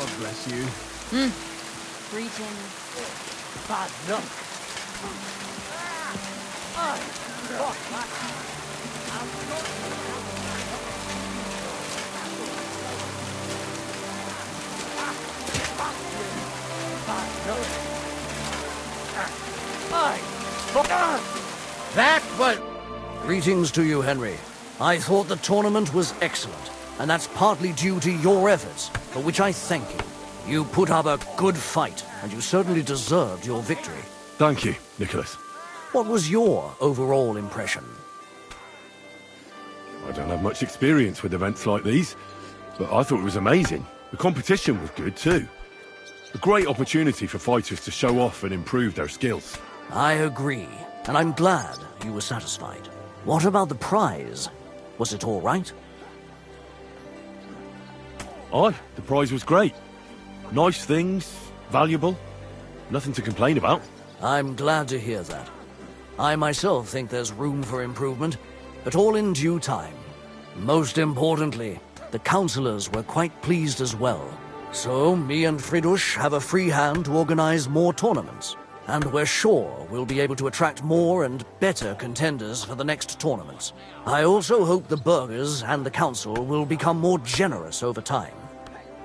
God bless you. Greetings. Bad luck. That was... Greetings to you, Henry. I thought the tournament was excellent, and that's partly due to your efforts, for which I thank you. You put up a good fight, and you certainly deserved your victory. Thank you, Nicholas. What was your overall impression? I don't have much experience with events like these, but I thought it was amazing. The competition was good too. A great opportunity for fighters to show off and improve their skills. I agree, and I'm glad you were satisfied. What about the prize? Was it all right? Aye, the prize was great. Nice things, valuable. Nothing to complain about. I'm glad to hear that. I myself think there's room for improvement, but all in due time. Most importantly, the councillors were quite pleased as well. So, me and Fridush have a free hand to organize more tournaments. And we're sure we'll be able to attract more and better contenders for the next tournaments. I also hope the burghers and the council will become more generous over time.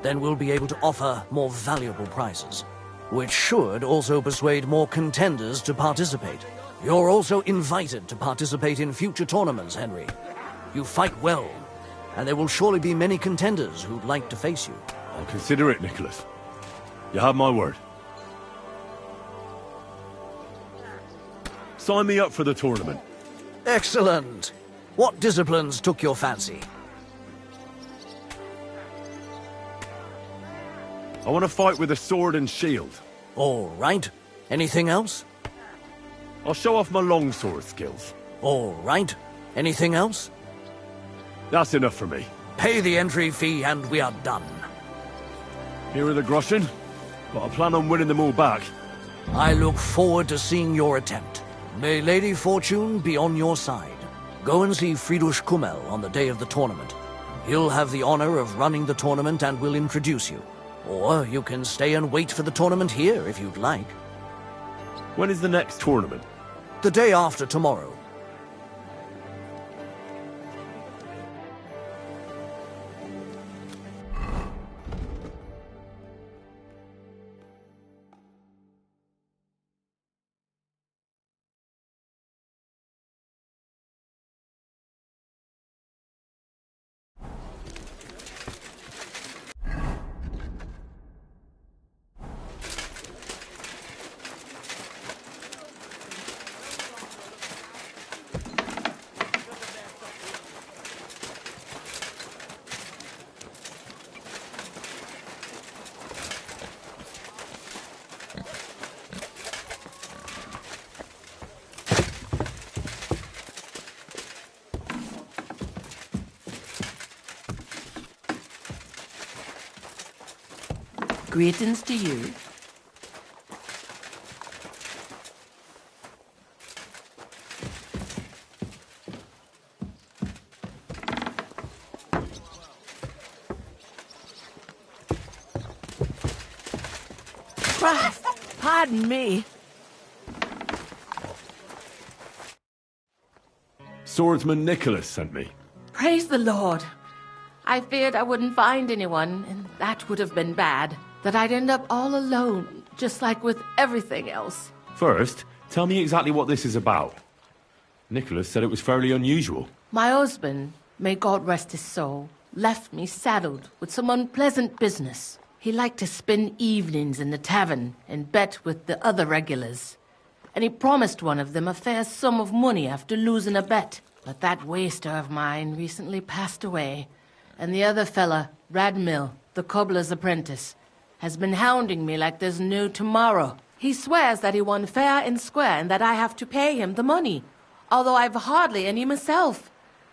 Then we'll be able to offer more valuable prizes, which should also persuade more contenders to participate. You're also invited to participate in future tournaments, Henry. You fight well, and there will surely be many contenders who'd like to face you. I'll consider it, Nicholas. You have my word. Sign me up for the tournament. Excellent. What disciplines took your fancy? I want to fight with a sword and shield. All right. Anything else? I'll show off my longsword skills. All right. Anything else? That's enough for me. Pay the entry fee and we are done. Here are the groschen, but I plan on winning them all back. I look forward to seeing your attempt. May Lady Fortune be on your side. Go and see Fridush Kummel on the day of the tournament. He'll have the honor of running the tournament and will introduce you. Or you can stay and wait for the tournament here if you'd like. When is the next tournament? The day after tomorrow. Greetings to you. Christ, pardon me. Swordsman Nicholas sent me. Praise the Lord. I feared I wouldn't find anyone, and that would have been bad. That I'd end up all alone, just like with everything else. First, tell me exactly what this is about. Nicholas said it was fairly unusual. My husband, may God rest his soul, left me saddled with some unpleasant business. He liked to spend evenings in the tavern and bet with the other regulars. And he promised one of them a fair sum of money after losing a bet. But that waster of mine recently passed away, and the other fella, Radmill, the cobbler's apprentice, has been hounding me like there's no tomorrow. He swears that he won fair and square and that I have to pay him the money, although I've hardly any myself.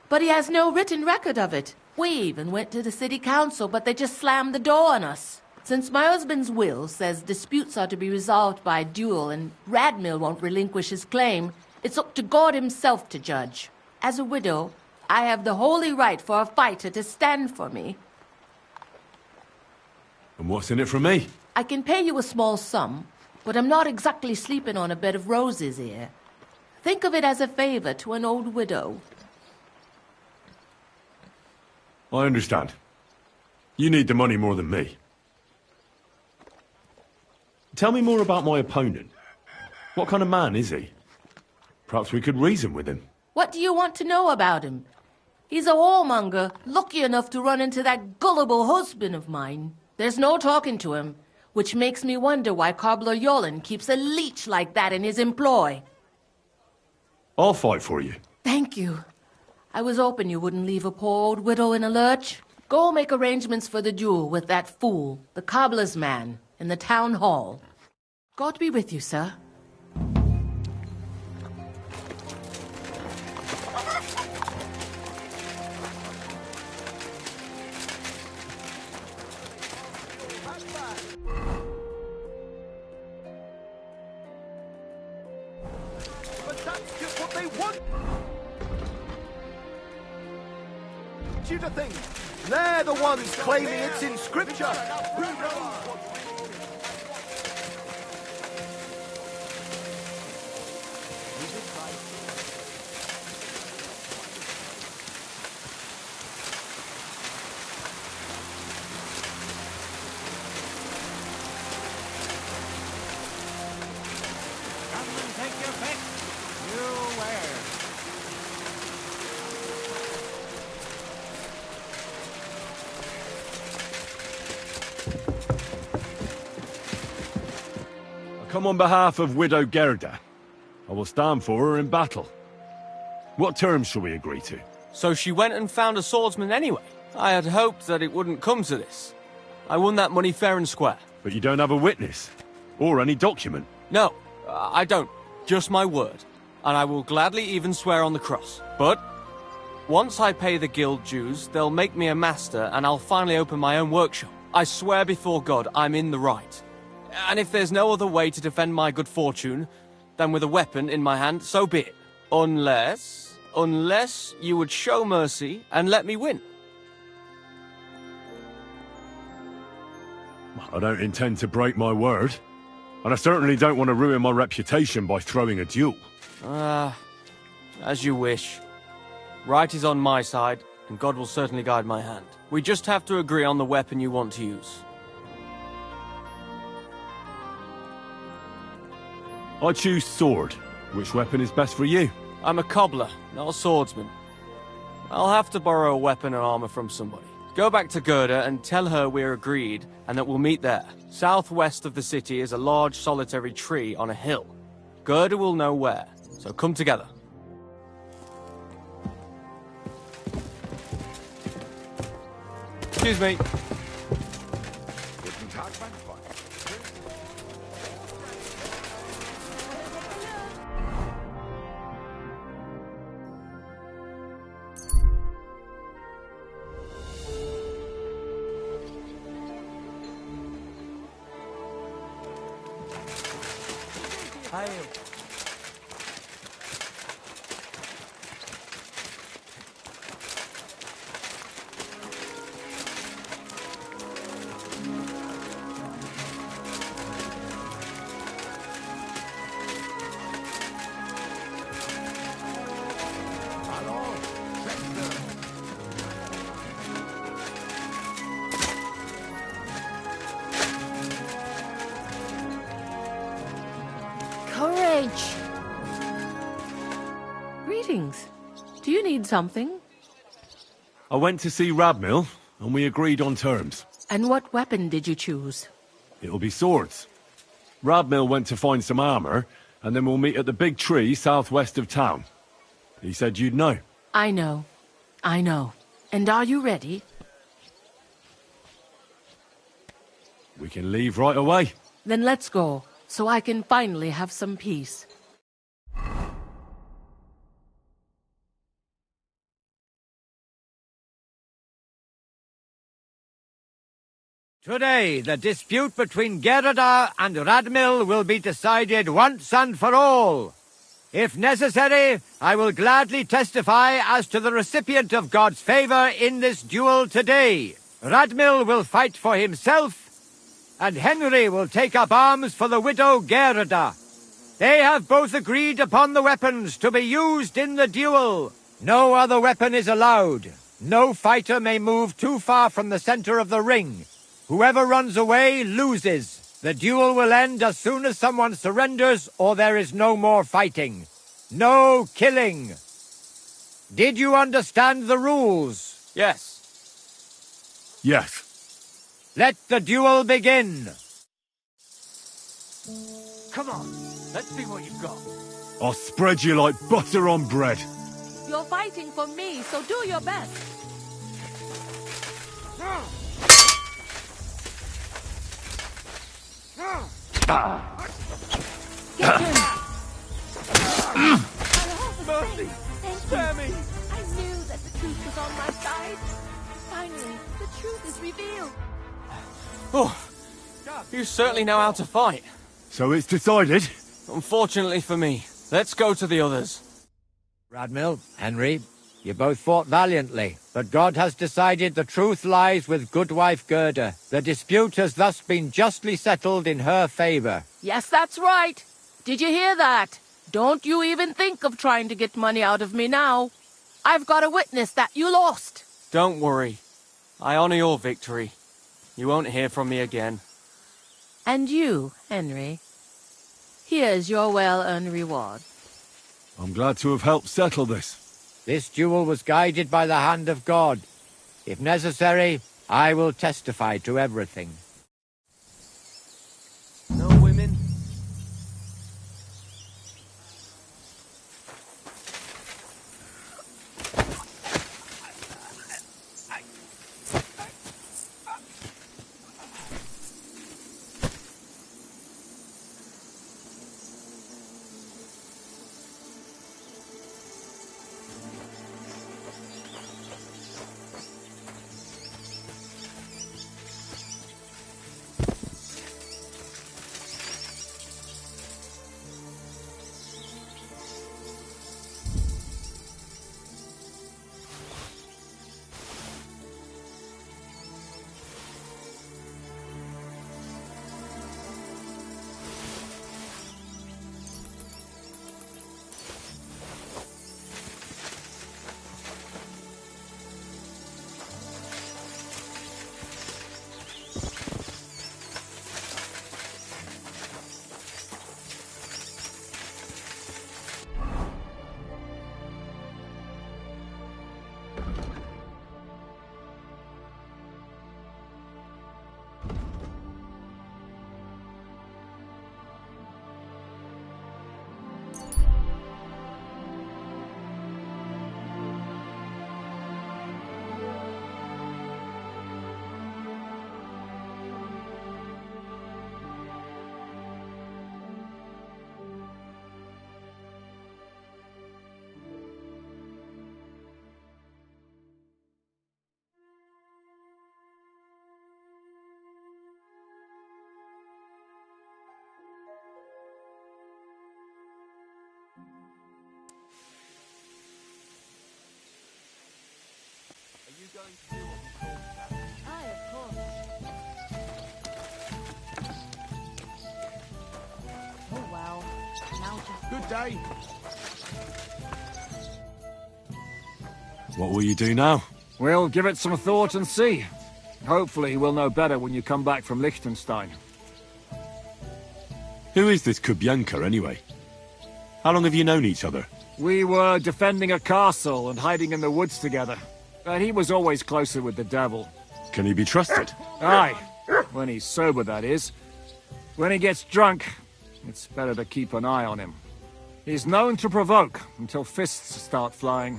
But he has no written record of it. We even went to the city council, but they just slammed the door on us. Since my husband's will says disputes are to be resolved by duel and Radmill won't relinquish his claim, it's up to God himself to judge. As a widow, I have the holy right for a fighter to stand for me. And what's in it for me? I can pay you a small sum, but I'm not exactly sleeping on a bed of roses here. Think of it as a favor to an old widow. I understand. You need the money more than me. Tell me more about my opponent. What kind of man is he? Perhaps we could reason with him. What do you want to know about him? He's a whoremonger, lucky enough to run into that gullible husband of mine. There's no talking to him, which makes me wonder why Cobbler Yolland keeps a leech like that in his employ. I'll fight for you. Thank you. I was hoping you wouldn't leave a poor old widow in a lurch. Go make arrangements for the duel with that fool, the cobbler's man, in the town hall. God be with you, sir. But that's just what they want! You to think they're the ones claiming it's in scripture. Who knows what... Come and take your pick. You where? I come on behalf of Widow Gerda. I will stand for her in battle. What terms shall we agree to? So she went and found a swordsman anyway. I had hoped that it wouldn't come to this. I won that money fair and square. But you don't have a witness, or any document. No, I don't. Just my word. And I will gladly even swear on the cross. But once I pay the guild dues, they'll make me a master and I'll finally open my own workshop. I swear before God I'm in the right. And if there's no other way to defend my good fortune than with a weapon in my hand, so be it. Unless you would show mercy and let me win. I don't intend to break my word. And I certainly don't want to ruin my reputation by throwing a duel. As you wish. Right is on my side, and God will certainly guide my hand. We just have to agree on the weapon you want to use. I choose sword. Which weapon is best for you? I'm a cobbler, not a swordsman. I'll have to borrow a weapon and armor from somebody. Go back to Gerda and tell her we're agreed and that we'll meet there. Southwest of the city is a large solitary tree on a hill. Gerda will know where, so come together. Excuse me. Courage! Greetings. Do you need something? I went to see Radmill, and we agreed on terms. And what weapon did you choose? It'll be swords. Radmill went to find some armor, and then we'll meet at the big tree southwest of town. He said you'd know. I know. I know. And are you ready? We can leave right away. Then let's go, so I can finally have some peace. Today, the dispute between Gerda and Radmill will be decided once and for all. If necessary, I will gladly testify as to the recipient of God's favor in this duel today. Radmill will fight for himself, and Henry will take up arms for the widow Gerda. They have both agreed upon the weapons to be used in the duel. No other weapon is allowed. No fighter may move too far from the center of the ring. Whoever runs away loses. The duel will end as soon as someone surrenders or there is no more fighting. No killing. Did you understand the rules? Yes. Yes. Let the duel begin. Come on, let's see what you've got. I'll spread you like butter on bread. You're fighting for me, so do your best. Get him! Mercy! Spare me! I knew that the truth was on my side. Finally, the truth is revealed. Oh, you certainly know how to fight. So it's decided? Unfortunately for me. Let's go to the others. Radmil, Henry, you both fought valiantly, but God has decided the truth lies with Goodwife Gerda. The dispute has thus been justly settled in her favor. Yes, that's right. Did you hear that? Don't you even think of trying to get money out of me now. I've got a witness that you lost. Don't worry. I honor your victory. You won't hear from me again. And you, Henry. Here's your well-earned reward. I'm glad to have helped settle this. This duel was guided by the hand of God. If necessary, I will testify to everything. No women? Aye, of course. Oh, wow. Now just... Good day. What will you do now? We'll give it some thought and see. Hopefully we'll know better when you come back from Liechtenstein. Who is this Kubyanka, anyway? How long have you known each other? We were defending a castle and hiding in the woods together. But he was always closer with the devil. Can he be trusted? Aye. When he's sober, that is. When he gets drunk, it's better to keep an eye on him. He's known to provoke until fists start flying.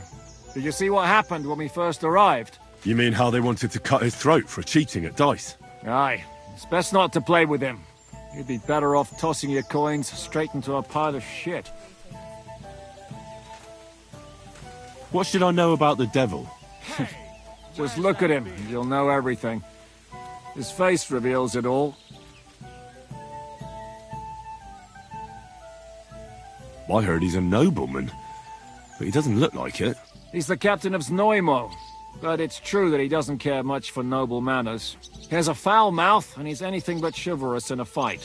Did you see what happened when we first arrived? You mean how they wanted to cut his throat for cheating at dice? Aye. It's best not to play with him. You'd be better off tossing your coins straight into a pile of shit. What should I know about the devil? Just look at him, and you'll know everything. His face reveals it all. I heard he's a nobleman, but he doesn't look like it. He's the captain of Znojmo. but it's true that he doesn't care much for noble manners. He has a foul mouth, and he's anything but chivalrous in a fight.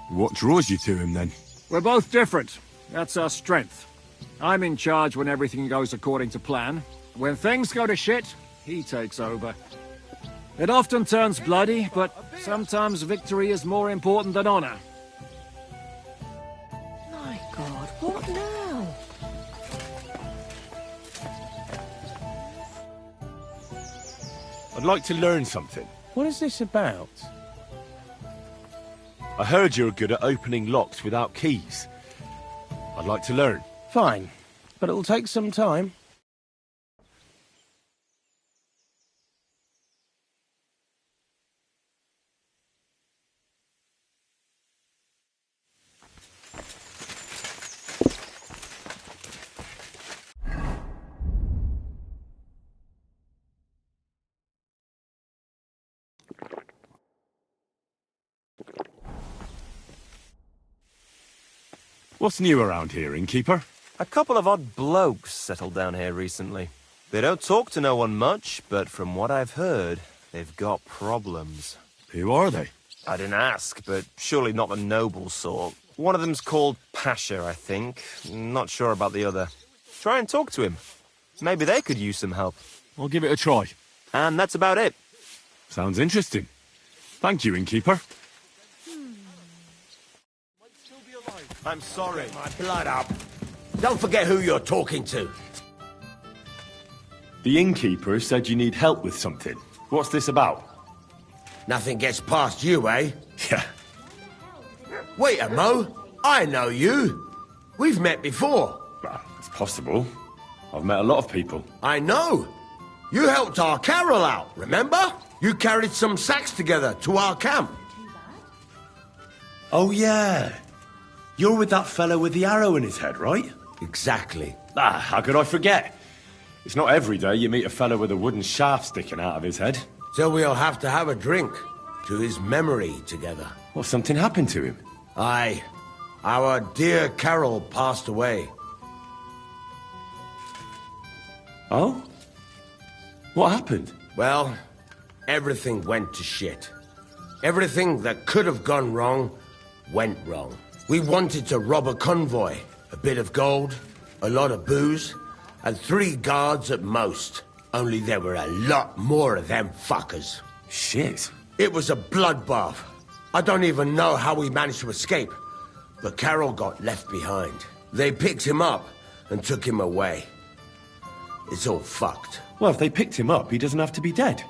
What draws you to him, then? We're both different. That's our strength. I'm in charge when everything goes according to plan. When things go to shit, he takes over. It often turns bloody, but sometimes victory is more important than honor. My God, what now? I'd like to learn something. What is this about? I heard you're good at opening locks without keys. I'd like to learn. Fine, but it'll take some time. What's new around here, innkeeper? A couple of odd blokes settled down here recently. They don't talk to no one much, but from what I've heard, they've got problems. Who are they? I didn't ask, but surely not the noble sort. One of them's called Pasha, I think. Not sure about the other. Try and talk to him. Maybe they could use some help. I'll give it a try. And that's about it. Sounds interesting. Thank you, innkeeper. I'm sorry. My blood up. Don't forget who you're talking to. The innkeeper said you need help with something. What's this about? Nothing gets past you, eh? Yeah. Wait a mo. I know you. We've met before. Well, it's possible. I've met a lot of people. I know. You helped our Carol out, remember? You carried some sacks together to our camp. Oh, yeah. You're with that fellow with the arrow in his head, right? Exactly. Ah, how could I forget? It's not every day you meet a fellow with a wooden shaft sticking out of his head. So we'll have to have a drink to his memory together. Well, something happened to him. Aye. Our dear Carol passed away. Oh? What happened? Well, everything went to shit. Everything that could have gone wrong, went wrong. We wanted to rob a convoy. A bit of gold, a lot of booze, and 3 guards at most. Only there were a lot more of them fuckers. Shit. It was a bloodbath. I don't even know how we managed to escape. But Carol got left behind. They picked him up and took him away. It's all fucked. Well, if they picked him up, he doesn't have to be dead.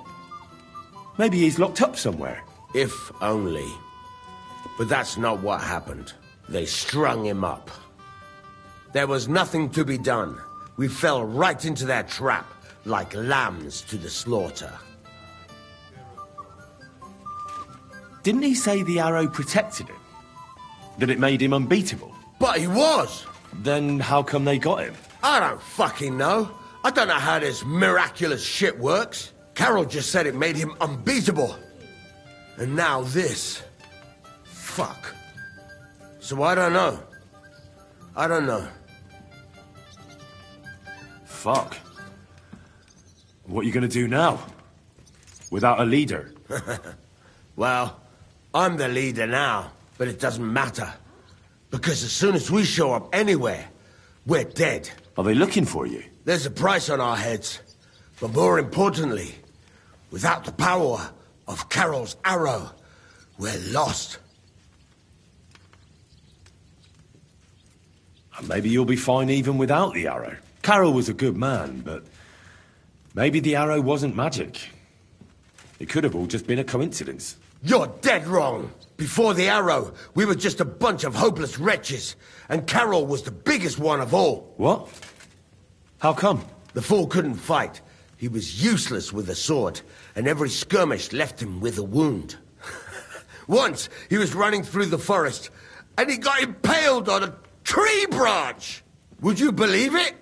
Maybe he's locked up somewhere. If only. But that's not what happened. They strung him up. There was nothing to be done. We fell right into their trap, like lambs to the slaughter. Didn't he say the arrow protected him? That it made him unbeatable? But he was! Then how come they got him? I don't fucking know. I don't know how this miraculous shit works. Carol just said it made him unbeatable. And now this. Fuck. So I don't know. I don't know. Fuck. What are you gonna do now? Without a leader? Well, I'm the leader now, but it doesn't matter. Because as soon as we show up anywhere, we're dead. Are they looking for you? There's a price on our heads. But more importantly, without the power of Carol's arrow, we're lost. Maybe you'll be fine even without the arrow. Carol was a good man, but maybe the arrow wasn't magic. It could have all just been a coincidence. You're dead wrong. Before the arrow, we were just a bunch of hopeless wretches, and Carol was the biggest one of all. What? How come? The fool couldn't fight. He was useless with a sword, and every skirmish left him with a wound. Once, he was running through the forest, and he got impaled on a tree branch! Would you believe it?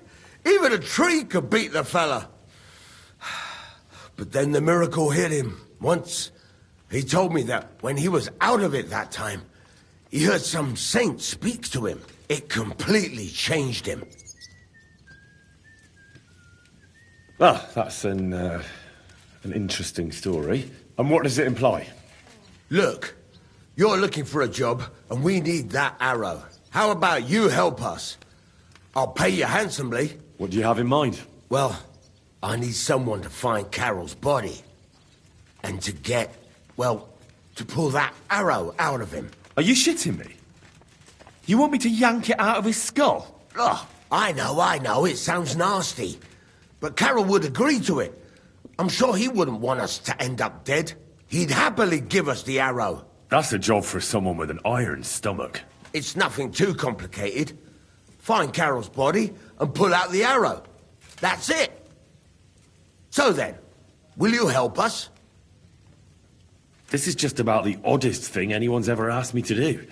Even a tree could beat the fella. But then the miracle hit him. Once, he told me that when he was out of it that time, he heard some saint speak to him. It completely changed him. Well, that's an interesting story. And what does it imply? Look, you're looking for a job, and we need that arrow. How about you help us? I'll pay you handsomely. What do you have in mind? Well, I need someone to find Carol's body. And to get, well, to pull that arrow out of him. Are you shitting me? You want me to yank it out of his skull? Oh, I know, it sounds nasty. But Carol would agree to it. I'm sure he wouldn't want us to end up dead. He'd happily give us the arrow. That's a job for someone with an iron stomach. It's nothing too complicated. Find Carol's body and pull out the arrow. That's it. So then, will you help us? This is just about the oddest thing anyone's ever asked me to do.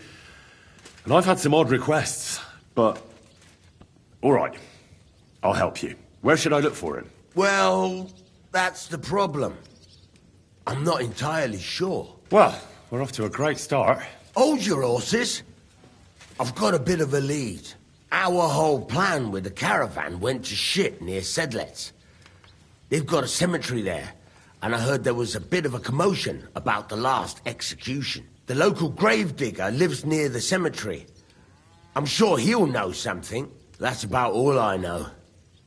And I've had some odd requests, but... All right, I'll help you. Where should I look for him? Well, that's the problem. I'm not entirely sure. Well, we're off to a great start. Hold your horses. I've got a bit of a lead. Our whole plan with the caravan went to shit near Sedlets. They've got a cemetery there, and I heard there was a bit of a commotion about the last execution. The local gravedigger lives near the cemetery. I'm sure he'll know something. That's about all I know.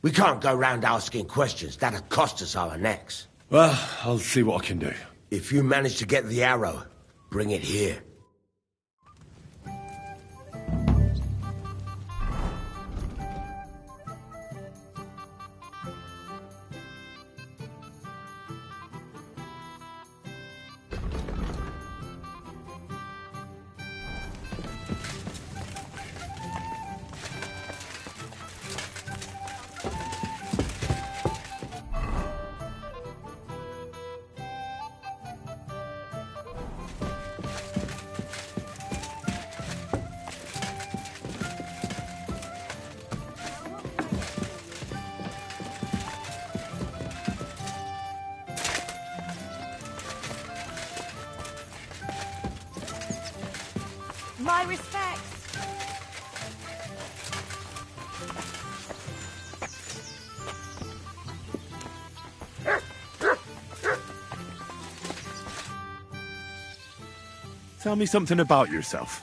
We can't go round asking questions. That'll cost us our necks. Well, I'll see what I can do. If you manage to get the arrow, bring it here. My respects. Tell me something about yourself.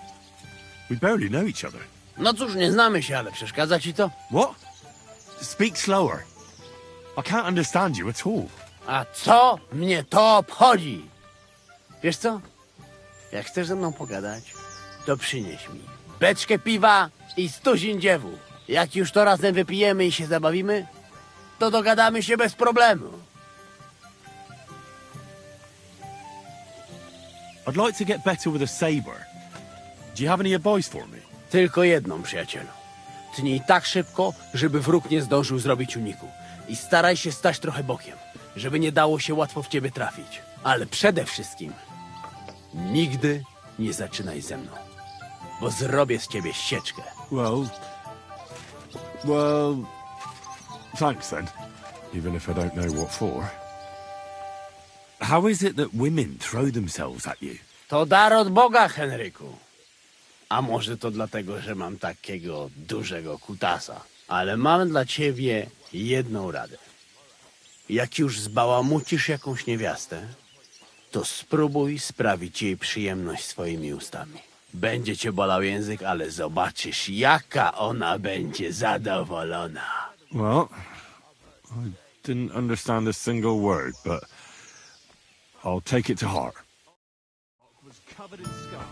We barely know each other. No cóż, nie znamy się, ale przeszkadza ci to? What? Speak slower. I can't understand you at all. A co mnie to obchodzi? Wiesz co? Jak chcesz ze mną pogadać, to przynieś mi beczkę piwa i 100 ziędziewu. Jak już to razem wypijemy i się zabawimy, to dogadamy się bez problemu. I'd like to get better with a saber. Do you have any advice for me? Tylko jedną, przyjacielu. Tnij tak szybko, żeby wróg nie zdążył zrobić uniku. I staraj się stać trochę bokiem, żeby nie dało się łatwo w ciebie trafić. Ale przede wszystkim nigdy nie zaczynaj ze mną, bo zrobię z ciebie sieczkę. Well, thanks then. Even if I don't know what for. How is it that women throw themselves at you? To dar od Boga, Henryku. A może to dlatego, że mam takiego dużego kutasa. Ale mam dla ciebie jedną radę. Jak już zbałamucisz jakąś niewiastę, to spróbuj sprawić jej przyjemność swoimi ustami. Będzie cię bolał język, ale zobaczysz, jaka ona będzie zadowolona. Well, I didn't understand a single word, but I'll take it to heart. Was covered in scars.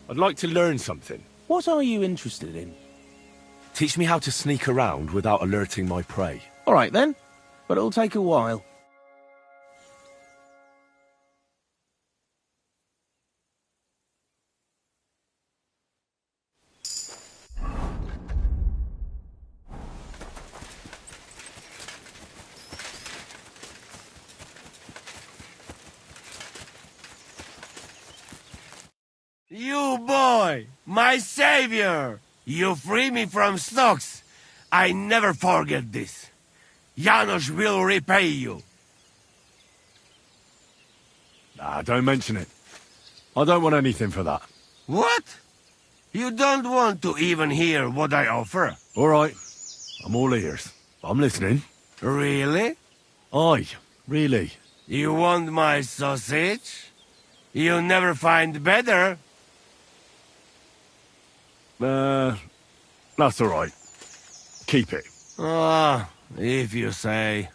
I'd like to learn something. What are you interested in? Teach me how to sneak around without alerting my prey. All right then, but it'll take a while. You boy, my savior! You free me from stocks. I never forget this. Janos will repay you. Nah, don't mention it. I don't want anything for that. What? You don't want to even hear what I offer? All right. I'm all ears. I'm listening. Really? Aye, really. You want my sausage? You'll never find better. That's all right. Keep it. Ah, if you say.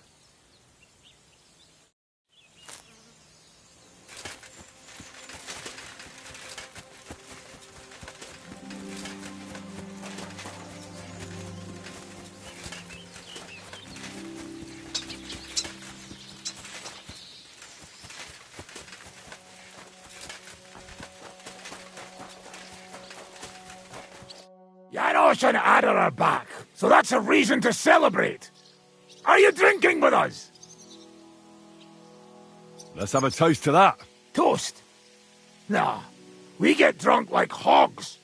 Janos and Ada are back, so that's a reason to celebrate. Are you drinking with us? Let's have a toast to that. Toast? Nah, we get drunk like hogs.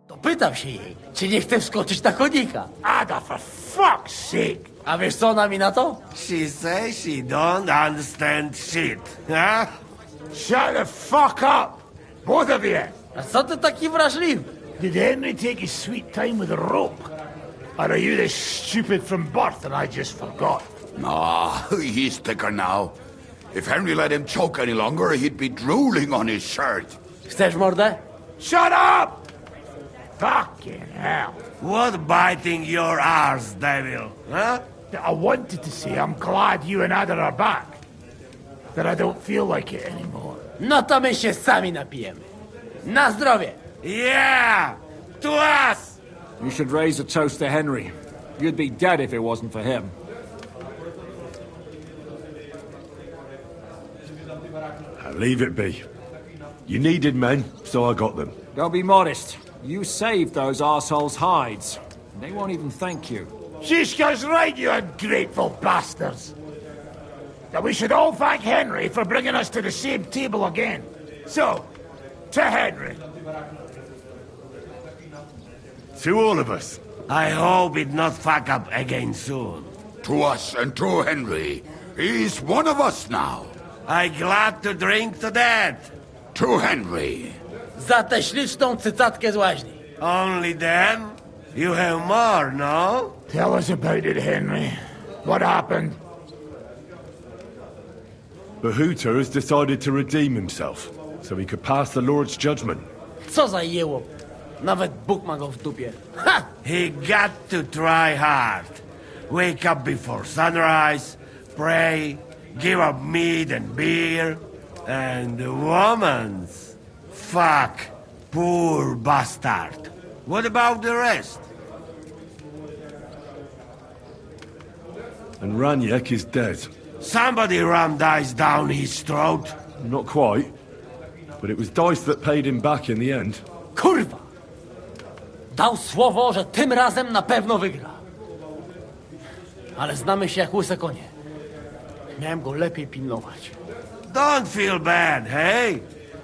To pytam się jej, czy nie chce wskoczyć na konika. Ada, for fuck's sake! A wiesz co ona mi na to? She says she don't understand shit, huh? Shut the fuck up! Both of you! A co ty taki wrażliwy? Did Henry take his sweet time with a rope? Or are you this stupid from birth and I just forgot? Nah, he's thicker now. If Henry let him choke any longer, he'd be drooling on his shirt. Chcesz mordę? Shut up! Fucking hell. What biting your arse, devil, huh? I wanted to say I'm glad you and Ada are back. That I don't feel like it anymore. No to my się sami napijemy. Na zdrowie! Yeah! To us! You should raise a toast to Henry. You'd be dead if it wasn't for him. Leave it be. You needed men, so I got them. Don't be modest. You saved those arseholes' hides. They won't even thank you. Shishka's right, you ungrateful bastards. That we should all thank Henry for bringing us to the same table again. So, to Henry. To all of us. I hope it not fuck up again soon. To us and to Henry. He's one of us now. I glad to drink to that. To Henry. Za tę śliczną cycatkę z łaźni. Only them? You have more, no? Tell us about it, Henry. What happened? Bahuta has decided to redeem himself, so he could pass the Lord's judgment. Co za jełop. Nawet Bóg ma go w dupie. Ha! He got to try hard. Wake up before sunrise, pray, give up meat and beer, and the woman's. Fuck, poor bastard. What about the rest? And Raniek is dead. Somebody rammed dice down his throat. Not quite, but it was dice that paid him back in the end. Kurwa! Dał słowo, że tym razem na pewno wygra. Ale znamy się jak łyse konie. Miałem go lepiej pilnować. Don't feel bad, hey?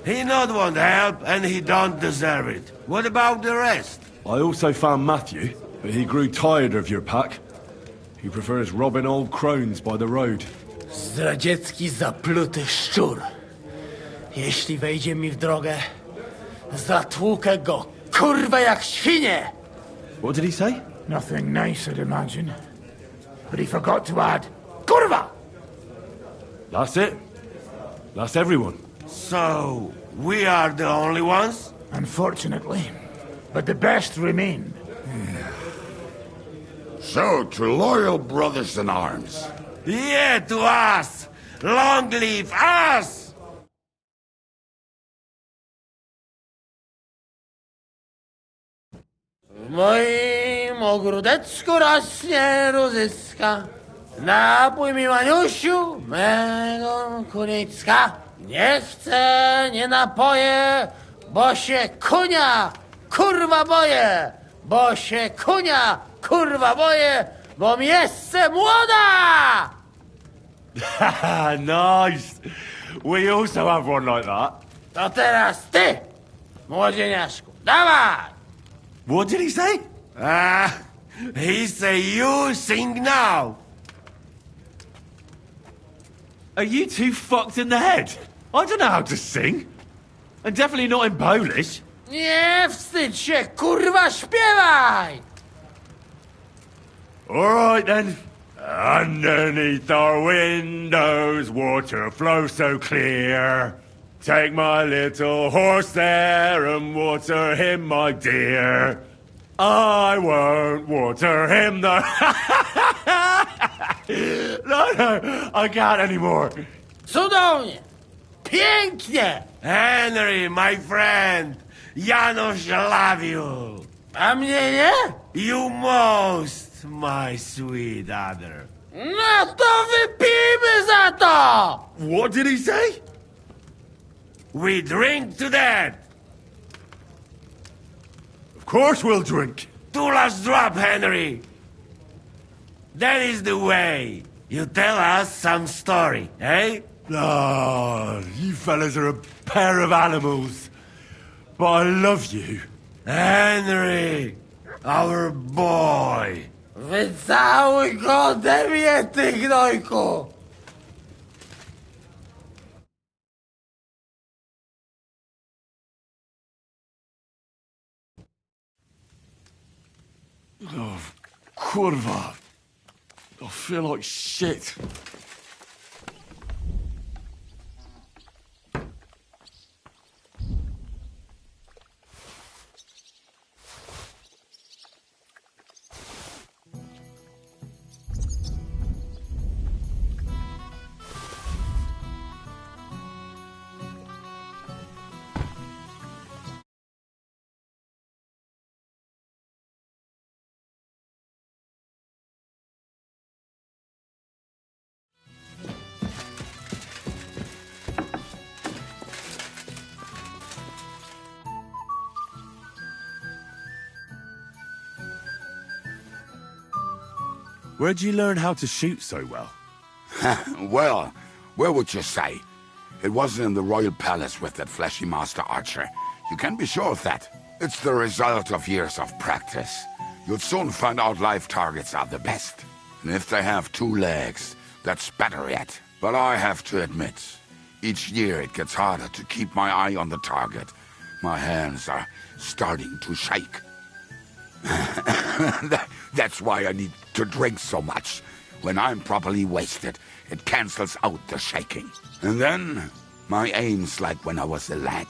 He not want help, and he don't deserve it. What about the rest? I also found Matthew, but he grew tired of your pack. He prefers robbing old crones by the road. Zdradziecki, zapluty szczur. Jeśli wejdzie mi w drogę, zatłukę go, kurwa, jak świnie! What did he say? Nothing nice, I'd imagine. But he forgot to add, kurwa! That's it. That's everyone. So, we are the only ones? Unfortunately. But the best remain. So, to loyal brothers in arms. Yeah, to us! Long live us! W mojej tym ogródecku rośnie rózyska. Napój mi, Maniusiu, mego kunicka. Nie chcę, nie napoję, bo się kunia, kurwa boję. Bo się kunia, kurwa boję, bo mi jeszcze młoda! Nice. We also have one like that. To teraz ty, młodzieniaszku, dawaj! What did he say? He say you sing now. Are you two fucked in the head? I don't know how to sing. And definitely not in Polish. Nie wstydź się, kurwa, śpiewaj! All right then. Underneath our windows, water flows so clear. Take my little horse there and water him, my dear. I won't water him, though. No, I can't anymore. Cudownie! Pięknie! Henry, my friend, Janusz love you. A mnie nie? You most, my sweet other. No to wypijmy za to! What did he say? We drink to that. Of course we'll drink. Two last drop, Henry. That is the way. You tell us some story, eh? Ah, you fellas are a pair of animals. But I love you. Henry, our boy. Wycałuj go ode mnie, ty gnojku! Oh, kurwa. I feel like shit. Where'd you learn how to shoot so well? Well, where would you say? It wasn't in the royal palace with that fleshy master archer. You can be sure of that. It's the result of years of practice. You'll soon find out live targets are the best. And if they have two legs, that's better yet. But I have to admit, each year it gets harder to keep my eye on the target. My hands are starting to shake. That's why I need to drink so much. When I'm properly wasted, it cancels out the shaking. And then, my aim's like when I was a lad.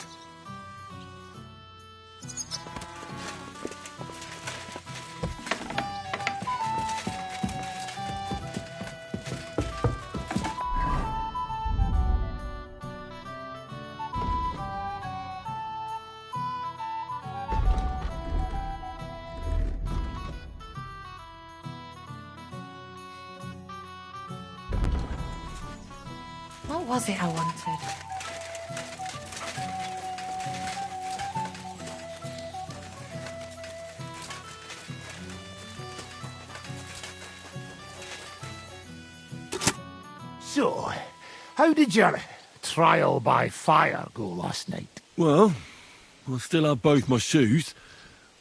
What was it I wanted? So, how did your trial by fire go last night? Well, I still have both my shoes.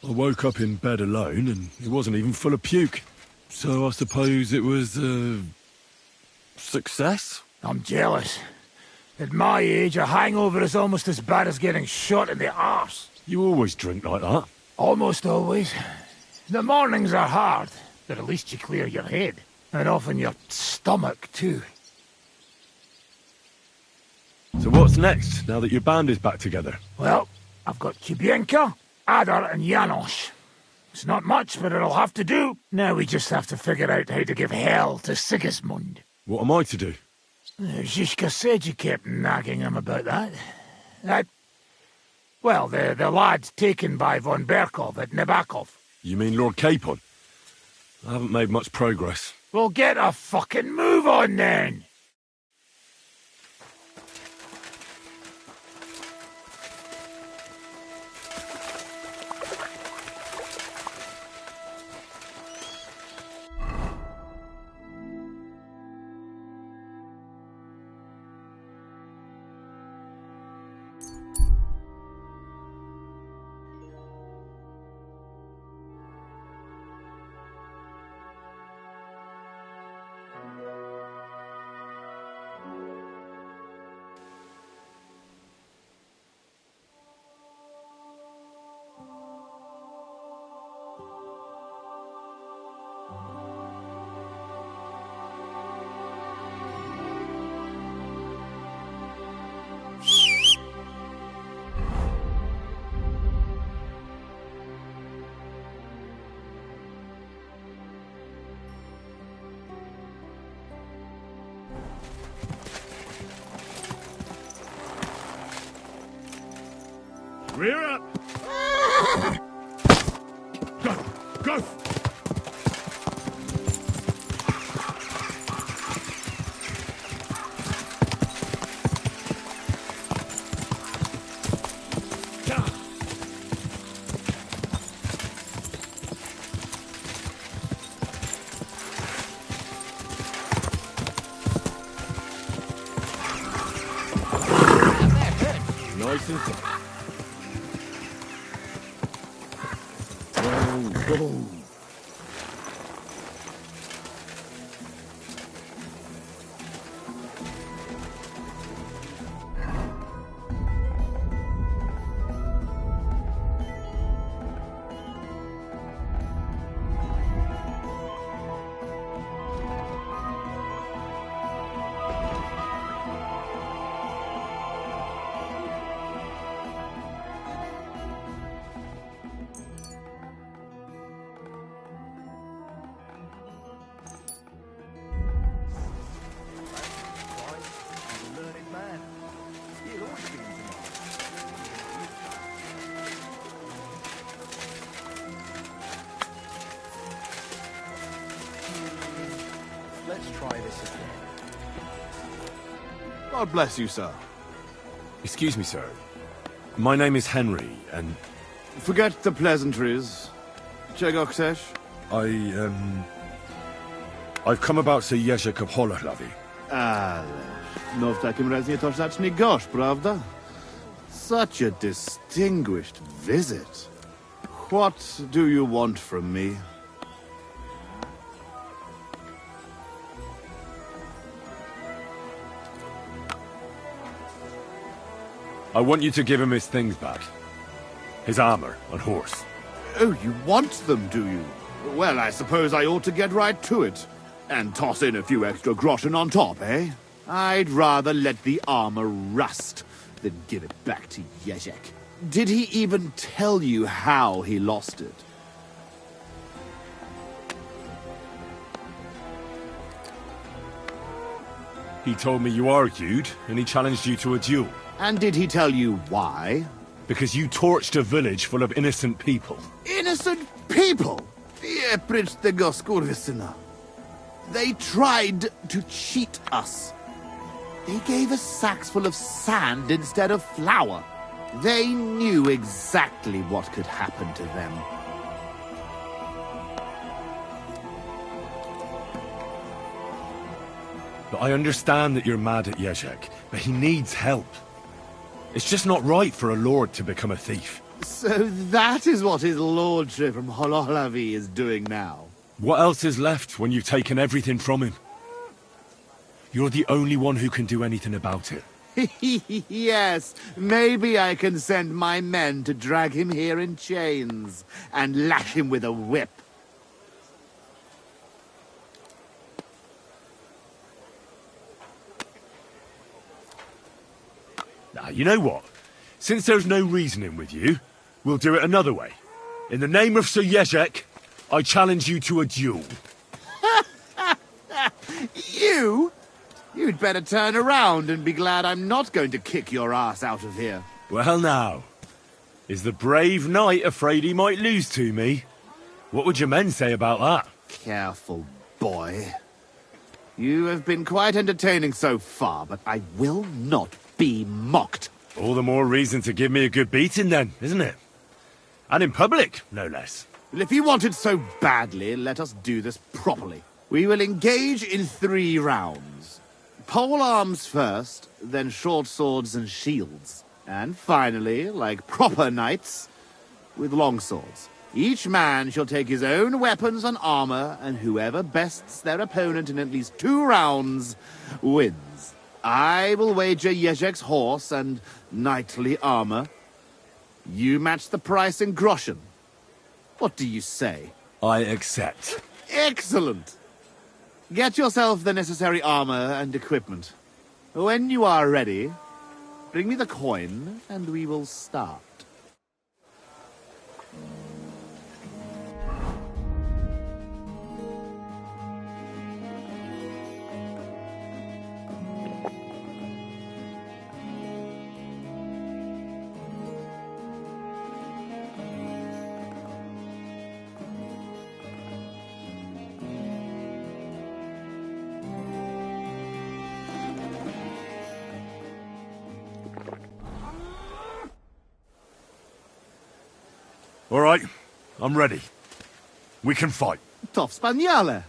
I woke up in bed alone, and it wasn't even full of puke. So I suppose it was a success? I'm jealous. At my age, a hangover is almost as bad as getting shot in the arse. You always drink like that? Almost always. The mornings are hard, but at least you clear your head. And often your stomach, too. So what's next, now that your band is back together? Well, I've got Kubienka, Adar and Janos. It's not much, but it'll have to do. Now we just have to figure out how to give hell to Sigismund. What am I to do? Zizka said you kept nagging him about that. Well, the lad taken by von Berkov at Nebakov. You mean Lord Capon? I haven't made much progress. Well, get a fucking move on then! Rear up! Go! Go! Nice and tight. Boom. Let's try this again. God bless you, sir. Excuse me, sir. My name is Henry, and... Forget the pleasantries. Czego chcesz? I've come about Sir Jerzek of Holochlawi. Ależ, no w takim razie to zacznij gość, prawda? Such a distinguished visit. What do you want from me? I want you to give him his things back. His armor and horse. Oh, you want them, do you? Well, I suppose I ought to get right to it. And toss in a few extra groschen on top, eh? I'd rather let the armor rust than give it back to Jerzek. Did he even tell you how he lost it? He told me you argued, and he challenged you to a duel. And did he tell you why? Because you torched a village full of innocent people. Innocent people? Precz tego skurwysyna. They tried to cheat us. They gave us sacks full of sand instead of flour. They knew exactly what could happen to them. But I understand that you're mad at Jerzek, but he needs help. It's just not right for a lord to become a thief. So that is what his lordship from Holochlawi is doing now. What else is left when you've taken everything from him? You're the only one who can do anything about it. Yes, maybe I can send my men to drag him here in chains and lash him with a whip. Now, you know what? Since there's no reasoning with you, we'll do it another way. In the name of Sir Jerzek, I challenge you to a duel. You? You'd better turn around and be glad I'm not going to kick your ass out of here. Well now, is the brave knight afraid he might lose to me? What would your men say about that? Careful, boy. You have been quite entertaining so far, but I will not be mocked. All the more reason to give me a good beating then, isn't it? And in public, no less. Well, if you want it so badly, let us do this properly. We will engage in 3 rounds. Pole arms first, then short swords and shields. And finally, like proper knights, with long swords. Each man shall take his own weapons and armor, and whoever bests their opponent in at least 2 rounds wins. I will wager Jezek's horse and knightly armor. You match the price in groschen. What do you say? I accept. Excellent! Get yourself the necessary armor and equipment. When you are ready, bring me the coin, and we will start. All right, I'm ready. We can fight. Tough Spaniale.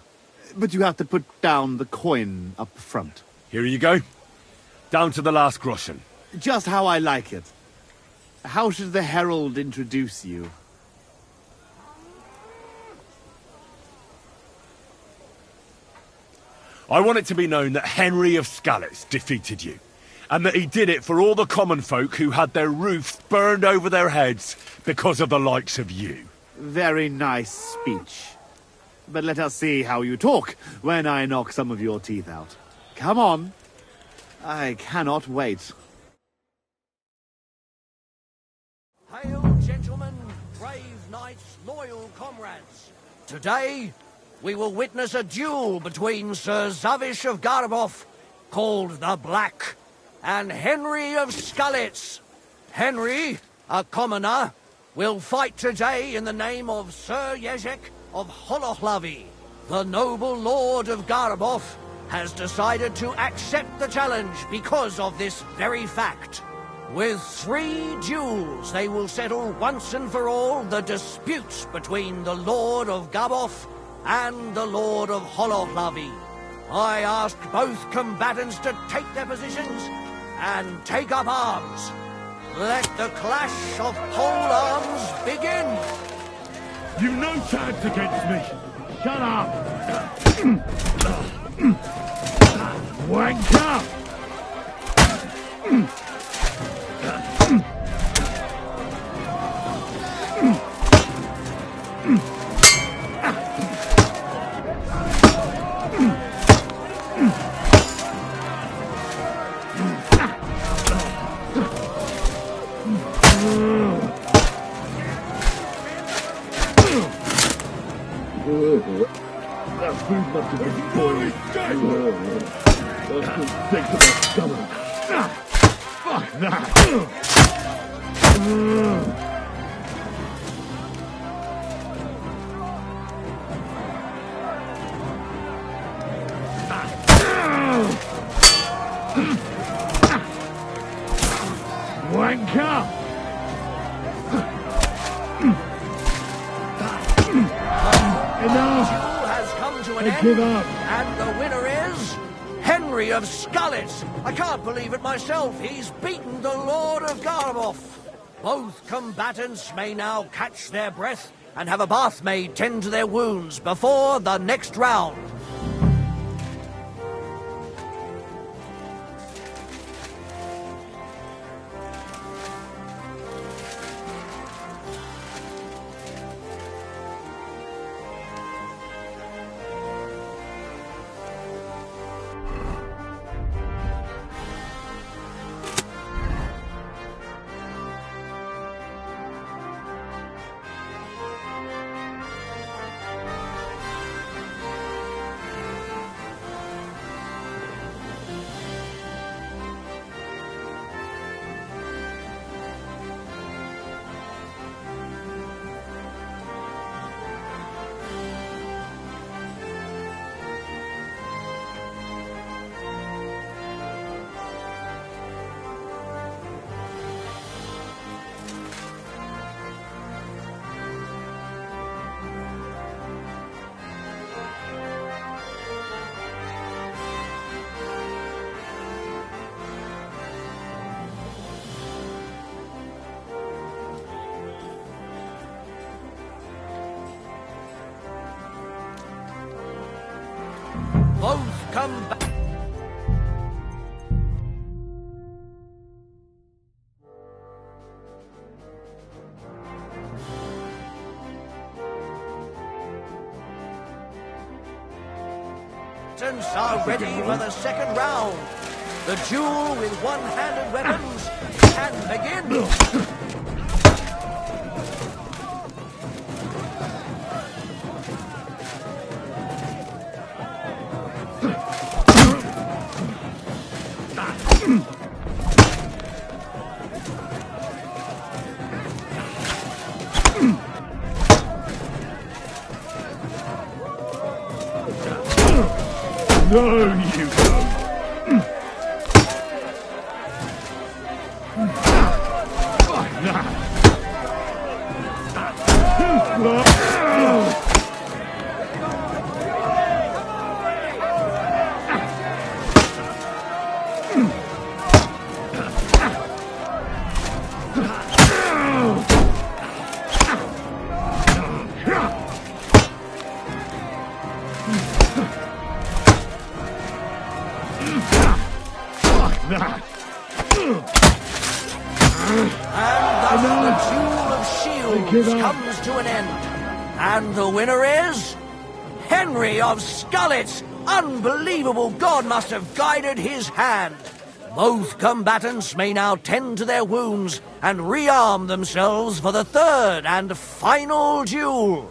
But you have to put down the coin up front. Here you go. Down to the last groschen. Just how I like it. How should the herald introduce you? I want it to be known that Henry of Skalitz defeated you, and that he did it for all the common folk who had their roofs burned over their heads because of the likes of you. Very nice speech. But let us see how you talk when I knock some of your teeth out. Come on. I cannot wait. Hail, gentlemen, brave knights, loyal comrades. Today, we will witness a duel between Sir Zavish of Garabov, called the Black, and Henry of Skalitz. Henry, a commoner, will fight today in the name of Sir Jezek of Holohlavi. The noble lord of Garabov has decided to accept the challenge because of this very fact. With 3 duels, they will settle once and for all the disputes between the Lord of Gabov and the Lord of Holohlavi. I ask both combatants to take their positions and take up arms. Let the clash of pole arms begin. You've no chance against me. Shut up. Wanker! That food must have been boiled. That's the sick to my stomach. Fuck that! Wanker! Enough! I give up. And the winner is Henry of Skalitz. I can't believe it myself. He's beaten the Lord of Garabov. Both combatants may now catch their breath and have a bath maid tend to their wounds before the next round. Both come back. Are ready for the second round. The duel with one-handed weapons can begin. No, you don't. Comes to an end. And the winner is Henry of Scarlet. Unbelievable. God must have guided his hand. Both combatants may now tend to their wounds and rearm themselves for the third and final duel.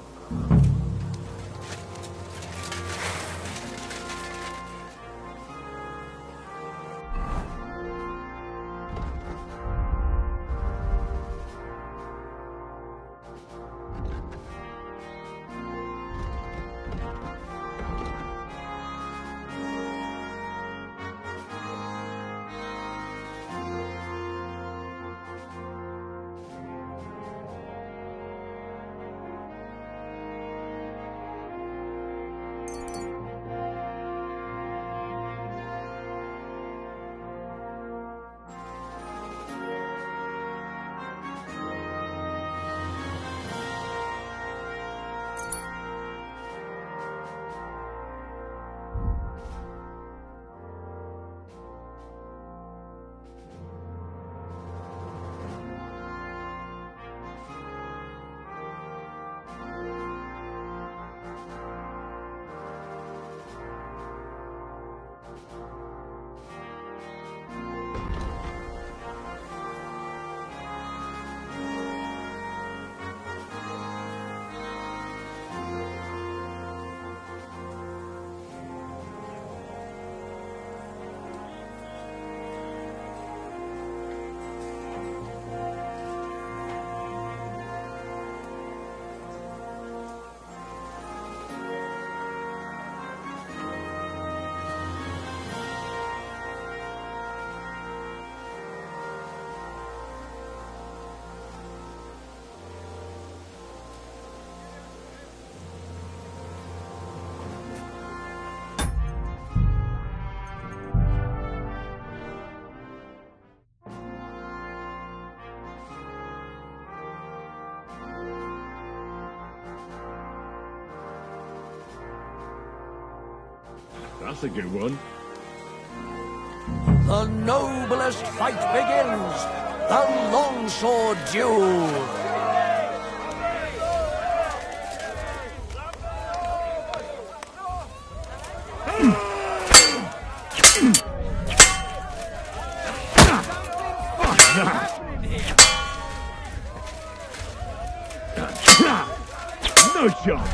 That's a good one. The noblest fight begins. The longsword duel. No shot.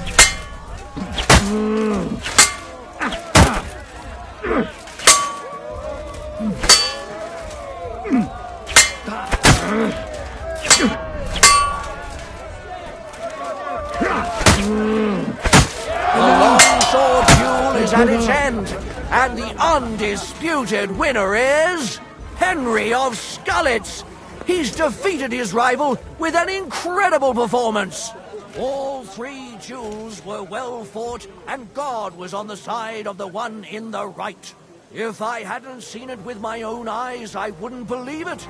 At its end, and the undisputed winner is Henry of Scarlet. He's defeated his rival with an incredible performance. All three duels were well fought, and God was on the side of the one in the right. If I hadn't seen it with my own eyes, I wouldn't believe it.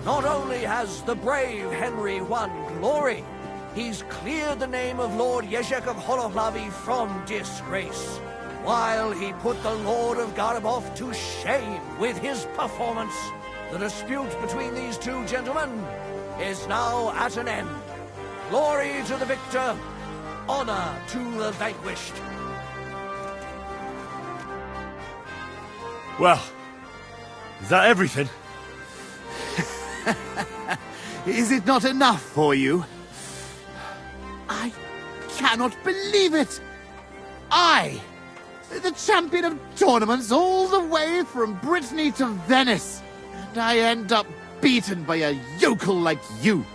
Not only has the brave Henry won glory, he's cleared the name of Lord Ježek of Holohlavi from disgrace. while he put the Lord of Garabov to shame with his performance. The dispute between these two gentlemen is now at an end. Glory to the victor, honor to the vanquished. Well, is that everything? Is it not enough for you? I cannot believe it! I, the champion of tournaments all the way from Brittany to Venice, and I end up beaten by a yokel like you,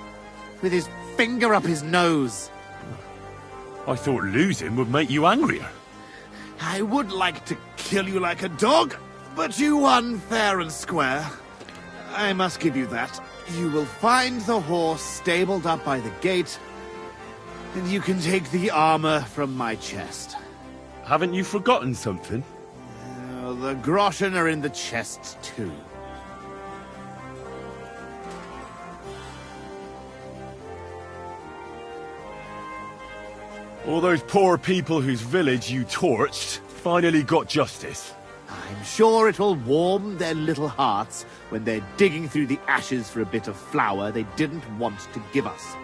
with his finger up his nose. I thought losing would make you angrier. I would like to kill you like a dog, but you won fair and square. I must give you that. You will find the horse stabled up by the gate, and you can take the armor from my chest. Haven't you forgotten something? The groschen are in the chest, too. All those poor people whose village you torched finally got justice. I'm sure it will warm their little hearts when they're digging through the ashes for a bit of flour they didn't want to give us.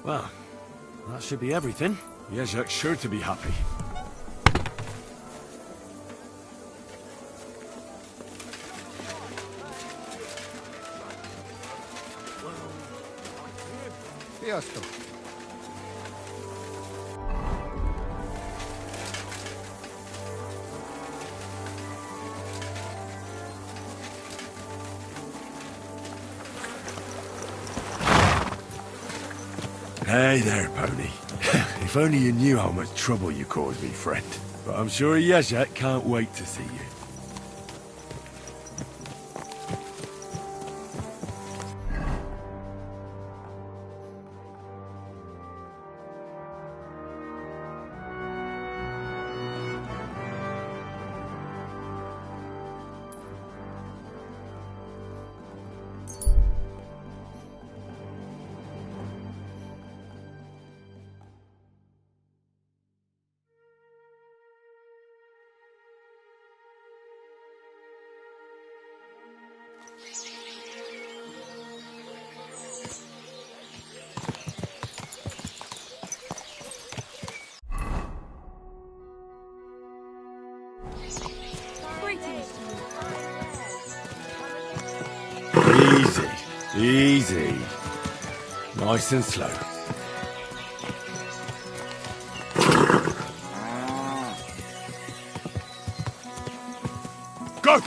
Well, that should be everything. Jezek's sure to be happy. Fiasco. Hey there, pony. If only you knew how much trouble you caused me, friend. But I'm sure Jezek can't wait to see you. Easy, easy. Nice and slow. Go!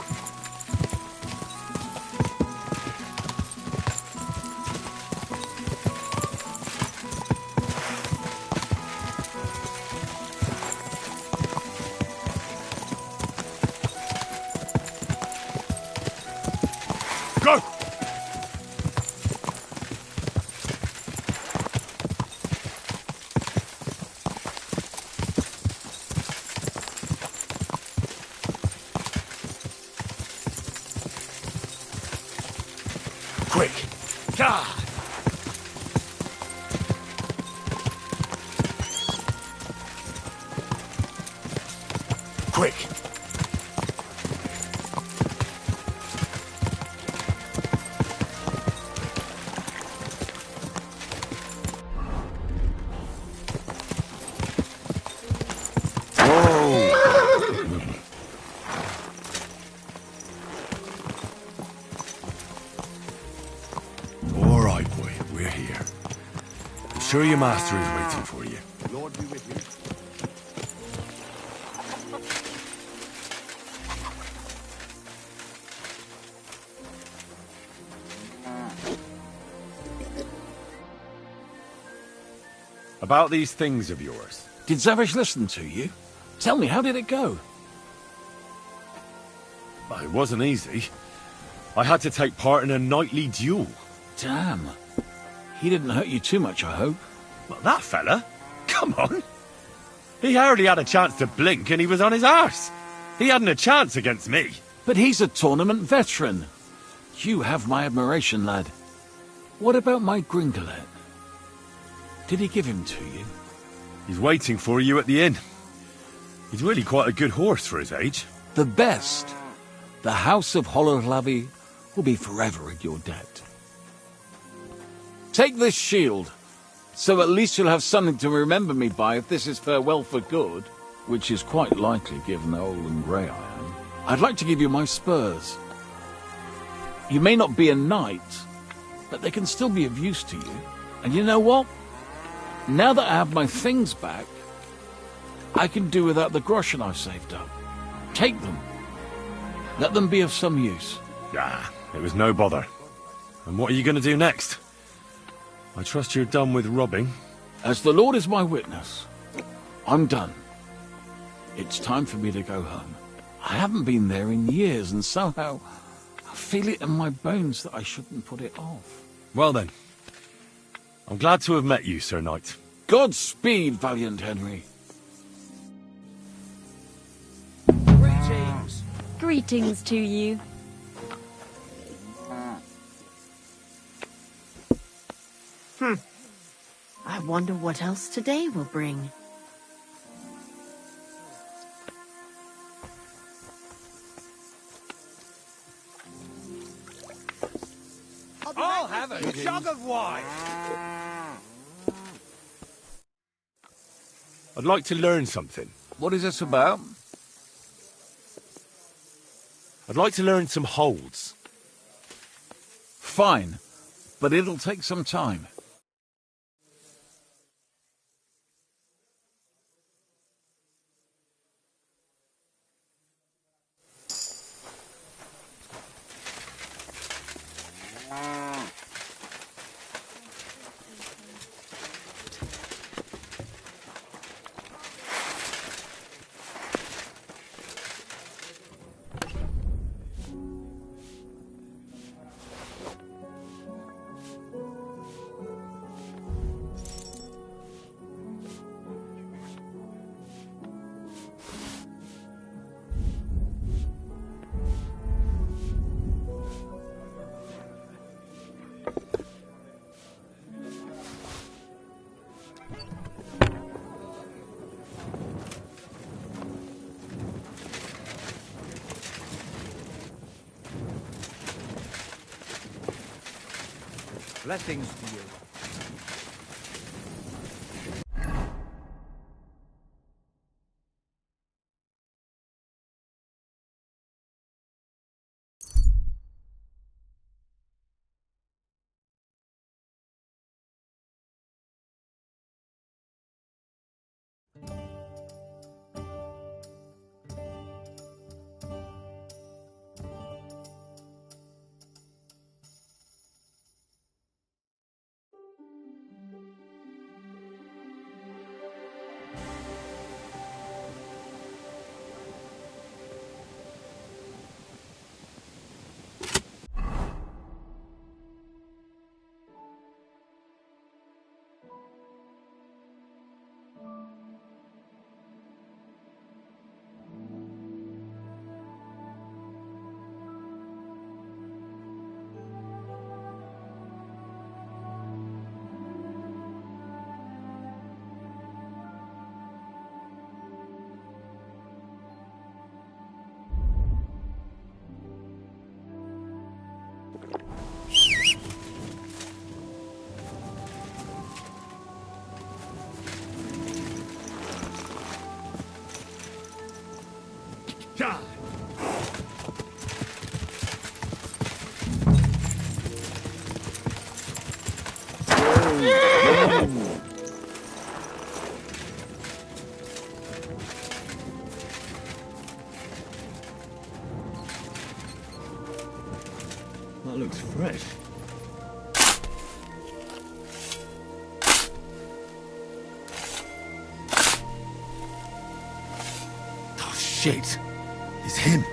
Go! Quick! God! Quick! sure your master is waiting for you. Lord be with you. About these things of yours. Did Zavish listen to you? Tell me, how did it go? Well, it wasn't easy. I had to take part in a nightly duel. Damn. He didn't hurt you too much, I hope. Well, that fella? Come on. He hardly had a chance to blink and he was on his arse. He hadn't a chance against me. But he's a tournament veteran. You have my admiration, lad. What about my Gringolet? Did he give him to you? He's waiting for you at the inn. He's really quite a good horse for his age. The best. The House of Hololavi will be forever in your debt. Take this shield, so at least you'll have something to remember me by if this is farewell for good, which is quite likely given how old and grey I am. I'd like to give you my spurs. You may not be a knight, but they can still be of use to you. And you know what? Now that I have my things back, I can do without the groschen I've saved up. Take them. Let them be of some use. Ah, it was no bother. And what are you going to do next? I trust you're done with robbing. As the Lord is my witness, I'm done. It's time for me to go home. I haven't been there in years, and somehow I feel it in my bones that I shouldn't put it off. Well then, I'm glad to have met you, Sir Knight. Godspeed, valiant Henry. Greetings. Greetings to you. I wonder what else today will bring. I'll have a jug of wine. I'd like to learn something. What is this about? I'd like to learn some holds. Fine, but it'll take some time. Blessings to you. That looks fresh. Oh, shit. It's him.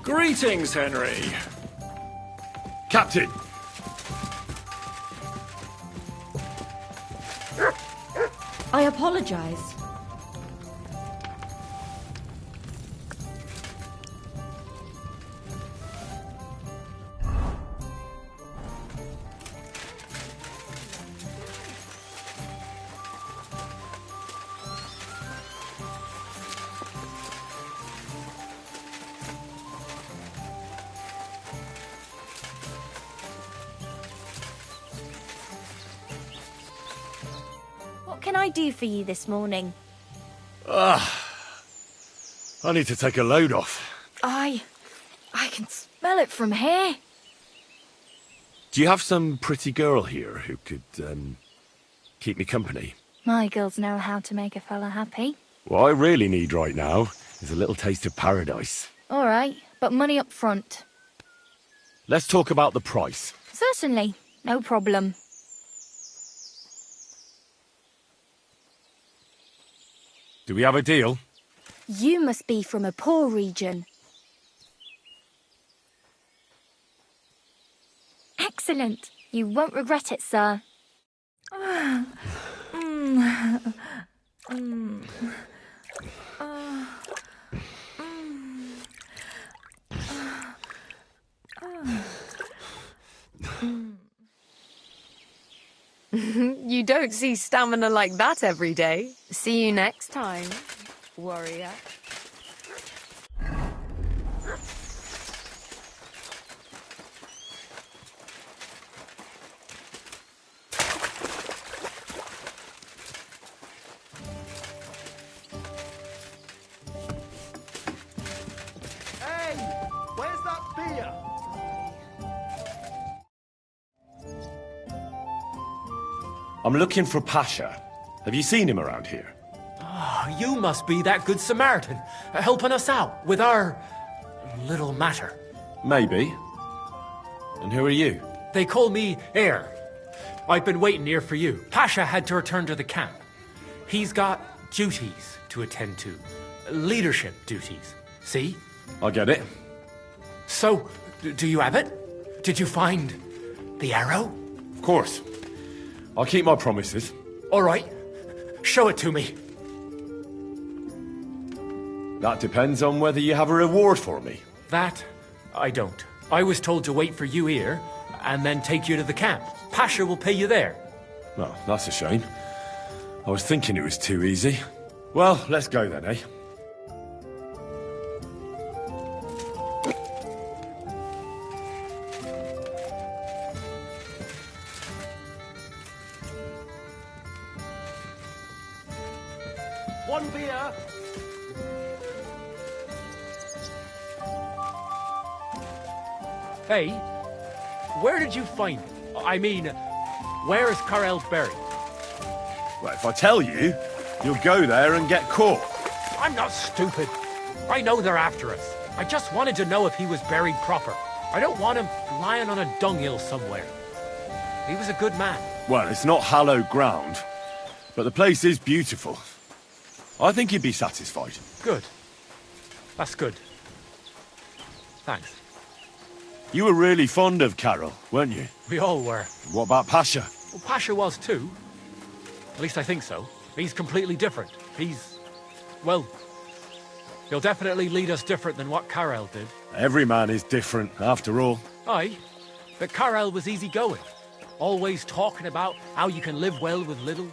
Greetings, Henry. Captain! I apologize. What can I do for you this morning? I need to take a load off. I can smell it from here. Do you have some pretty girl here who could, keep me company? My girls know how to make a fella happy. What I really need right now is a little taste of paradise. All right, but money up front. Let's talk about the price. Certainly, no problem. Do we have a deal? You must be from a poor region. Excellent. You won't regret it, sir. You don't see stamina like that every day. See you next time, warrior. Hey! Where's that beer? I'm looking for Pasha. Have you seen him around here? Oh, you must be that good Samaritan, helping us out with our little matter. Maybe. And who are you? They call me Heir. I've been waiting here for you. Pasha had to return to the camp. He's got duties to attend to. Leadership duties. See? I get it. So, do you have it? Did you find the arrow? Of course. I'll keep my promises. All right. Show it to me. That depends on whether you have a reward for me. That, I don't. I was told to wait for you here, and then take you to the camp. Pasha will pay you there. Well, that's a shame. I was thinking it was too easy. Well, let's go then, eh? One beer. Hey, where did you find it? I mean, where is Karel buried? Well, if I tell you, you'll go there and get caught. I'm not stupid. I know they're after us. I just wanted to know if he was buried proper. I don't want him lying on a dunghill somewhere. He was a good man. Well, it's not hallowed ground, but the place is beautiful. I think you'd be satisfied. Good. That's good. Thanks. You were really fond of Carol, weren't you? We all were. What about Pasha? Well, Pasha was too. At least I think so. He's completely different. Well, he'll definitely lead us different than what Karel did. Every man is different, after all. Aye, but Karel was easygoing. Always talking about how you can live well with little,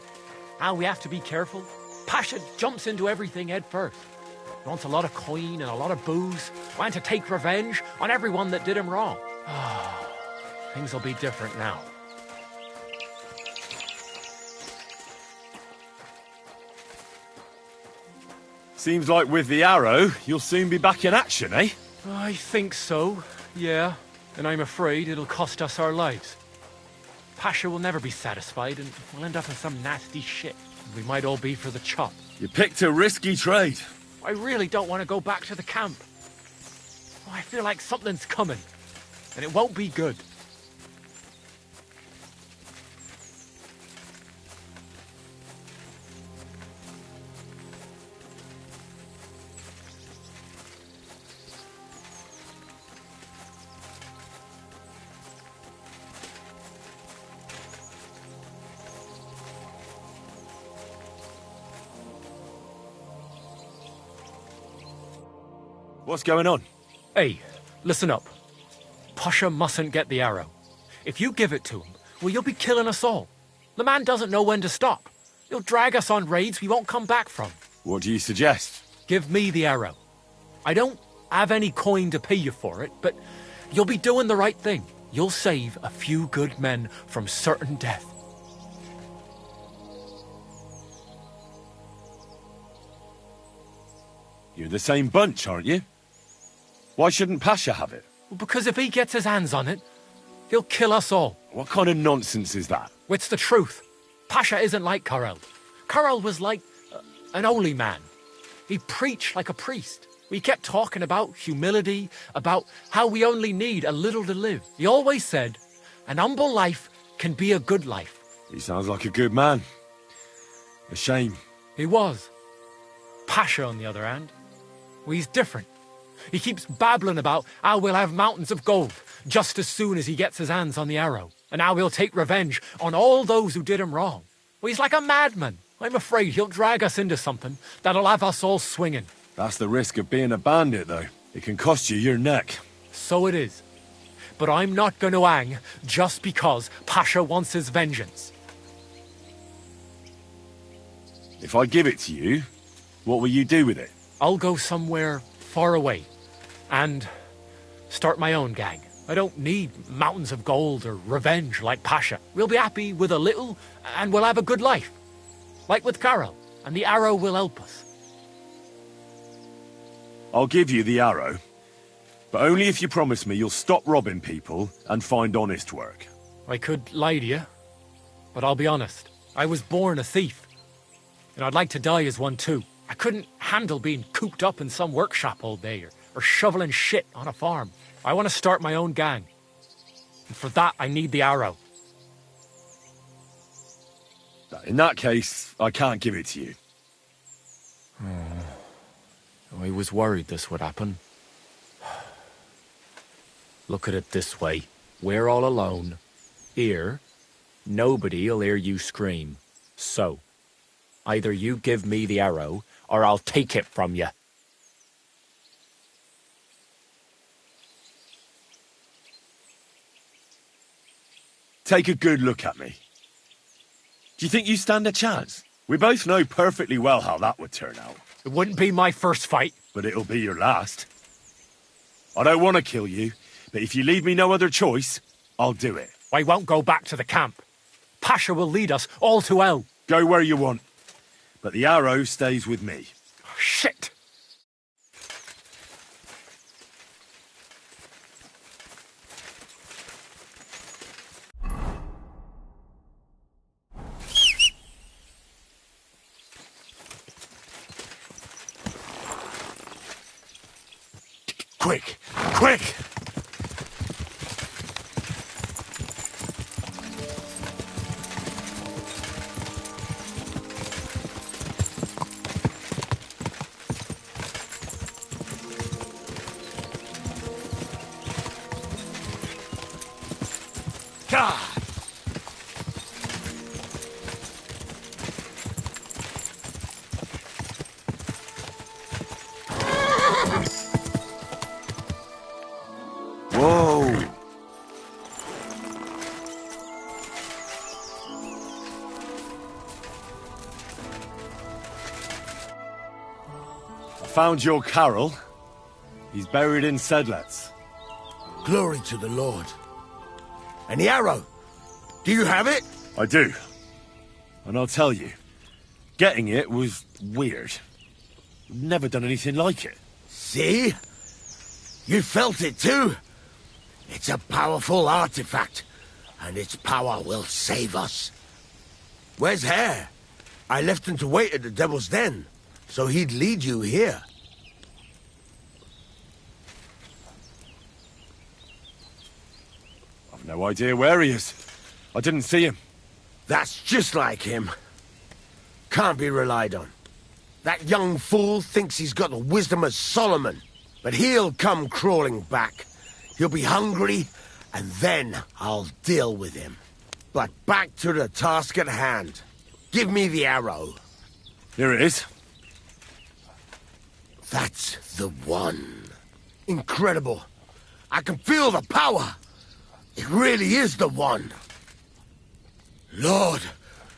how we have to be careful. Pasha jumps into everything head first. He wants a lot of coin and a lot of booze. Wanting to take revenge on everyone that did him wrong. Things will be different now. Seems like with the arrow, you'll soon be back in action, eh? I think so, yeah. And I'm afraid it'll cost us our lives. Pasha will never be satisfied and we'll end up in some nasty shit. We might all be for the chop. You picked a risky trade. I really don't want to go back to the camp. I feel like something's coming, and it won't be good. What's going on? Hey, listen up. Pasha mustn't get the arrow. If you give it to him, well, you'll be killing us all. The man doesn't know when to stop. He'll drag us on raids we won't come back from. What do you suggest? Give me the arrow. I don't have any coin to pay you for it, but you'll be doing the right thing. You'll save a few good men from certain death. You're the same bunch, aren't you? Why shouldn't Pasha have it? Well, because if he gets his hands on it, he'll kill us all. What kind of nonsense is that? It's the truth. Pasha isn't like Karel. Karel was like an holy man. He preached like a priest. We kept talking about humility, about how we only need a little to live. He always said, an humble life can be a good life. He sounds like a good man. A shame. He was. Pasha, on the other hand, well, he's different. He keeps babbling about how we'll have mountains of gold just as soon as he gets his hands on the arrow, and how he'll take revenge on all those who did him wrong. Well, he's like a madman. I'm afraid he'll drag us into something that'll have us all swinging. That's the risk of being a bandit, though. It can cost you your neck. So it is. But I'm not going to hang just because Pasha wants his vengeance. If I give it to you, what will you do with it? I'll go somewhere far away and start my own gang. I don't need mountains of gold or revenge like Pasha. We'll be happy with a little and we'll have a good life. Like with Karel, and the arrow will help us. I'll give you the arrow, but only if you promise me you'll stop robbing people and find honest work. I could lie to you, but I'll be honest. I was born a thief, and I'd like to die as one too. I couldn't handle being cooped up in some workshop all day or shoveling shit on a farm. I want to start my own gang. And for that, I need the arrow. In that case, I can't give it to you. I was worried this would happen. Look at it this way. We're all alone. Here, nobody'll hear you scream. So, either you give me the arrow, or I'll take it from you. Take a good look at me. Do you think you stand a chance? We both know perfectly well how that would turn out. It wouldn't be my first fight. But it'll be your last. I don't want to kill you, but if you leave me no other choice, I'll do it. I won't go back to the camp. Pasha will lead us all to hell. Go where you want. But the arrow stays with me. Shit! Quick! Quick! God! Whoa! I found your Carol. He's buried in Sedlets. Glory to the Lord. And the arrow? Do you have it? I do. And I'll tell you, getting it was weird. I've never done anything like it. See? You felt it too? It's a powerful artifact, and its power will save us. Where's Hare? I left him to wait at the Devil's Den, so he'd lead you here. I've no idea where he is. I didn't see him. That's just like him. Can't be relied on. That young fool thinks he's got the wisdom of Solomon, but he'll come crawling back. He'll be hungry, and then I'll deal with him. But back to the task at hand. Give me the arrow. Here it is. That's the one. Incredible. I can feel the power. It really is the one. Lord,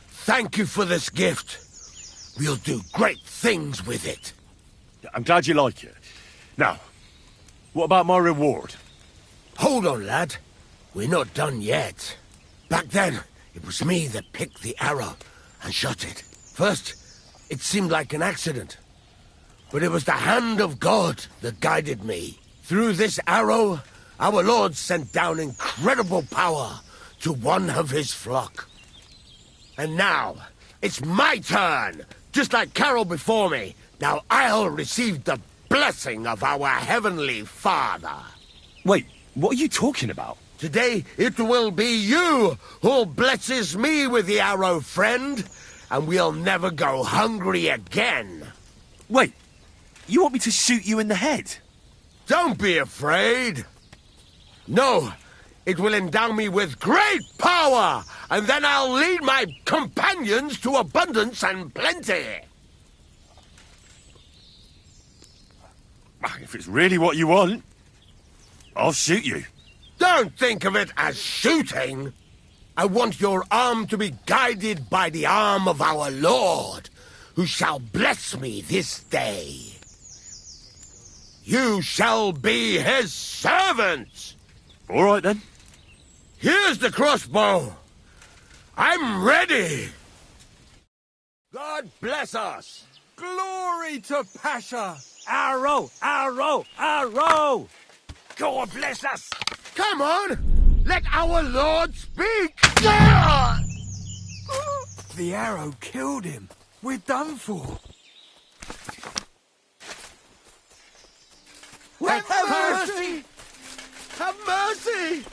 thank you for this gift. We'll do great things with it. I'm glad you like it. Now, what about my reward? Hold on, lad. We're not done yet. Back then, it was me that picked the arrow and shot it. First, it seemed like an accident. But it was the hand of God that guided me. Through this arrow, our Lord sent down incredible power to one of his flock. And now, it's my turn! Just like Carol before me, now I'll receive the blessing of our Heavenly Father. Wait, what are you talking about? Today, it will be you who blesses me with the arrow, friend, and we'll never go hungry again. Wait, you want me to shoot you in the head? Don't be afraid. No, it will endow me with great power, and then I'll lead my companions to abundance and plenty. If it's really what you want, I'll shoot you. Don't think of it as shooting. I want your arm to be guided by the arm of our Lord, who shall bless me this day. You shall be his servant. All right, then. Here's the crossbow. I'm ready. God bless us. Glory to Pasha! Arrow! Arrow! Arrow! God bless us! Come on! Let our Lord speak! The arrow killed him. We're done for. Have mercy! Have mercy!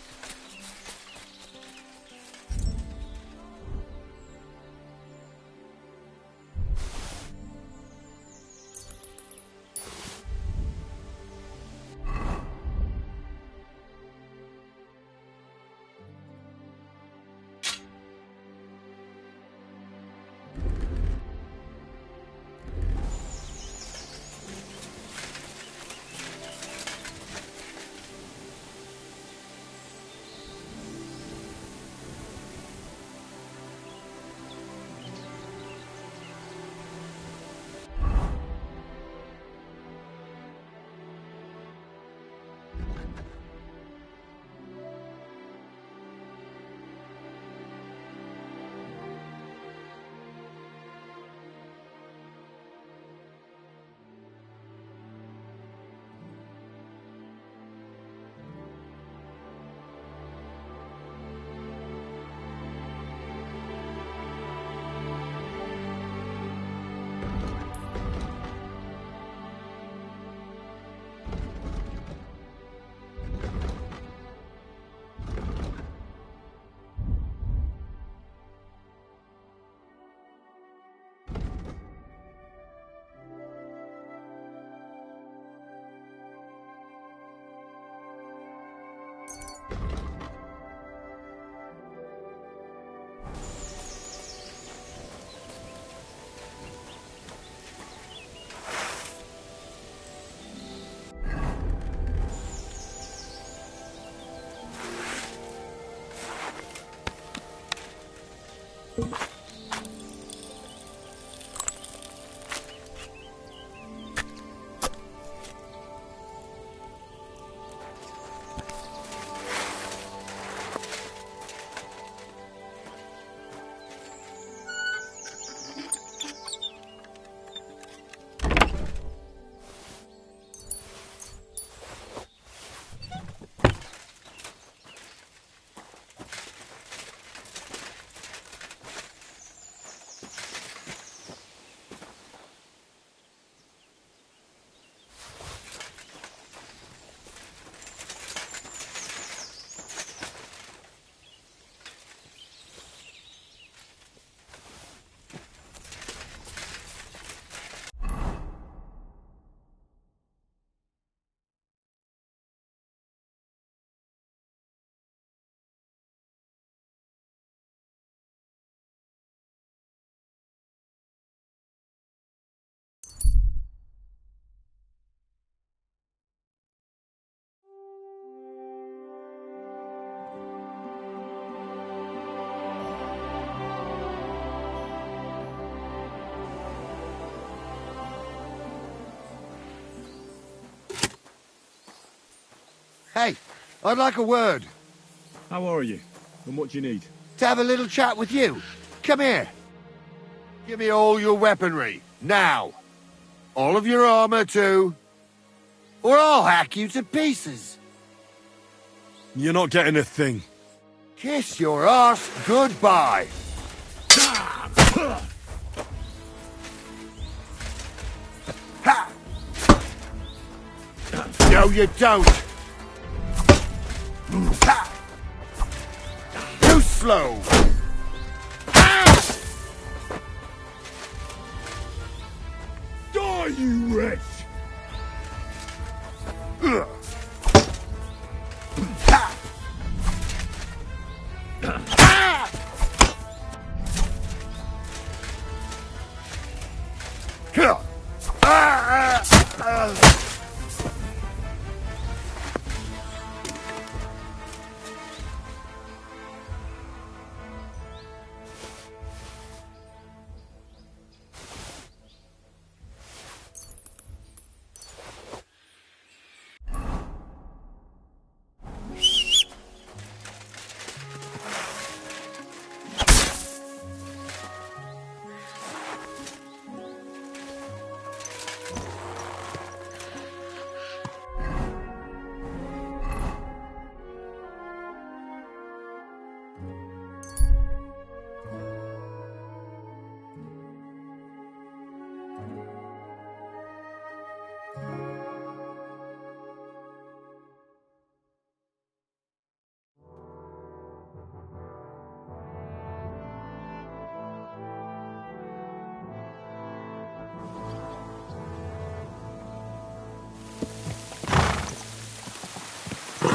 Hey, I'd like a word. How are you? And what do you need? To have a little chat with you. Come here. Give me all your weaponry, now. All of your armor, too. Or I'll hack you to pieces. You're not getting a thing. Kiss your arse goodbye. Ha! No, you don't. Ha! Too slow. Die, you wretch!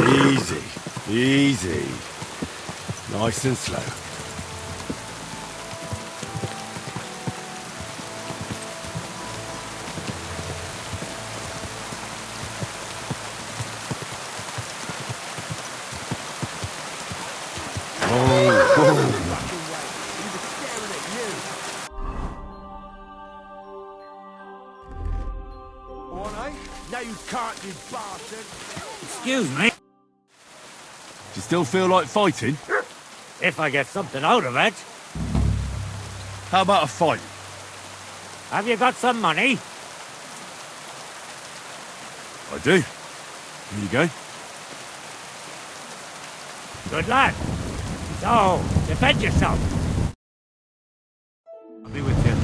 Easy, easy. Nice and slow. Now you can't, you bastard! Excuse me? Do you still feel like fighting? If I get something out of it. How about a fight? Have you got some money? I do. Here you go. Good lad. So, defend yourself. I'll be with you.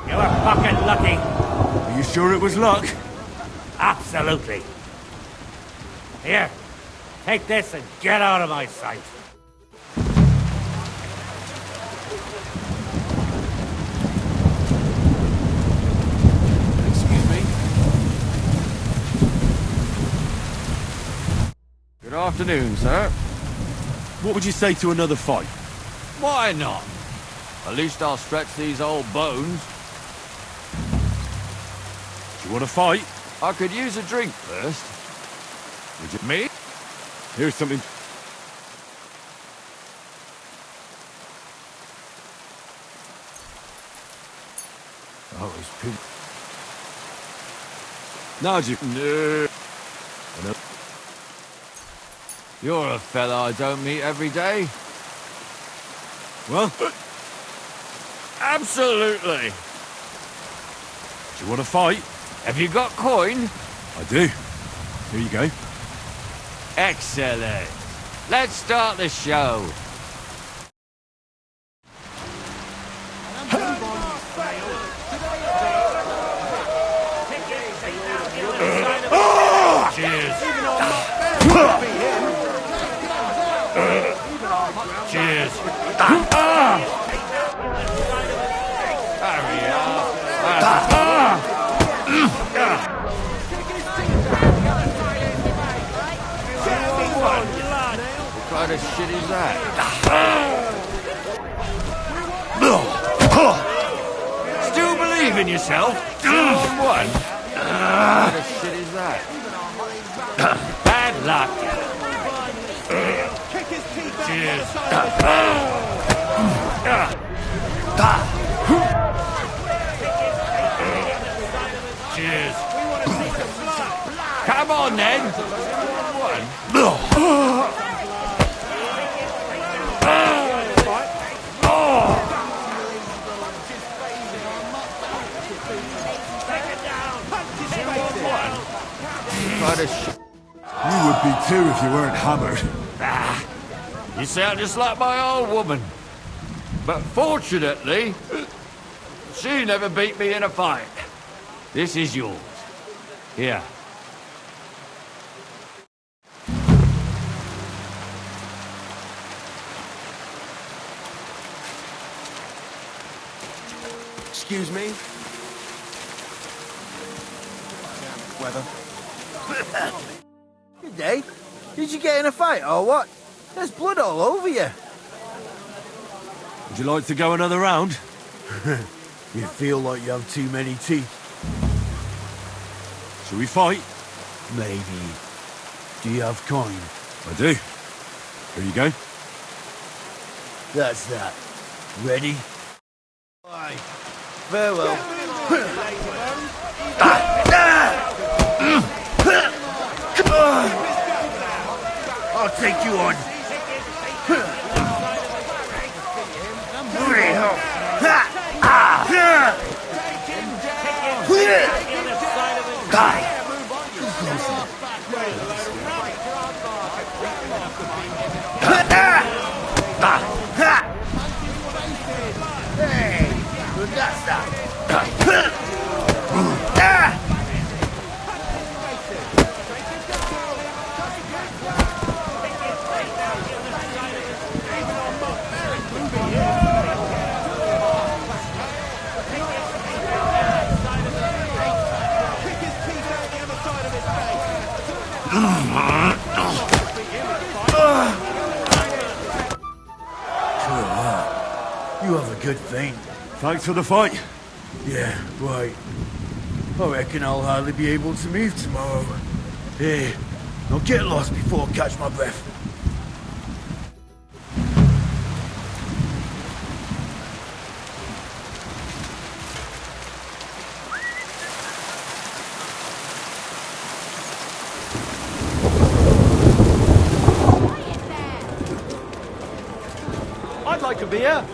You were fucking lucky. Are you sure it was luck? Absolutely. Here, take this and get out of my sight. Excuse me? Afternoon, sir. What would you say to another fight? Why not? At least I'll stretch these old bones. Do you want to fight? I could use a drink first. Would you? Me? Here's something. Oh, he's poop. Now, do you... No. No. You're a fella I don't meet every day. Well? Absolutely. Do you want to fight? Have you got coin? I do. Here you go. Excellent. Let's start the show. Cheers. Cheers. Hurry up. What kind of shit is that? Still believe in yourself? 2 on 1? What kind of shit is that? Bad luck. Cheers. Cheers. Come on then. 2 on 1. You would be too if you weren't hammered. You sound just like my old woman. But fortunately, she never beat me in a fight. This is yours. Here. Excuse me? Weather. Good day. Did you get in a fight or what? There's blood all over you. Would you like to go another round? You feel like you have too many teeth. Shall we fight? Maybe. Do you have coin? I do. Here you go. That's that. Ready? Aye. Farewell. I'll take you on. Hey, that's that. You have a good feint. Thanks for the fight. Yeah, right. I reckon I'll hardly be able to move tomorrow. Here, I'll get lost before I catch my breath. I'd like a beer.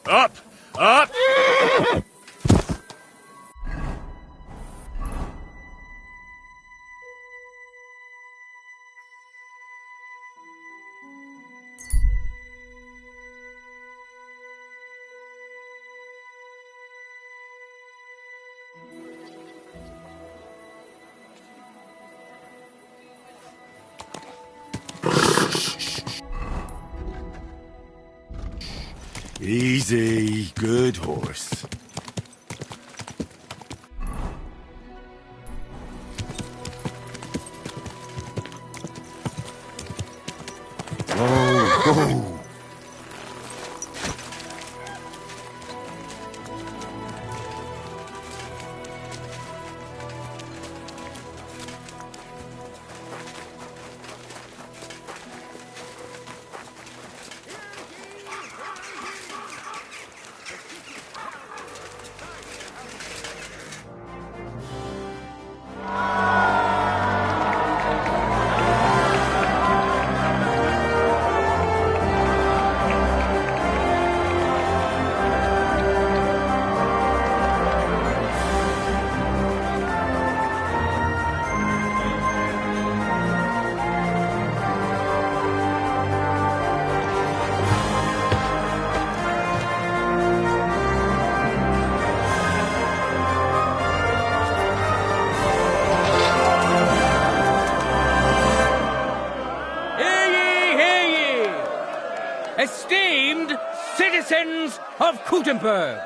Up! Up! Easy, good horse. Go, go. Esteemed citizens of Gutenberg,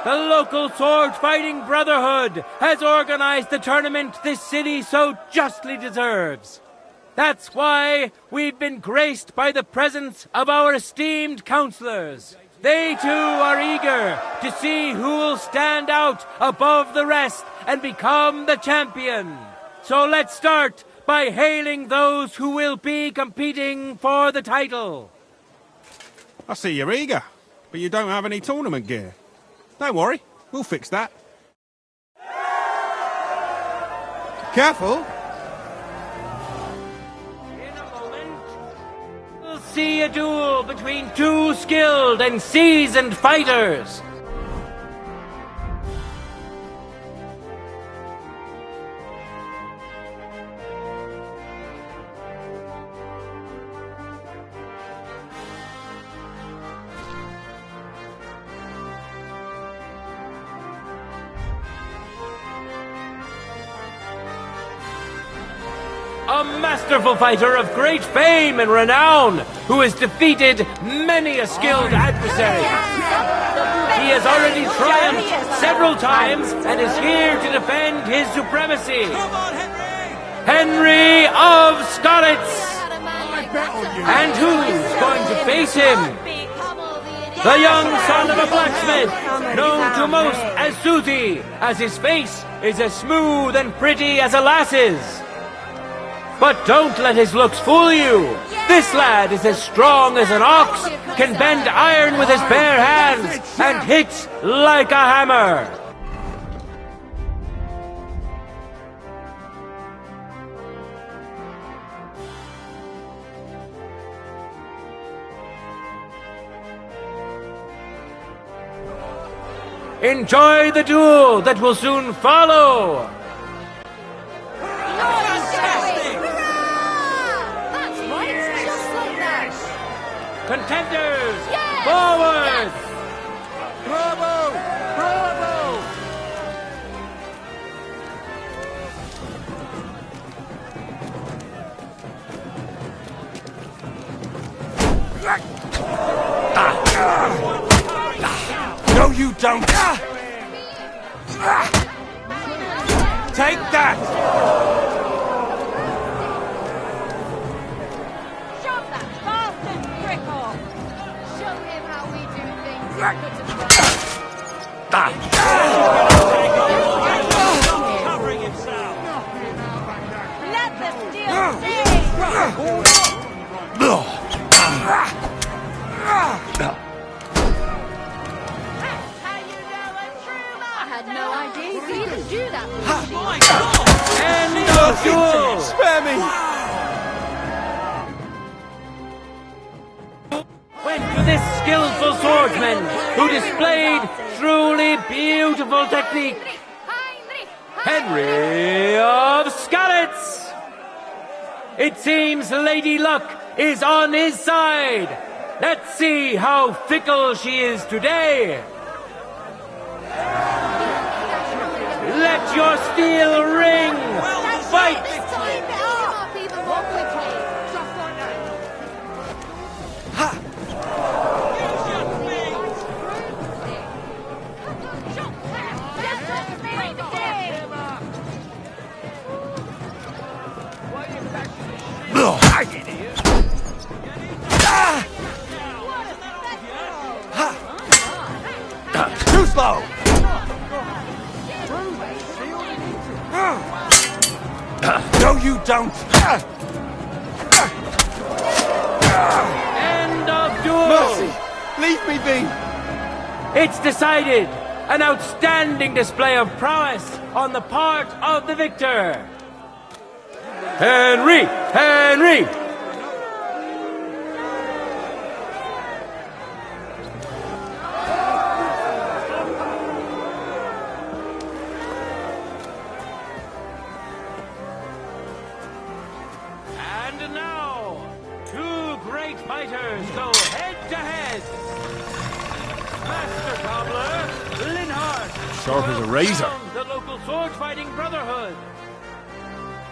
the local sword-fighting brotherhood has organized the tournament this city so justly deserves. That's why we've been graced by the presence of our esteemed counselors. They too are eager to see who will stand out above the rest and become the champion. So let's start by hailing those who will be competing for the title. I see you're eager, but you don't have any tournament gear. Don't worry, we'll fix that. Careful! We'll see a duel between two skilled and seasoned fighters. A masterful fighter of great fame and renown, who has defeated many a skilled adversary. He has already triumphed several times and is here to defend his supremacy. Henry of Skalitz! And who's going to face him? The young son of a blacksmith, known to most as Susie, as his face is as smooth and pretty as a lass's. But don't let his looks fool you. This lad is as strong as an ox, can bend iron with his bare hands, and hits like a hammer. Enjoy the duel that will soon follow! That's right, just like that. Contenders, forward! Bravo! Bravo! No, you don't! Take that! Shove that bastard prick off. Show him how we do things. Covering himself! Let the steel sing! I had no idea you could even do that. End of duel! Spare me! Went to this skillful swordsman who displayed truly beautiful technique. Henry of Skalitz! It seems Lady Luck is on his side. Let's see how fickle she is today. Let your steel ring! Fight! Too slow! No, you don't! End of duel! Mercy! Leave me be! It's decided! An outstanding display of prowess on the part of the victor! Henry! Henry! And now, two great fighters go head to head. Master Cobbler, Linhart. Sharp as a razor. The local sword fighting brotherhood.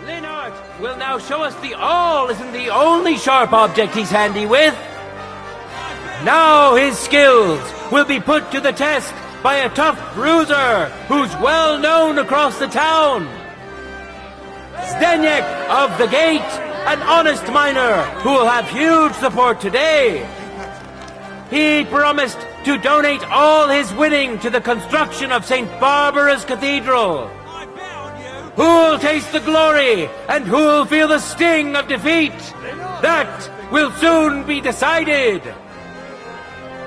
Linhart will now show us the awl isn't the only sharp object he's handy with. Now his skills will be put to the test by a tough bruiser who's well known across the town. Zdeněk of the Gate, an honest miner who will have huge support today. He promised to donate all his winning to the construction of St. Barbara's Cathedral. Who'll taste the glory and who'll feel the sting of defeat? That will soon be decided.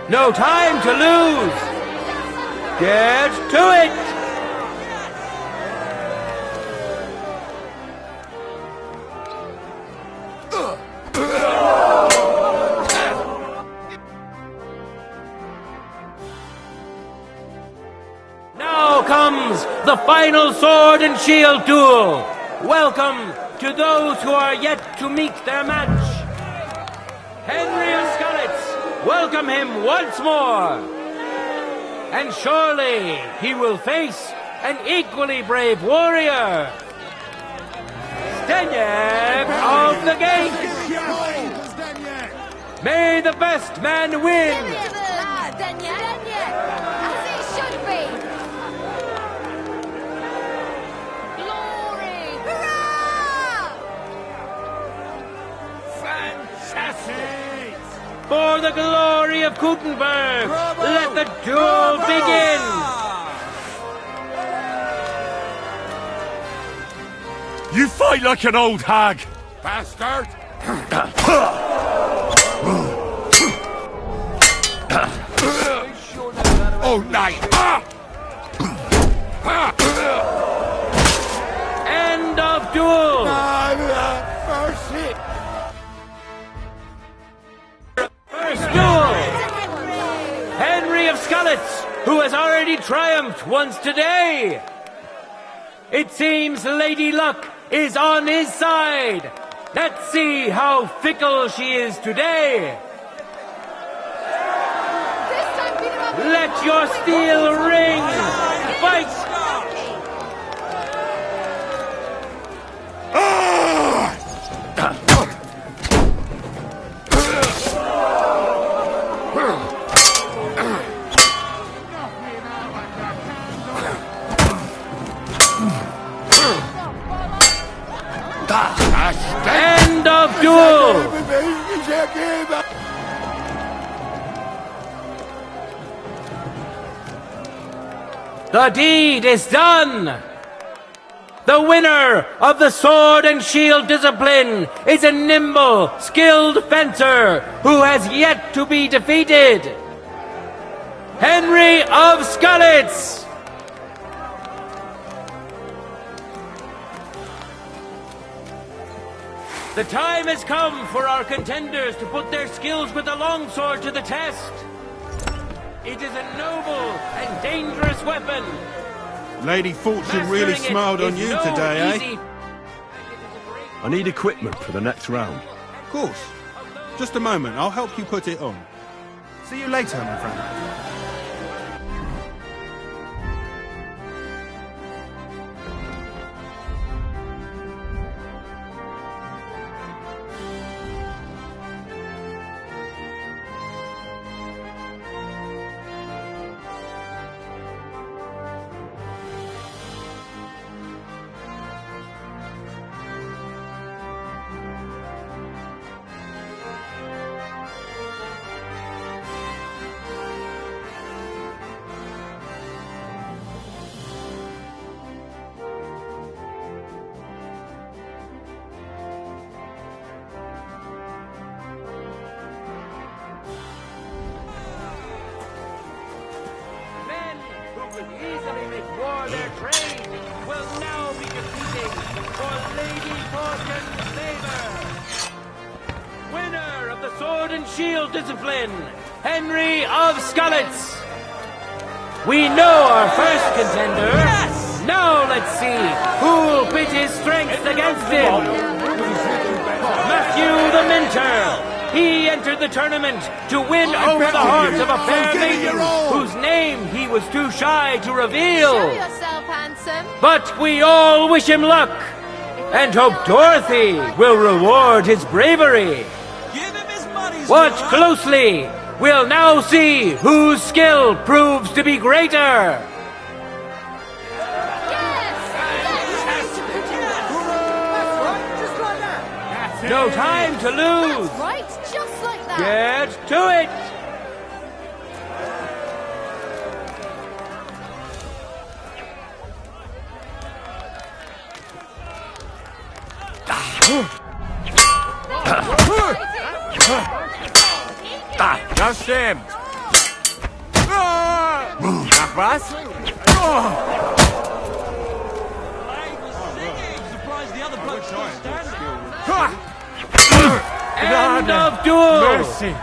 No time to lose. Get to it. Now comes the final sword and shield duel. Welcome to those who are yet to meet their match. Henry of Skalitz, welcome him once more. And surely he will face an equally brave warrior. Zdeněk of the Gate. May the best man win. As it should be. Glory! Hurrah! Fantastic! For the glory of Gutenberg, let the duel begin! You fight like an old hag! Bastard! all night. End of duel! Mercy! First duel! Henry of Skalitz, who has already triumphed once today. It seems Lady Luck is on his side. Let's see how fickle she is today. Let your steel ring! Fight! End of duel! The deed is done! The winner of the sword and shield discipline is a nimble, skilled fencer who has yet to be defeated. Henry of Skalitz! The time has come for our contenders to put their skills with the longsword to the test. It is a noble and dangerous weapon. Lady Fortune really Mastering it smiled on is you no today, easy- eh? I need equipment for the next round. Of course. Just a moment, I'll help you put it on. See you later, my friend. Could easily make war their trade, will now be defeating for Lady Fortune's favor. Winner of the sword and shield discipline, Henry of Skalitz. We know our first contender. Yes! Now let's see who'll pit his strength against him. Matthew the Minter. He entered the tournament to win over the hearts of a fair maiden whose name he was too shy to reveal. Show yourself, handsome. But we all wish him luck and hope Dorothy will reward his bravery. Watch closely. We'll now see whose skill proves to be greater. No time to lose. That's right, just like that. Get to it. Just him. Nach was? End of duel. Mercy.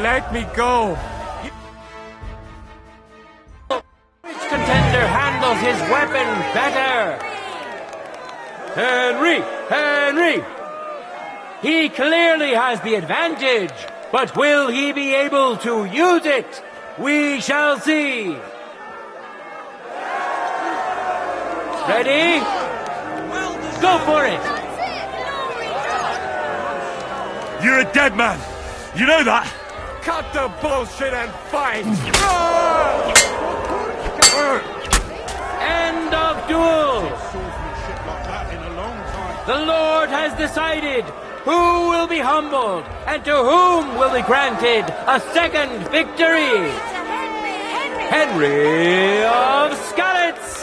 Let me go. Which contender handles his weapon better? Henry! He clearly has the advantage, but will he be able to use it? We shall see. Ready? Go for it! You're a dead man. You know that? Cut the bullshit and fight! End of duel! The Lord has decided who will be humbled and to whom will be granted a second victory. Henry of Skalitz!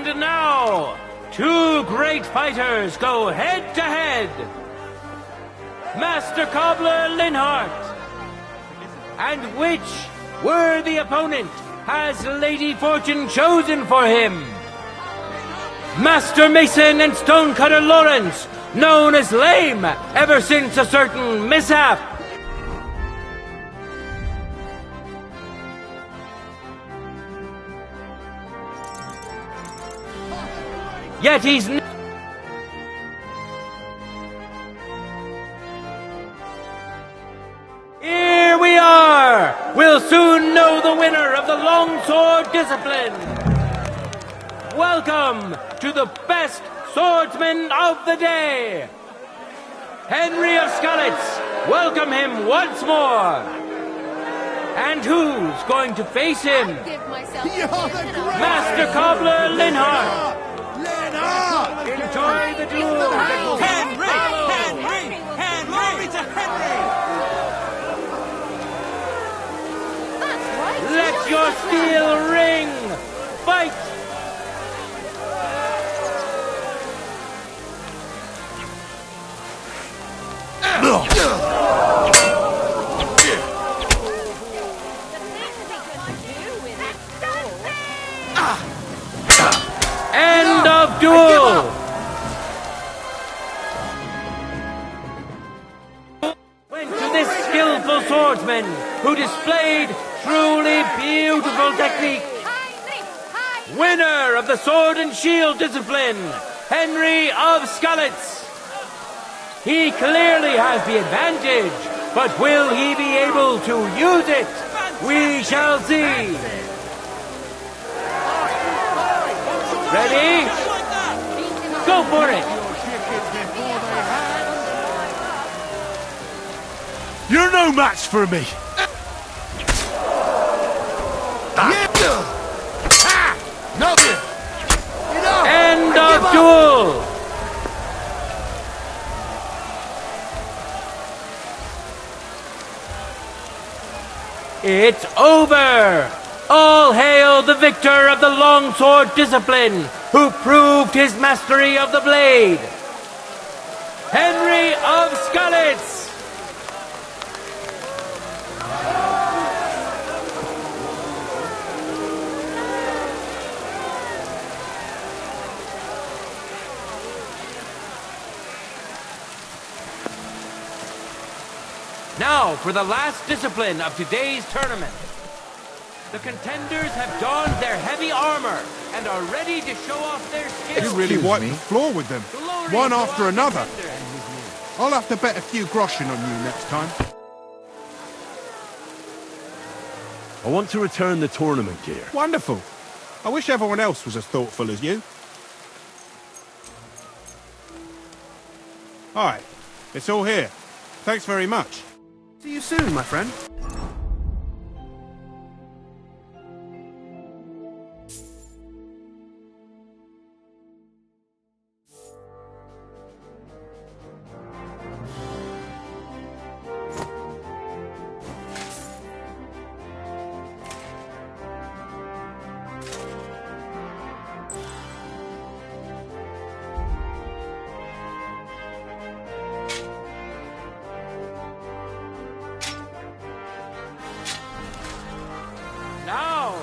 And now, two great fighters go head to head. Master Cobbler Linhart. And which worthy opponent has Lady Fortune chosen for him? Master Mason and Stonecutter Lawrence, known as Lame ever since a certain mishap. Yet he's Here we are! We'll soon know the winner of the longsword discipline. Welcome to the best swordsman of the day. Henry of Skalitz, welcome him once more. And who's going to face him? Master Cobbler Linhart. Enjoy the duel that will Henry! Glory to Henry! Let your steel ring! Fight! End of duel! Went to this skillful swordsman who displayed truly beautiful technique. Winner of the sword and shield discipline, Henry of Skalitz. He clearly has the advantage, but will he be able to use it? We shall see. Ready? Go for it! You're no match for me! End of duel! It's over! All hail the victor of the longsword discipline, who proved his mastery of the blade! Henry of Skalitz! Now for the last discipline of today's tournament. The contenders have donned their heavy armor and are ready to show off their skills. You really wiped the floor with them, one after another. I'll have to bet a few groschen on you next time. I want to return the tournament gear. Wonderful. I wish everyone else was as thoughtful as you. All right, it's all here. Thanks very much. See you soon, my friend. Now,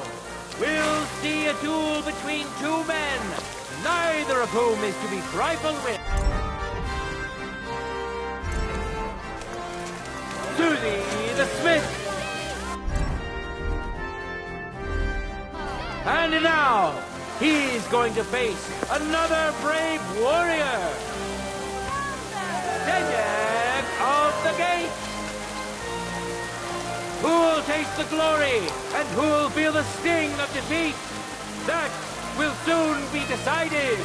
we'll see a duel between two men, neither of whom is to be trifled with. Susie the Smith. And now, he's going to face another brave warrior. Denyek of the Gate. Who'll taste the glory and who'll feel the sting of defeat? That will soon be decided.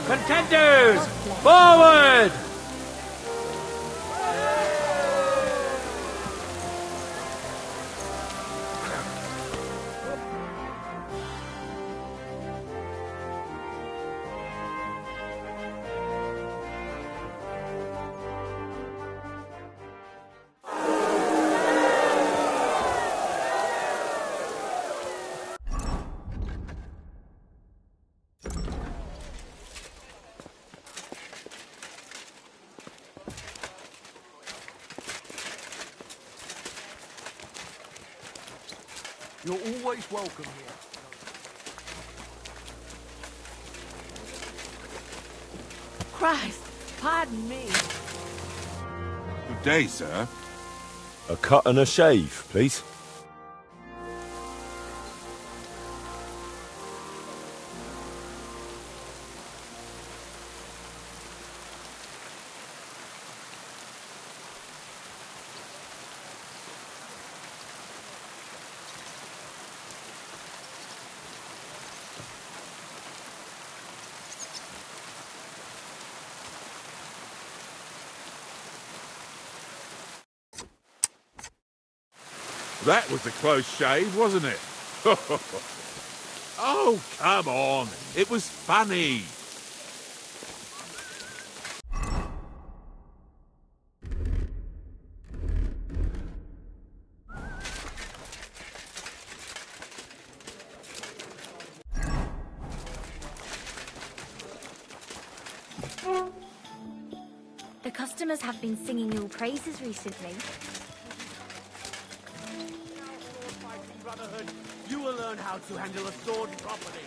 Contenders, forward! You're always welcome here. Christ, pardon me. Good day, sir. A cut and a shave, please. That was a close shave, wasn't it? Oh, come on. It was funny. The customers have been singing your praises recently. Brotherhood, you will learn how to handle a sword properly.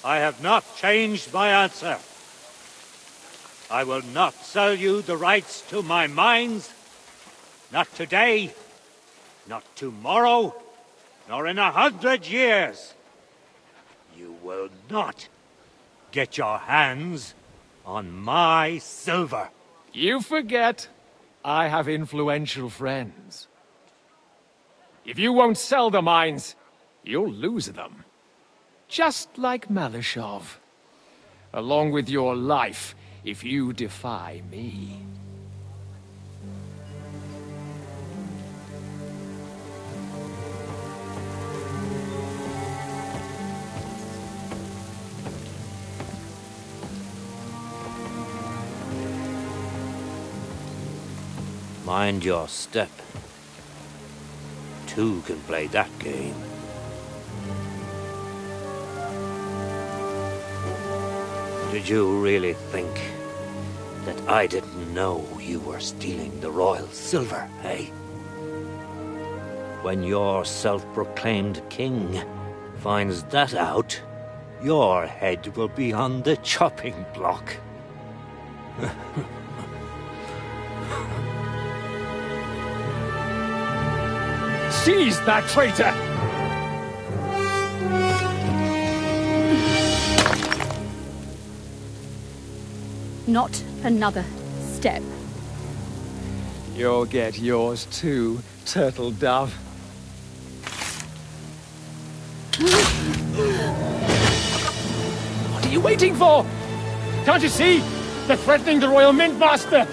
I have not changed my answer. I will not sell you the rights to my mines. Not today, not tomorrow, nor in 100 years. You will not get your hands on my silver. You forget I have influential friends. If you won't sell the mines, you'll lose them. Just like Malishov. Along with your life, if you defy me. Mind your step. Two can play that game. Did you really think that I didn't know you were stealing the royal silver, eh? When your self-proclaimed king finds that out, your head will be on the chopping block. Seize that traitor! Not another step. You'll get yours too, turtle dove. What are you waiting for? Can't you see? They're threatening the Royal Mint Master!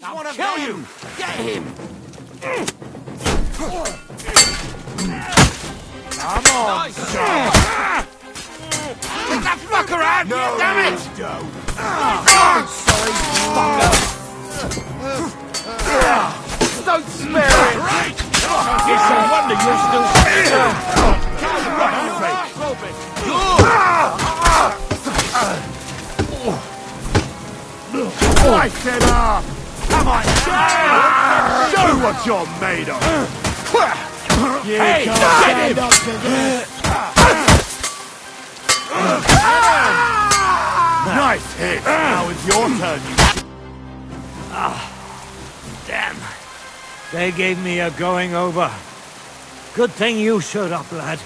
I'll kill you! Get him! Come on! Nice. Get that fucker out! No, damn it! Sorry, fucker! Don't spare it! Right! It's no wonder you're still I said, come on! Show what you're made of! You hey, get him! Nice hit! Now it's your turn, you... Damn. They gave me a going over. Good thing you showed up, lad.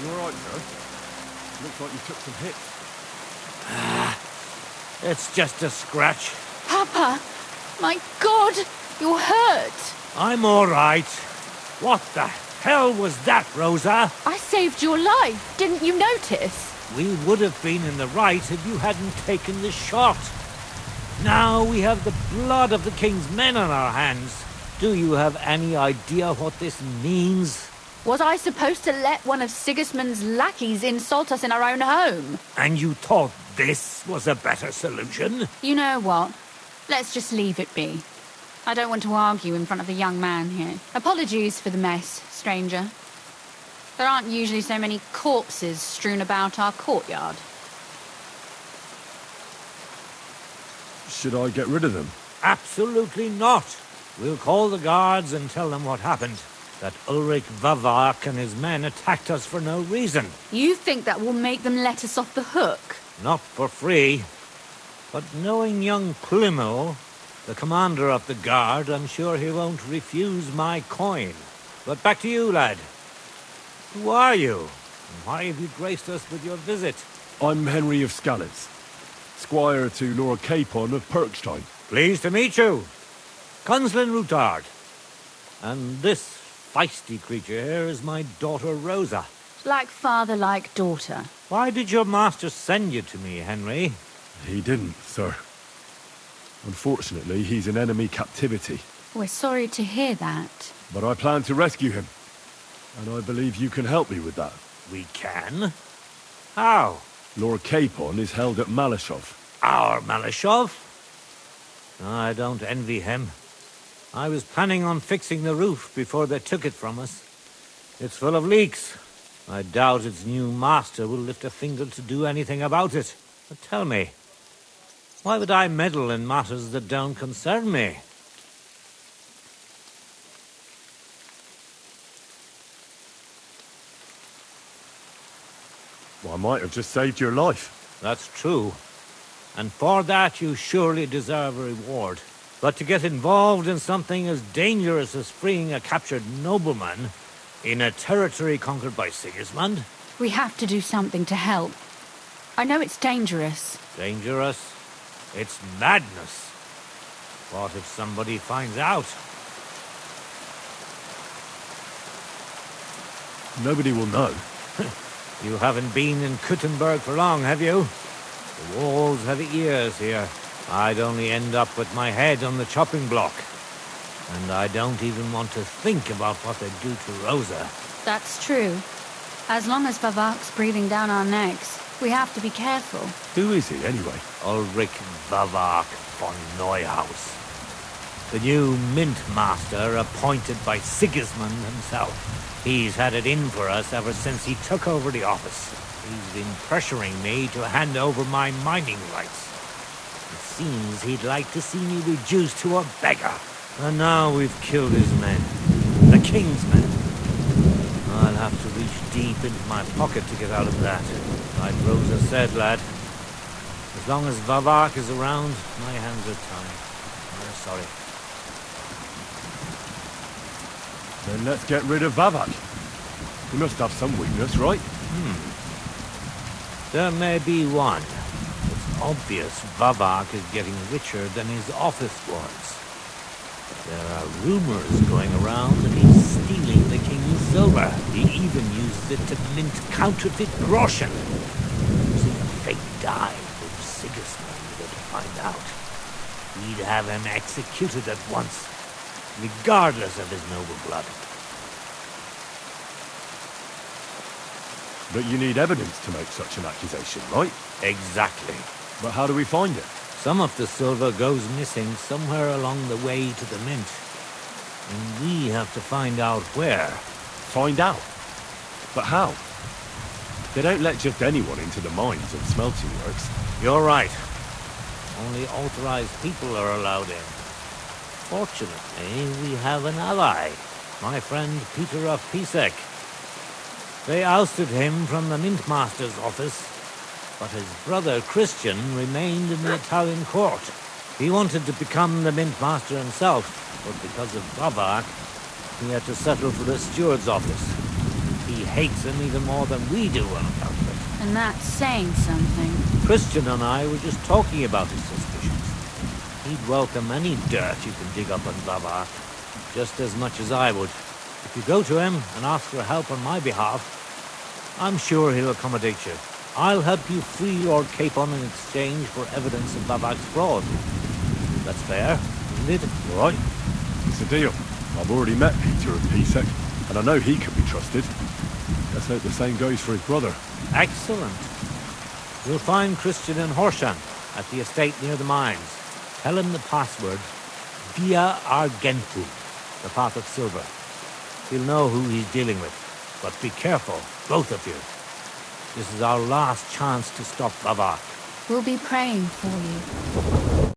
You alright, sir? Looks like you took some hits. It's just a scratch. Papa! My God! You're hurt! I'm all right. What the hell was that, Rosa? I saved your life. Didn't you notice? We would have been in the right if you hadn't taken the shot. Now we have the blood of the king's men on our hands. Do you have any idea what this means? Was I supposed to let one of Sigismund's lackeys insult us in our own home? And you thought this was a better solution? You know what? Let's just leave it be. I don't want to argue in front of the young man here. Apologies for the mess, stranger. There aren't usually so many corpses strewn about our courtyard. Should I get rid of them? Absolutely not. We'll call the guards and tell them what happened. That Ulrich Vavak and his men attacked us for no reason. You think that will make them let us off the hook? Not for free. But knowing young Plimo, the commander of the guard, I'm sure he won't refuse my coin. But back to you, lad. Who are you? And why have you graced us with your visit? I'm Henry of Scalitz, squire to Lord Capon of Perkstein. Pleased to meet you. Conslin Routard. And this feisty creature here is my daughter Rosa. Like father, like daughter. Why did your master send you to me, Henry? He didn't, sir. Unfortunately, he's in enemy captivity. We're sorry to hear that. But I plan to rescue him. And I believe you can help me with that. We can? How? Lord Capon is held at Malashov. Our Malashov? I don't envy him. I was planning on fixing the roof before they took it from us. It's full of leaks. I doubt its new master will lift a finger to do anything about it. But tell me, why would I meddle in matters that don't concern me? Well, I might have just saved your life. That's true. And for that you surely deserve a reward. But to get involved in something as dangerous as freeing a captured nobleman in a territory conquered by Sigismund? We have to do something to help. I know it's dangerous. Dangerous? It's madness. What if somebody finds out? Nobody will know. You haven't been in Kuttenberg for long, have you? The walls have ears here. I'd only end up with my head on the chopping block. And I don't even want to think about what they'd do to Rosa. That's true. As long as Vavak's breathing down our necks, we have to be careful. Who is he, anyway? Ulrich Vavak von Neuhaus. The new mint master appointed by Sigismund himself. He's had it in for us ever since he took over the office. He's been pressuring me to hand over my mining rights. It seems he'd like to see me reduced to a beggar. And now we've killed his men. The king's men. I'll have to reach deep into my pocket to get out of that. Like Rosa said, lad. As long as Vavak is around, my hands are tied. I'm sorry. Then let's get rid of Vavak. He must have some weakness, right? There may be one. It's obvious Vavak is getting richer than his office was. There are rumors going around that he's stealing the king's silver. He even uses it to mint counterfeit groschen. Using a fake dye which Sigismund were to find out. We'd have him executed at once, regardless of his noble blood. But you need evidence to make such an accusation, right? Exactly. But how do we find it? Some of the silver goes missing somewhere along the way to the mint. And we have to find out where. Find out? But how? They don't let just anyone into the mines and smelting works. You're right. Only authorized people are allowed in. Fortunately, we have an ally. My friend Peter of Pisek. They ousted him from the Mint Master's office, but his brother Christian remained in the Italian court. He wanted to become the Mint Master himself, but because of Vavak, he had to settle for the steward's office. He hates him even more than we do on account of it. And that's saying something. Christian and I were just talking about his suspicions. He'd welcome any dirt you can dig up on Vavak, just as much as I would. If you go to him and ask for help on my behalf, I'm sure he'll accommodate you. I'll help you free your capon in exchange for evidence of Bavak's fraud. That's fair, isn't it? All right? It's a deal. I've already met Peter of Pisek, and I know he can be trusted. Let's hope the same goes for his brother. Excellent. You'll find Christian and Horshan at the estate near the mines. Tell him the password, Via Argentum, the path of silver. He'll know who he's dealing with. But be careful, both of you. This is our last chance to stop Bavak. We'll be praying for you.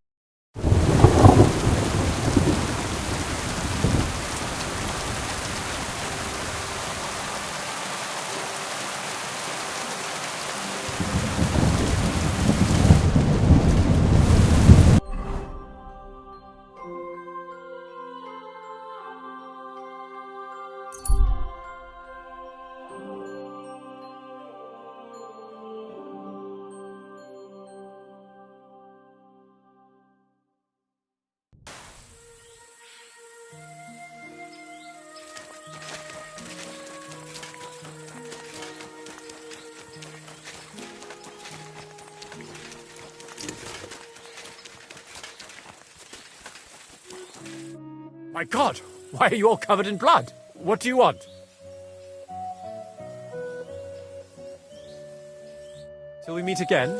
My God! Why are you all covered in blood? What do you want? Till we meet again?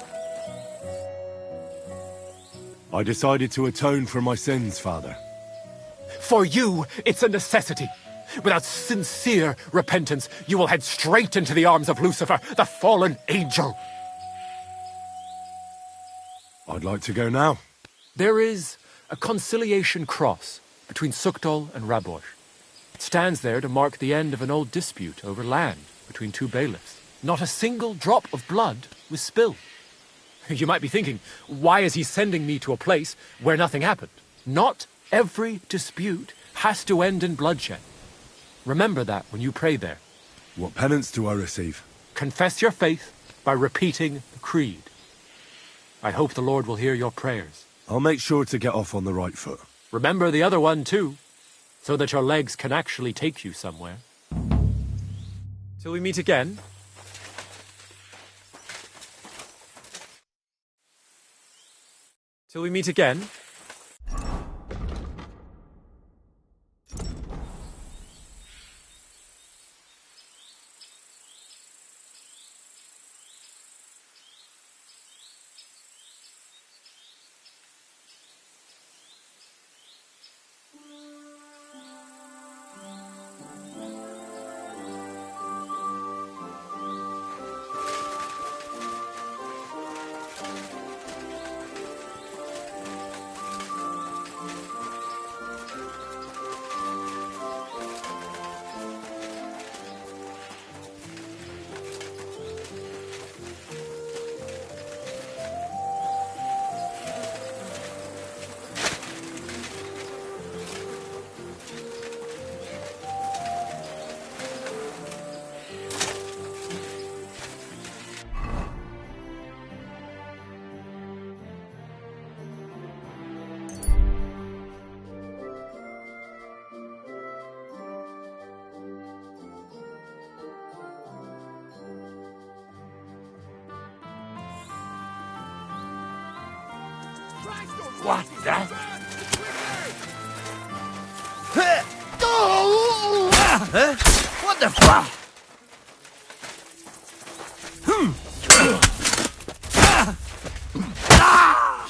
I decided to atone for my sins, Father. For you, it's a necessity. Without sincere repentance, you will head straight into the arms of Lucifer, the fallen angel. I'd like to go now. There is a conciliation cross between Sukdol and Rabosh. It stands there to mark the end of an old dispute over land between two bailiffs. Not a single drop of blood was spilled. You might be thinking, why is he sending me to a place where nothing happened? Not every dispute has to end in bloodshed. Remember that when you pray there. What penance do I receive? Confess your faith by repeating the creed. I hope the Lord will hear your prayers. I'll make sure to get off on the right foot. Remember the other one, too, so that your legs can actually take you somewhere. Till we meet again. Till we meet again. What the? What the fuck?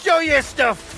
Show your stuff!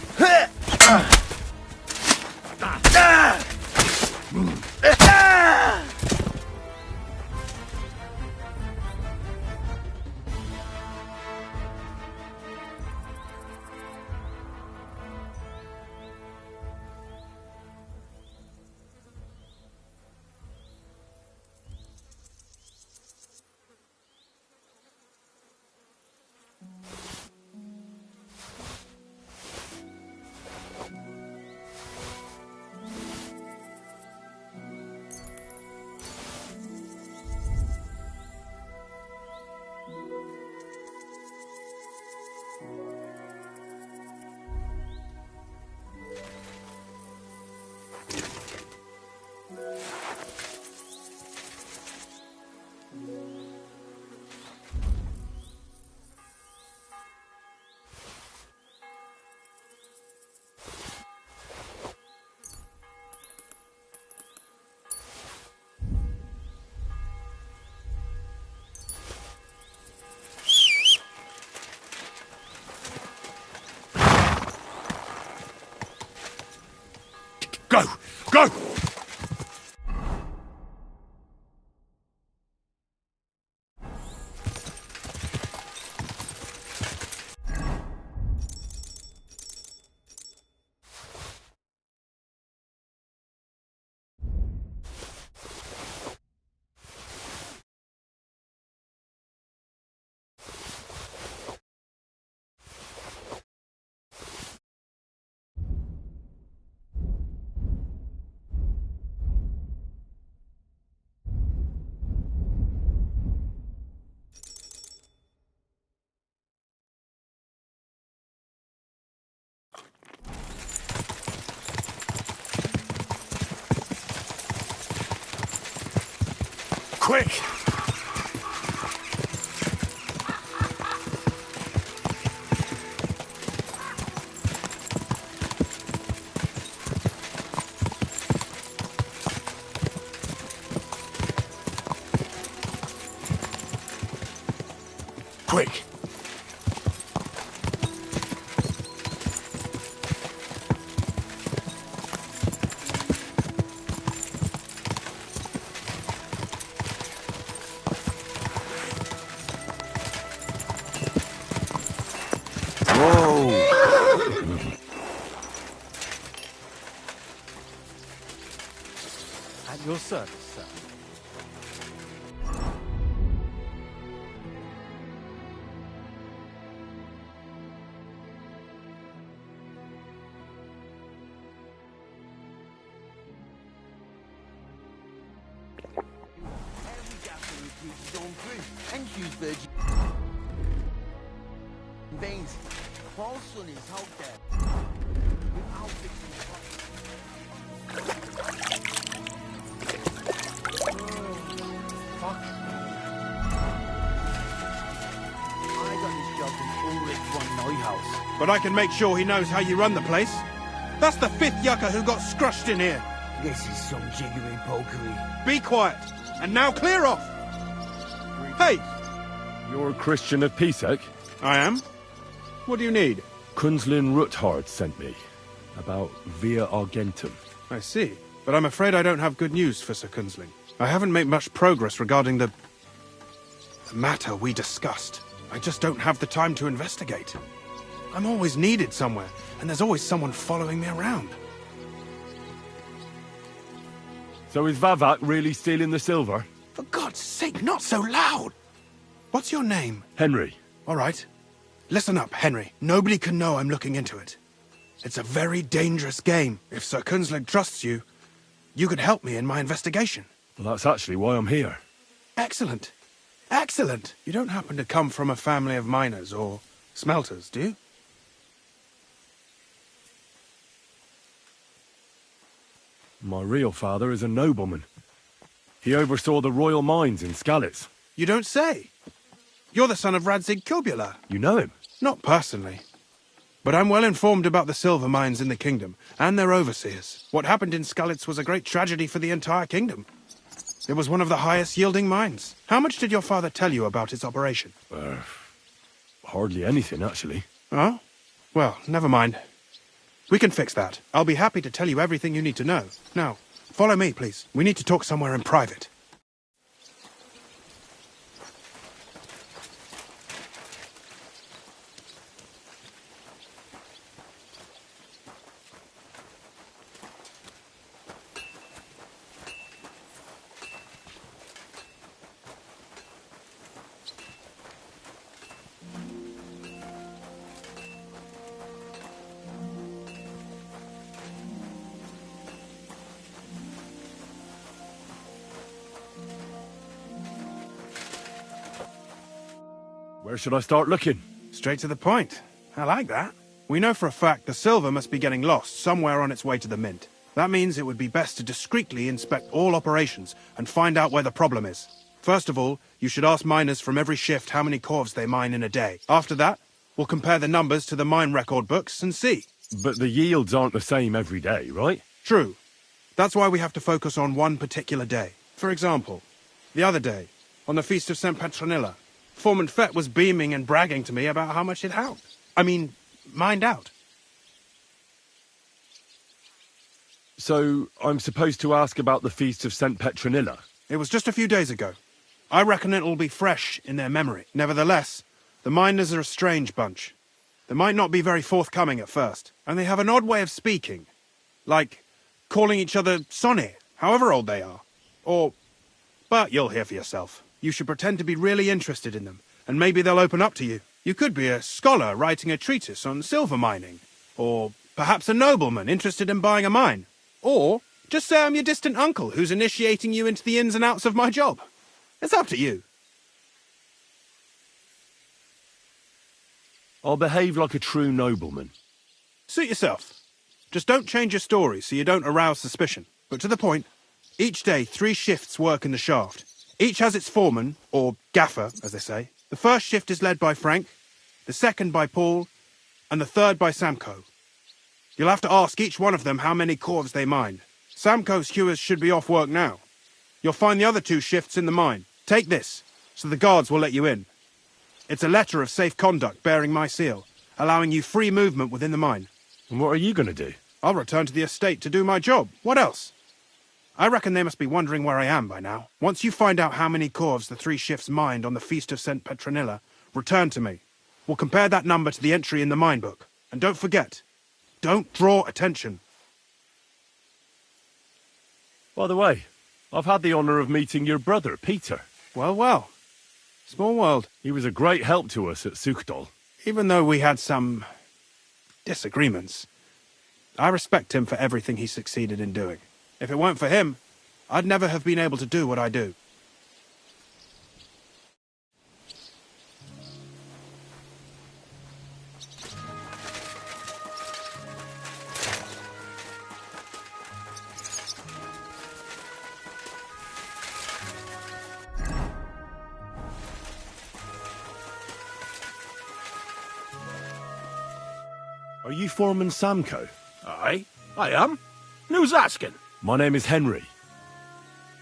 Go! Go! Quick! Quick! At your service, sir. And use virgin veins. Paul's son is out there. Without fixing the fuck. I got this job from Ulrich von Neuhaus. But I can make sure he knows how you run the place. That's the 5th yucca who got scrushed in here. This is some jiggery pokery. Be quiet. And now clear off. Hey! You're a Christian of Pisek? I am. What do you need? Kunzlin Ruthard sent me. About Via Argentum. I see. But I'm afraid I don't have good news for Sir Kunzling. I haven't made much progress regarding the matter we discussed. I just don't have the time to investigate. I'm always needed somewhere, and there's always someone following me around. So is Vavak really stealing the silver? For God's sake, not so loud! What's your name? Henry. All right. Listen up, Henry. Nobody can know I'm looking into it. It's a very dangerous game. If Sir Kunzling trusts you, you could help me in my investigation. Well, that's actually why I'm here. Excellent. Excellent. You don't happen to come from a family of miners or smelters, do you? My real father is a nobleman. He oversaw the royal mines in Skalitz. You don't say. You're the son of Radzig Kobula. You know him? Not personally. But I'm well informed about the silver mines in the kingdom, and their overseers. What happened in Skalitz was a great tragedy for the entire kingdom. It was one of the highest yielding mines. How much did your father tell you about its operation? Hardly anything, actually. Oh? Well, never mind. We can fix that. I'll be happy to tell you everything you need to know. Now, follow me, please. We need to talk somewhere in private. Where should I start looking? Straight to the point. I like that. We know for a fact the silver must be getting lost somewhere on its way to the mint. That means it would be best to discreetly inspect all operations and find out where the problem is. First of all, you should ask miners from every shift how many corves they mine in a day. After that, we'll compare the numbers to the mine record books and see. But the yields aren't the same every day, right? True. That's why we have to focus on one particular day. For example, the other day, on the Feast of St. Petronilla, Foreman Fett was beaming and bragging to me about how much it helped. I mean, mined out. So, I'm supposed to ask about the Feast of St. Petronilla? It was just a few days ago. I reckon it'll be fresh in their memory. Nevertheless, the miners are a strange bunch. They might not be very forthcoming at first, and they have an odd way of speaking. Like calling each other Sonny, however old they are. But you'll hear for yourself. You should pretend to be really interested in them, and maybe they'll open up to you. You could be a scholar writing a treatise on silver mining, or perhaps a nobleman interested in buying a mine. Or just say I'm your distant uncle who's initiating you into the ins and outs of my job. It's up to you. I'll behave like a true nobleman. Suit yourself. Just don't change your story so you don't arouse suspicion. But to the point, each day 3 shifts work in the shaft. Each has its foreman, or gaffer, as they say. The first shift is led by Frank, the second by Paul, and the third by Samko. You'll have to ask each one of them how many corves they mine. Samko's hewers should be off work now. You'll find the other 2 shifts in the mine. Take this, so the guards will let you in. It's a letter of safe conduct bearing my seal, allowing you free movement within the mine. And what are you going to do? I'll return to the estate to do my job. What else? I reckon they must be wondering where I am by now. Once you find out how many corves the 3 shifts mined on the Feast of St. Petronilla, return to me. We'll compare that number to the entry in the mine book. And don't forget, don't draw attention. By the way, I've had the honour of meeting your brother, Peter. Well. Small world. He was a great help to us at Sukdal. Even though we had some disagreements, I respect him for everything he succeeded in doing. If it weren't for him, I'd never have been able to do what I do. Are you Foreman Samko? Aye, I am. Who's asking? My name is Henry.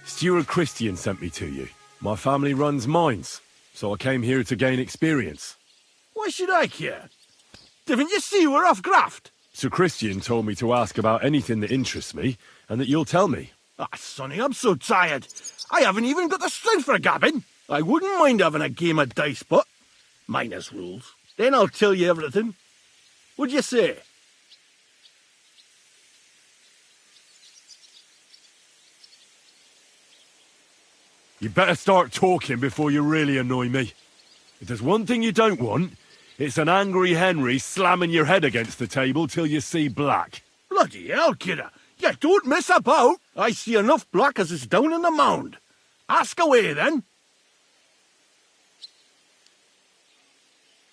Steward Christian sent me to you. My family runs mines, so I came here to gain experience. Why should I care? Didn't you see we're off graft? Sir Christian told me to ask about anything that interests me, and that you'll tell me. Ah, Sonny, I'm so tired. I haven't even got the strength for gabbing. I wouldn't mind having a game of dice, but minus rules. Then I'll tell you everything. What'd you say? You better start talking before you really annoy me. If there's one thing you don't want, it's an angry Henry slamming your head against the table till you see black. Bloody hell, kidder. You don't mess about. I see enough black as is down in the mound. Ask away, then.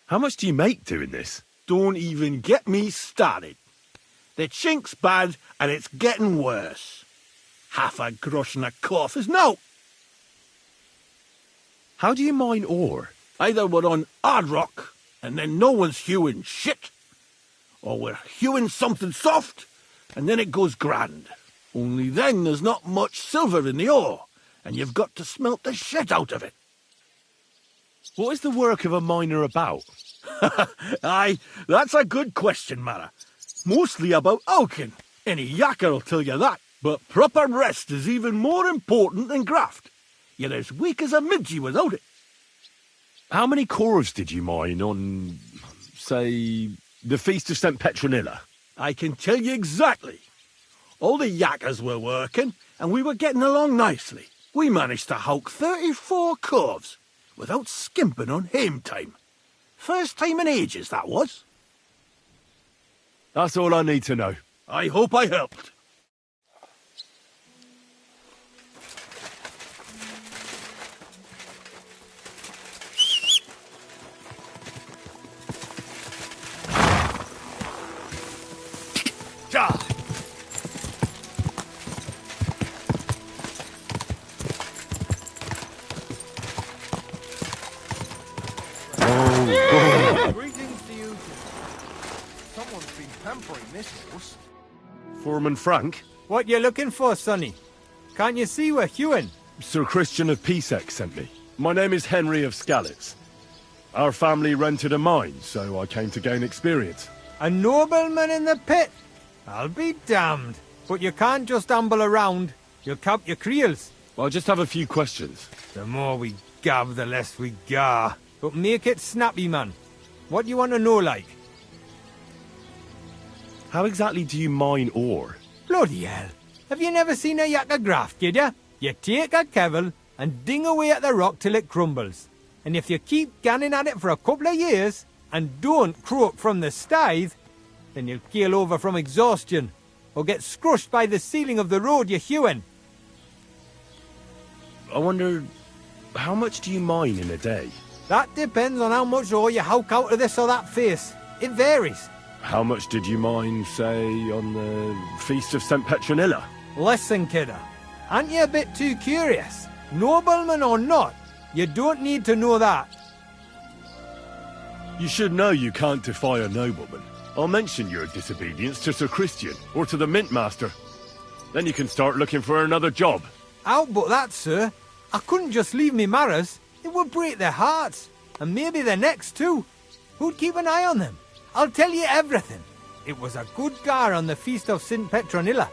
How much do you make doing this? Don't even get me started. The chink's bad, and it's getting worse. Half a grosh and a cough is no. How do you mine ore? Either we're on hard rock, and then no one's hewing shit, or we're hewing something soft, and then it goes grand. Only then there's not much silver in the ore, and you've got to smelt the shit out of it. What is the work of a miner about? Aye, that's a good question, Mara. Mostly about oaking. Any yakker'll tell you that. But proper rest is even more important than graft. You're as weak as a midgie without it. How many corves did you mine on, say, the Feast of St. Petronilla? I can tell you exactly. All the yakkers were working, and we were getting along nicely. We managed to howk 34 corves, without skimping on hame time. First time in ages, that was. That's all I need to know. I hope I helped. Greetings to you two. Someone's been pampering this horse. Foreman Frank? What you looking for, Sonny? Can't you see we're hewing? Sir Christian of Pisek sent me. My name is Henry of Skalitz. Our family rented a mine, so I came to gain experience. A nobleman in the pit? I'll be damned. But you can't just amble around. You'll count your creels. Well, I just have a few questions. The more we gab, the less we gar. But make it snappy, man. What do you want to know, like? How exactly do you mine ore? Bloody hell. Have you never seen a yakka graft, kid ya? You take a kevel and ding away at the rock till it crumbles. And if you keep ganning at it for a couple of years, and don't croak from the stithe, then you'll keel over from exhaustion, or get scrushed by the ceiling of the road you're hewing. I wonder, how much do you mine in a day? That depends on how much ore you howk out of this or that face. It varies. How much did you mine, say, on the Feast of St. Petronilla? Listen, kidder. Aren't you a bit too curious? Nobleman or not, you don't need to know that. You should know you can't defy a nobleman. I'll mention your disobedience to Sir Christian, or to the Mint Master. Then you can start looking for another job. How but that, sir? I couldn't just leave me marrows. It would break their hearts. And maybe their necks, too. Who'd keep an eye on them? I'll tell you everything. It was a good gar on the Feast of St. Petronilla.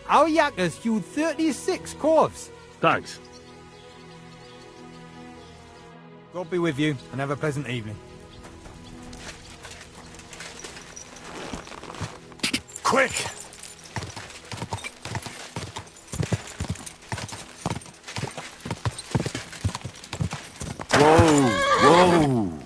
Our yakkers hewed 36 corves. Thanks. God be with you, and have a pleasant evening. Quick! Whoa! Whoa!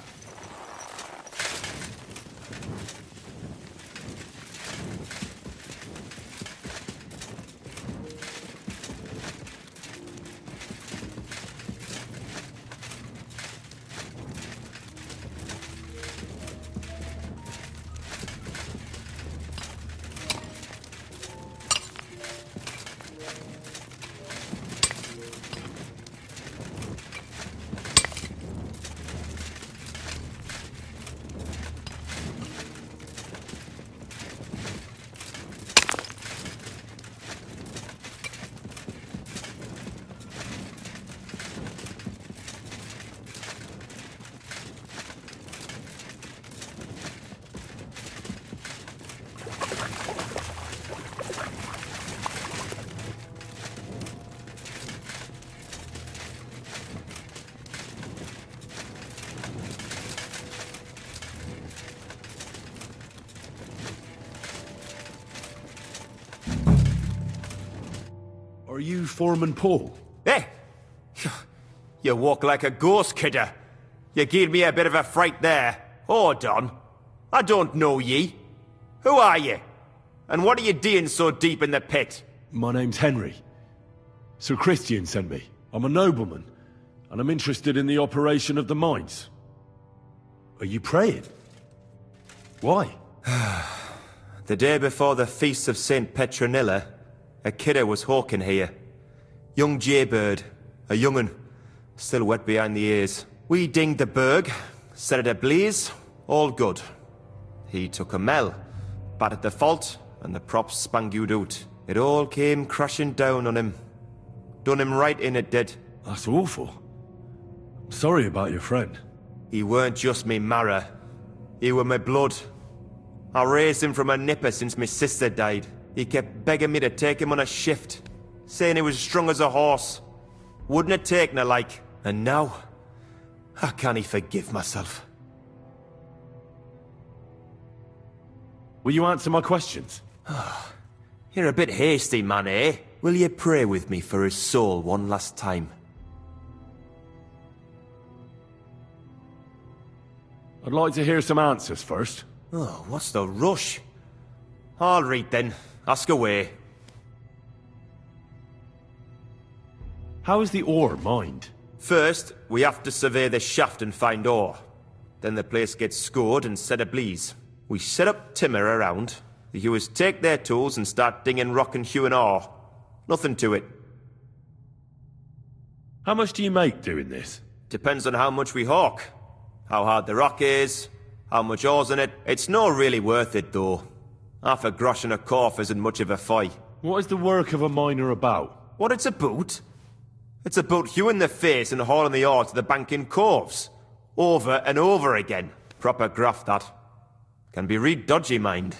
Are you Foreman Paul? Hey! You walk like a ghost, kidder. You gave me a bit of a fright there. Hold on. I don't know ye. Who are you? And what are you doing so deep in the pit? My name's Henry. Sir Christian sent me. I'm a nobleman, and I'm interested in the operation of the mines. Are you praying? Why? The day before the Feast of St. Petronilla, a kidder was hawking here. Young Jaybird, a young'un, still wet behind the ears. We dinged the berg, set it ablaze, all good. He took a mell, battered the fault, and the props spangued out. It all came crashing down on him. Done him right in, it did. That's awful. I'm sorry about your friend. He weren't just me marrow. He were my blood. I raised him from a nipper since my sister died. He kept begging me to take him on a shift, saying he was strong as a horse. Wouldn't it take no like. And now, I can't forgive myself. Will you answer my questions? You're a bit hasty, man, eh? Will you pray with me for his soul one last time? I'd like to hear some answers first. Oh, what's the rush? All right then, ask away. How is the ore mined? First, we have to survey the shaft and find ore. Then the place gets scored and set ablaze. We set up timber around. The hewers take their tools and start dinging rock and hewing ore. Nothing to it. How much do you make doing this? Depends on how much we hawk. How hard the rock is, how much ore's in it. It's not really worth it, though. Half a grosh and a corf isn't much of a fight. What is the work of a miner about? What it's about? It's about hewing the face and hauling the ore to the bank in corves. Over and over again. Proper graft, that. Can be real dodgy, mind.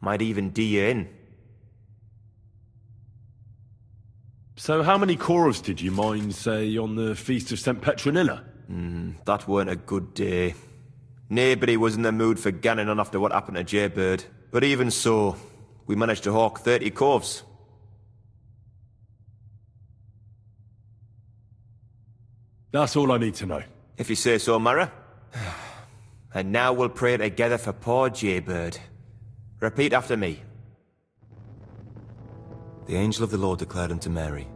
Might even do you in. So how many corves did you mine, say, on the Feast of St. Petronilla? That weren't a good day. Nobody was in the mood for ganning on after what happened to Jaybird. But even so, we managed to hawk 30 corves. That's all I need to know. If you say so, Mara. And now we'll pray together for poor Jaybird. Repeat after me. The angel of the Lord declared unto Mary.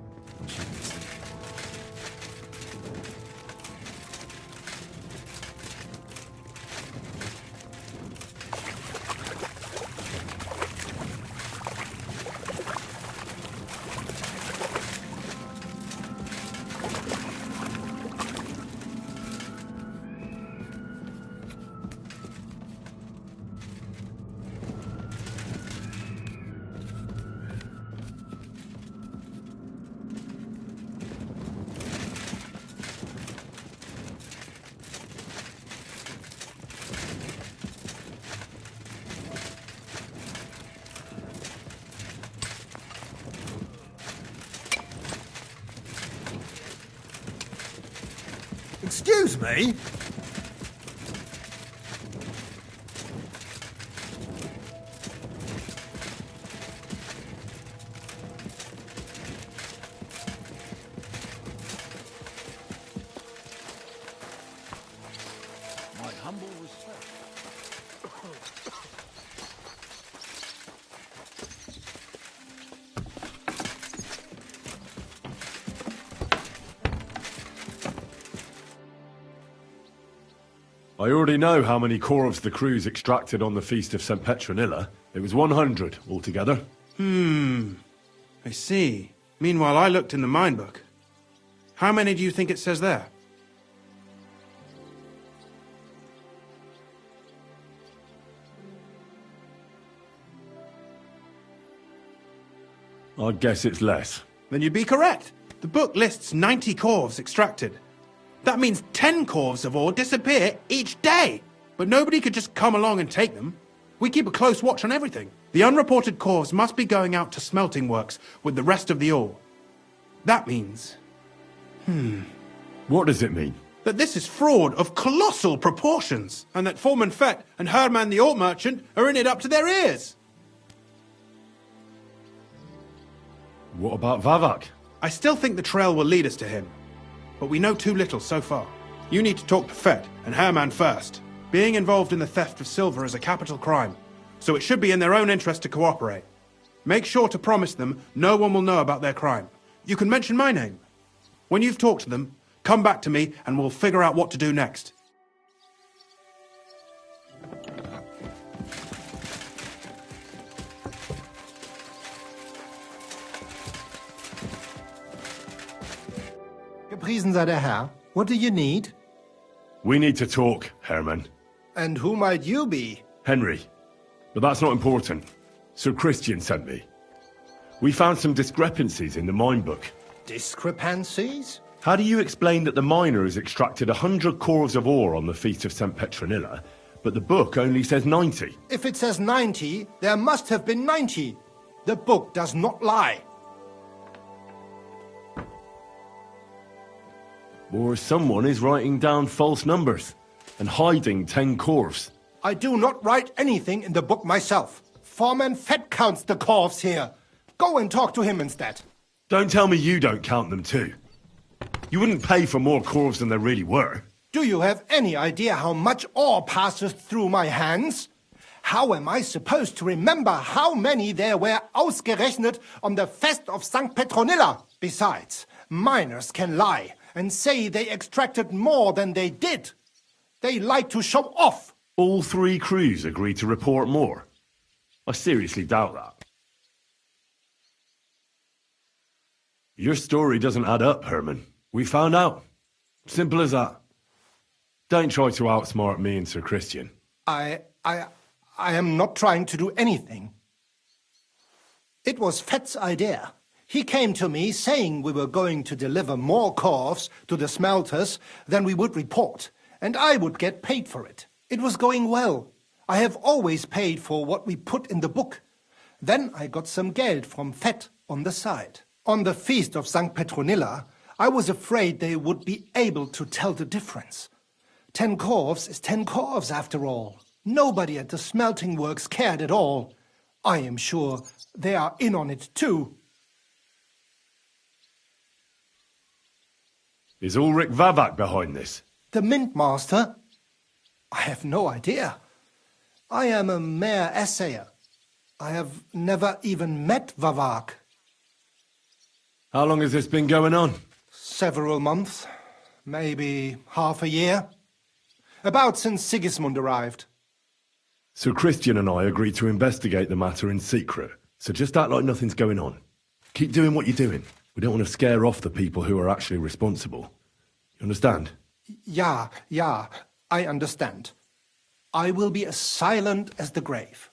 Excuse me? My humble respect. I already know how many corves the crews extracted on the Feast of St. Petronilla. It was 100 altogether. I see. Meanwhile, I looked in the mine book. How many do you think it says there? I'd guess it's less. Then you'd be correct. The book lists 90 corves extracted. That means 10 corves of ore disappear each day. But nobody could just come along and take them. We keep a close watch on everything. The unreported corves must be going out to smelting works with the rest of the ore. That means... What does it mean? that this is fraud of colossal proportions, and that Foreman Fett and Herman the ore merchant are in it up to their ears. What about Vavak? I still think the trail will lead us to him, but we know too little so far. You need to talk to Fett and Herman first. Being involved in the theft of silver is a capital crime, so it should be in their own interest to cooperate. Make sure to promise them no one will know about their crime. You can mention my name. When you've talked to them, come back to me and we'll figure out what to do next. Gepriesen sei der Herr. What do you need? We need to talk, Herman. And who might you be? Henry. But that's not important. Sir Christian sent me. We found some discrepancies in the mine book. Discrepancies? How do you explain that the miner has extracted 100 cores of ore on the Feast of St. Petronilla, but the book only says 90? If it says 90, there must have been 90. The book does not lie. Or someone is writing down false numbers and hiding 10 cores. I do not write anything in the book myself. Foreman Fett counts the corves here. Go and talk to him instead. Don't tell me you don't count them too. You wouldn't pay for more corves than there really were. Do you have any idea how much ore passes through my hands? How am I supposed to remember how many there were ausgerechnet on the Fest of St. Petronilla? Besides, miners can lie and say they extracted more than they did. They like to show off. All 3 crews agreed to report more. I seriously doubt that. Your story doesn't add up, Herman. We found out. Simple as that. Don't try to outsmart me and Sir Christian. I am not trying to do anything. It was Fett's idea. He came to me saying we were going to deliver more corves to the smelters than we would report, and I would get paid for it. It was going well. I have always paid for what we put in the book. Then I got some geld from Fett on the side. On the feast of St. Petronilla, I was afraid they would be able to tell the difference. 10 corves is 10 corves after all. Nobody at the smelting works cared at all. I am sure they are in on it too. Is Ulrich Vavak behind this? The mint master? I have no idea. I am a mere assayer. I have never even met Vavak. How long has this been going on? Several months. Maybe half a year. About since Sigismund arrived. So Christian and I agreed to investigate the matter in secret. So just act like nothing's going on. Keep doing what you're doing. We don't want to scare off the people who are actually responsible. You understand? Yeah, I understand. I will be as silent as the grave.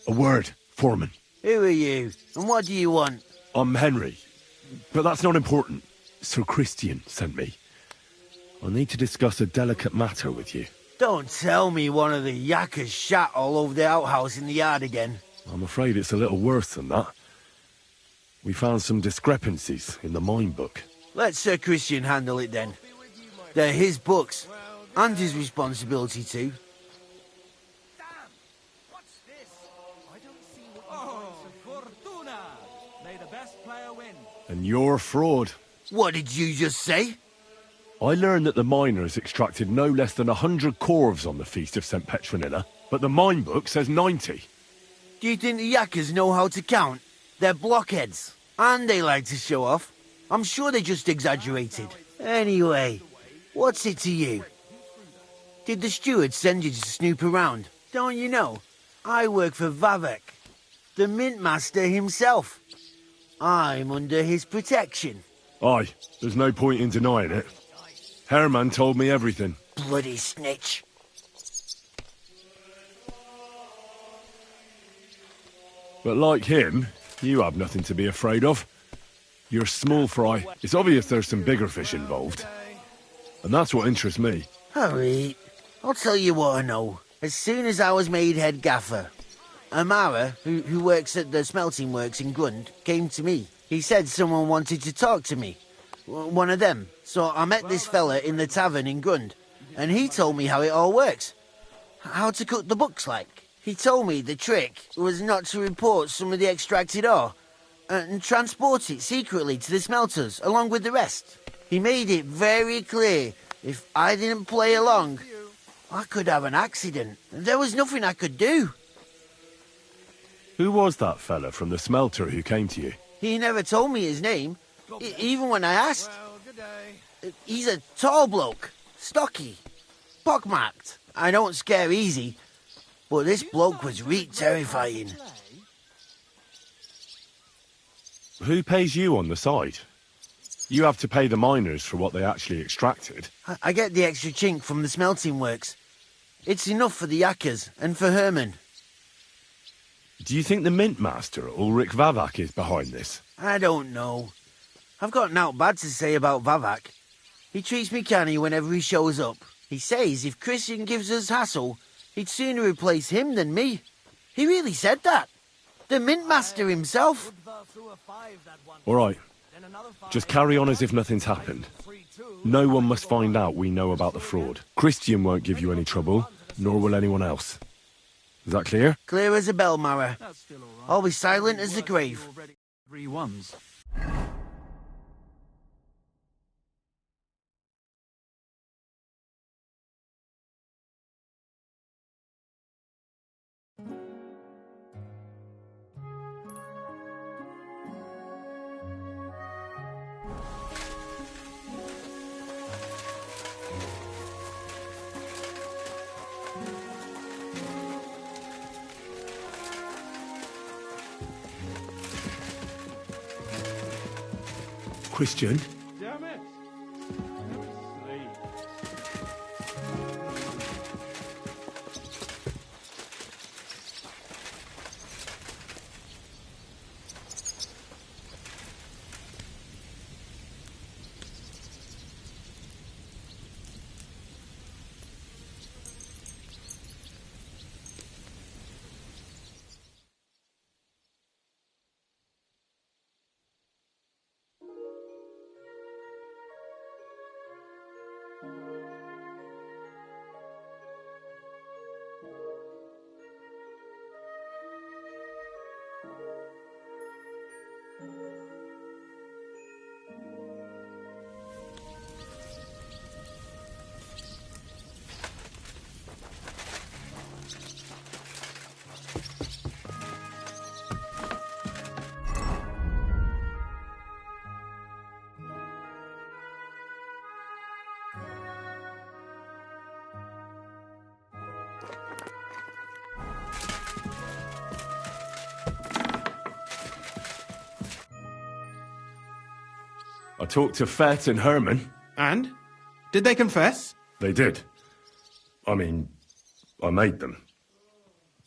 A word, Foreman. Who are you, and what do you want? I'm Henry, but that's not important. Sir Christian sent me. I need to discuss a delicate matter with you. Don't tell me one of the yakkers shat all over the outhouse in the yard again. I'm afraid it's a little worse than that. We found some discrepancies in the mine book. Let Sir Christian handle it then. They're his books, and his responsibility too. And you're a fraud. What did you just say? I learned that the miners extracted no less than 100 corves on the Feast of St. Petronilla, but the mine book says 90. Do you think the yakkers know how to count? They're blockheads, and they like to show off. I'm sure they just exaggerated. Anyway, what's it to you? Did the steward send you to snoop around? Don't you know? I work for Vavek, the mint master himself. I'm under his protection. Aye, there's no point in denying it. Herman told me everything. Bloody snitch. But like him, you have nothing to be afraid of. You're small fry. It's obvious there's some bigger fish involved. And that's what interests me. Hurry. I'll tell you what I know. As soon as I was made head gaffer, Amara, who works at the smelting works in Grund, came to me. He said someone wanted to talk to me. One of them. So I met this fella in the tavern in Grund, and he told me how it all works. How to cook the books like. He told me the trick was not to report some of the extracted ore, and transport it secretly to the smelters, along with the rest. He made it very clear, if I didn't play along, I could have an accident. There was nothing I could do. Who was that fella from the smelter who came to you? He never told me his name, even when I asked. He's a tall bloke, stocky, pockmarked. I don't scare easy, but this bloke was terrifying. Who pays you on the side? You have to pay the miners for what they actually extracted. I get the extra chink from the smelting works. It's enough for the yakkers and for Herman. Do you think the mint master, Ulrich Vavak, is behind this? I don't know. I've got naught bad to say about Vavak. He treats me canny whenever he shows up. He says if Christian gives us hassle, he'd sooner replace him than me. He really said that. The mint master himself. All right. Just carry on as if nothing's happened. No one must find out we know about the fraud. Christian won't give you any trouble, nor will anyone else. Is that clear? Clear as a bell, Mara. I'll be silent as the grave. Christian? Damn it! I talked to Fett and Herman. And? Did they confess? They did. I mean, I made them.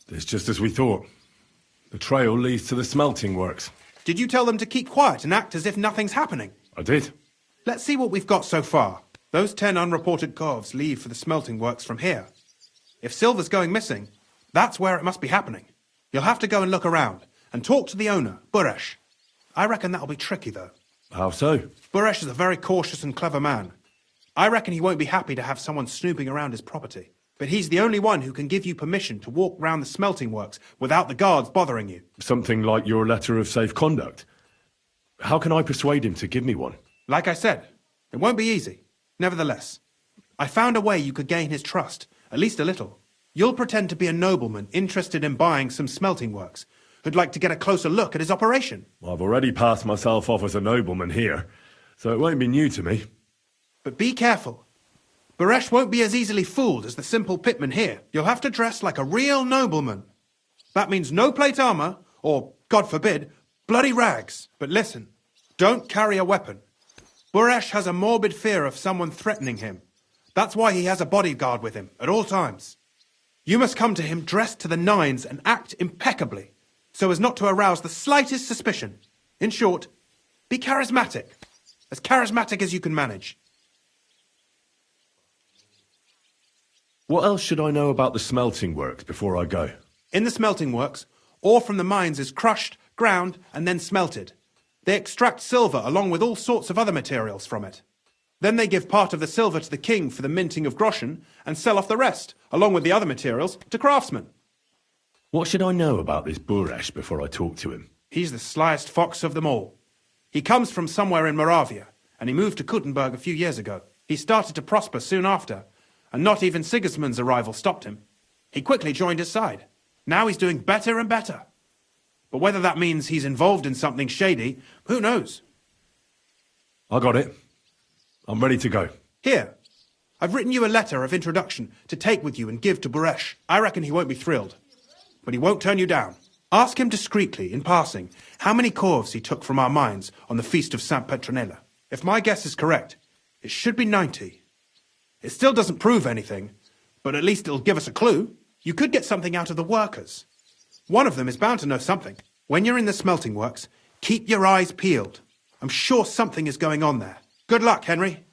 It's just as we thought. The trail leads to the smelting works. Did you tell them to keep quiet and act as if nothing's happening? I did. Let's see what we've got so far. Those 10 unreported Govs leave for the smelting works from here. If silver's going missing, that's where it must be happening. You'll have to go and look around, and talk to the owner, Buresh. I reckon that'll be tricky, though. How so? Buresh is a very cautious and clever man. I reckon he won't be happy to have someone snooping around his property. But he's the only one who can give you permission to walk round the smelting works without the guards bothering you. Something like your letter of safe conduct? How can I persuade him to give me one? Like I said, it won't be easy. Nevertheless, I found a way you could gain his trust, at least a little. You'll pretend to be a nobleman interested in buying some smelting works, who'd like to get a closer look at his operation. I've already passed myself off as a nobleman here, so it won't be new to me. But be careful. Buresh won't be as easily fooled as the simple pitman here. You'll have to dress like a real nobleman. That means no plate armor, or, God forbid, bloody rags. But listen, don't carry a weapon. Buresh has a morbid fear of someone threatening him. That's why he has a bodyguard with him at all times. You must come to him dressed to the nines and act impeccably, so as not to arouse the slightest suspicion. In short, be charismatic as you can manage. What else should I know about the smelting works before I go? In the smelting works, ore from the mines is crushed, ground, and then smelted. They extract silver along with all sorts of other materials from it. Then they give part of the silver to the king for the minting of groschen and sell off the rest, along with the other materials, to craftsmen. What should I know about this Buresh before I talk to him? He's the slyest fox of them all. He comes from somewhere in Moravia, and he moved to Kuttenberg a few years ago. He started to prosper soon after, and not even Sigismund's arrival stopped him. He quickly joined his side. Now he's doing better and better. But whether that means he's involved in something shady, who knows? I got it. I'm ready to go. Here, I've written you a letter of introduction to take with you and give to Buresh. I reckon he won't be thrilled, but he won't turn you down. Ask him discreetly, in passing, how many corves he took from our mines on the feast of St. Petronilla. If my guess is correct, it should be 90. It still doesn't prove anything, but at least it'll give us a clue. You could get something out of the workers. One of them is bound to know something. When you're in the smelting works, keep your eyes peeled. I'm sure something is going on there. Good luck, Henry.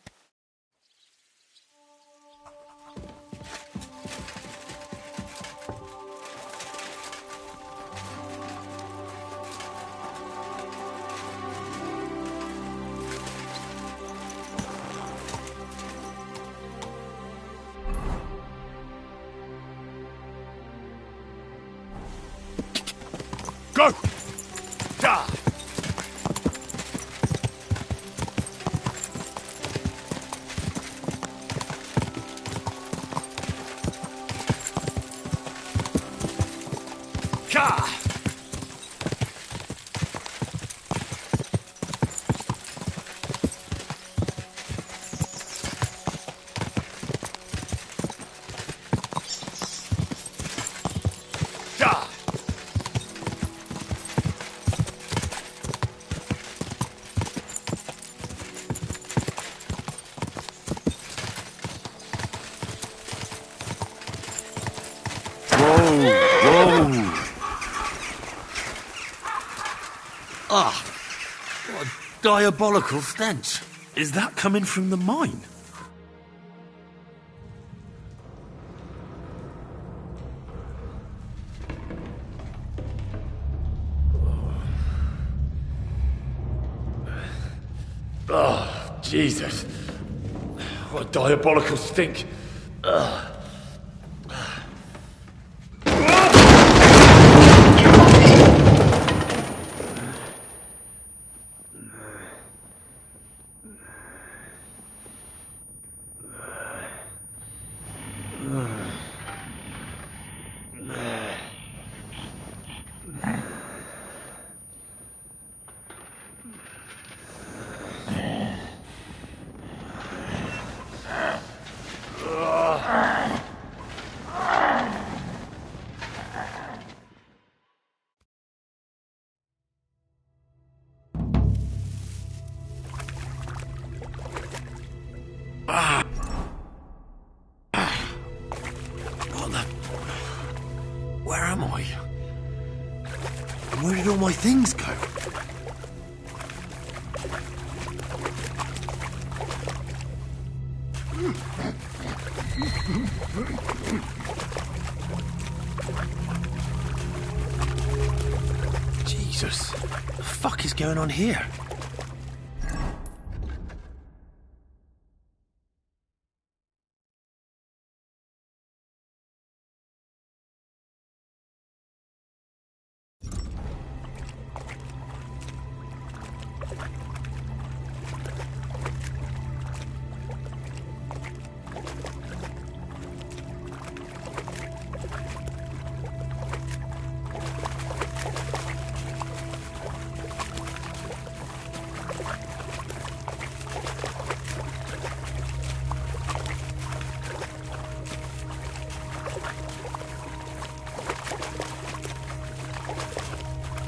Go! Da! Ka! Da! Whoa! Ah, what a diabolical stench. Is that coming from the mine? Oh, Jesus. What a diabolical stink. Ugh. Where am I? And where did all my things go? Jesus, what the fuck is going on here?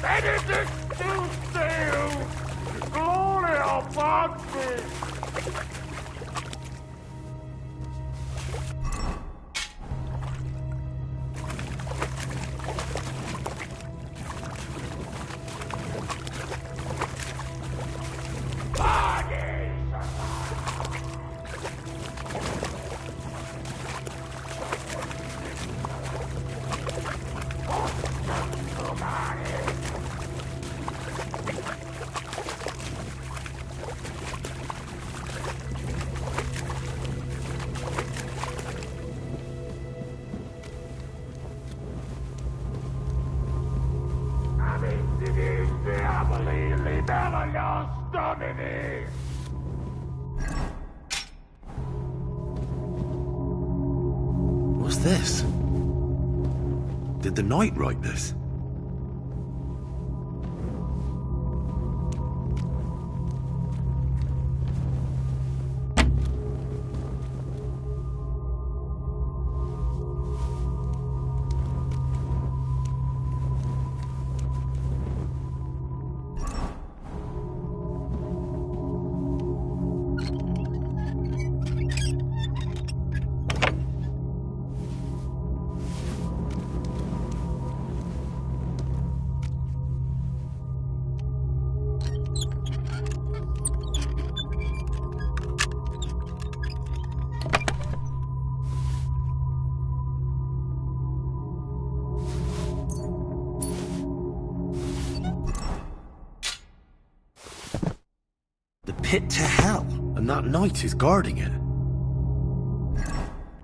Benedict Deo! Gloria Patri! What's this? Did the knight write this? Pit to hell, and that knight is guarding it.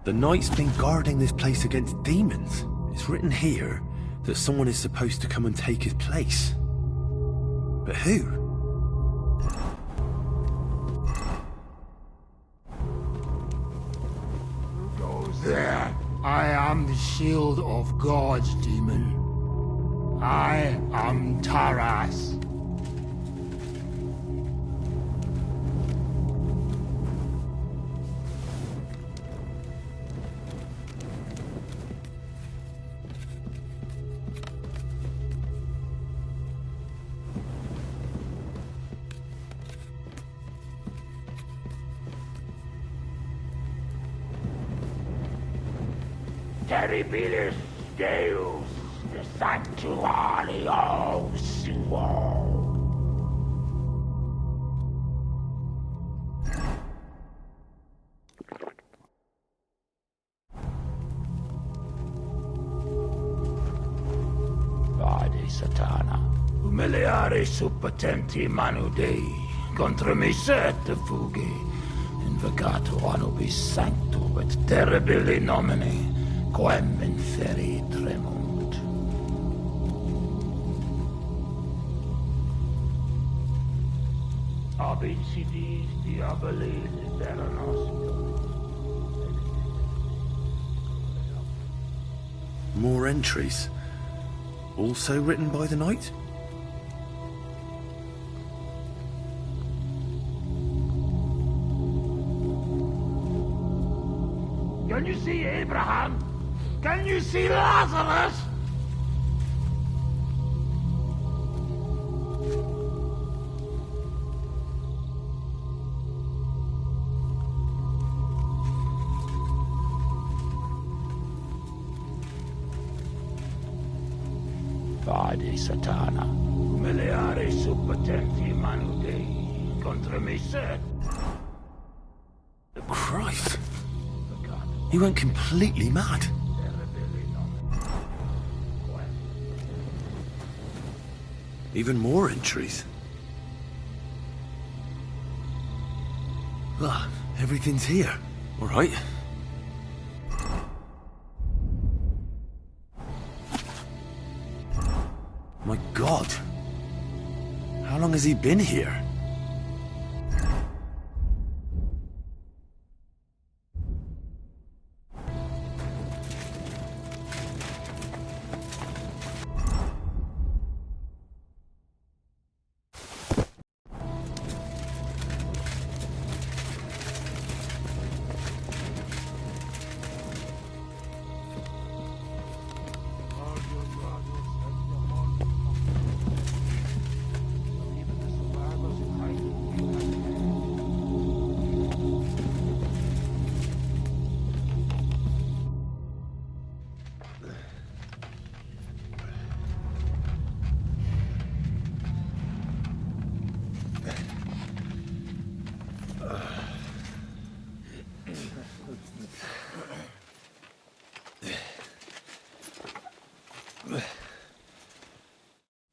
The knight's been guarding this place against demons. It's written here that someone is supposed to come and take his place. But who? Who goes there? I am the shield of gods, demon. I am Taras. Terribilis Deus, the Sanctuario Suo. Vade Satana, humiliare suppotenti manu Dei, contra me sette fughi, Peccato nobis sanctum et terribili nomine, quem inferi tremunt. Ab insidis diaboli terra nostra. More entries. Also written by the knight? Can you see Abraham? Can you see Lazarus? Vade Satana, humiliare suppotenti manu Dei, contra me se. Christ. He went completely mad. Even more entries. Ah, everything's here. All right. My God. How long has he been here?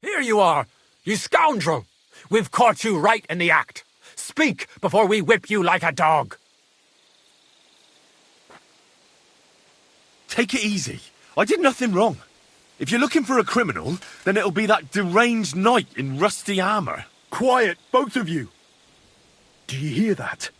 Here you are, you scoundrel! We've caught you right in the act. Speak before we whip you like a dog. Take it easy. I did nothing wrong. If you're looking for a criminal, then it'll be that deranged knight in rusty armor. Quiet, both of you! Do you hear that?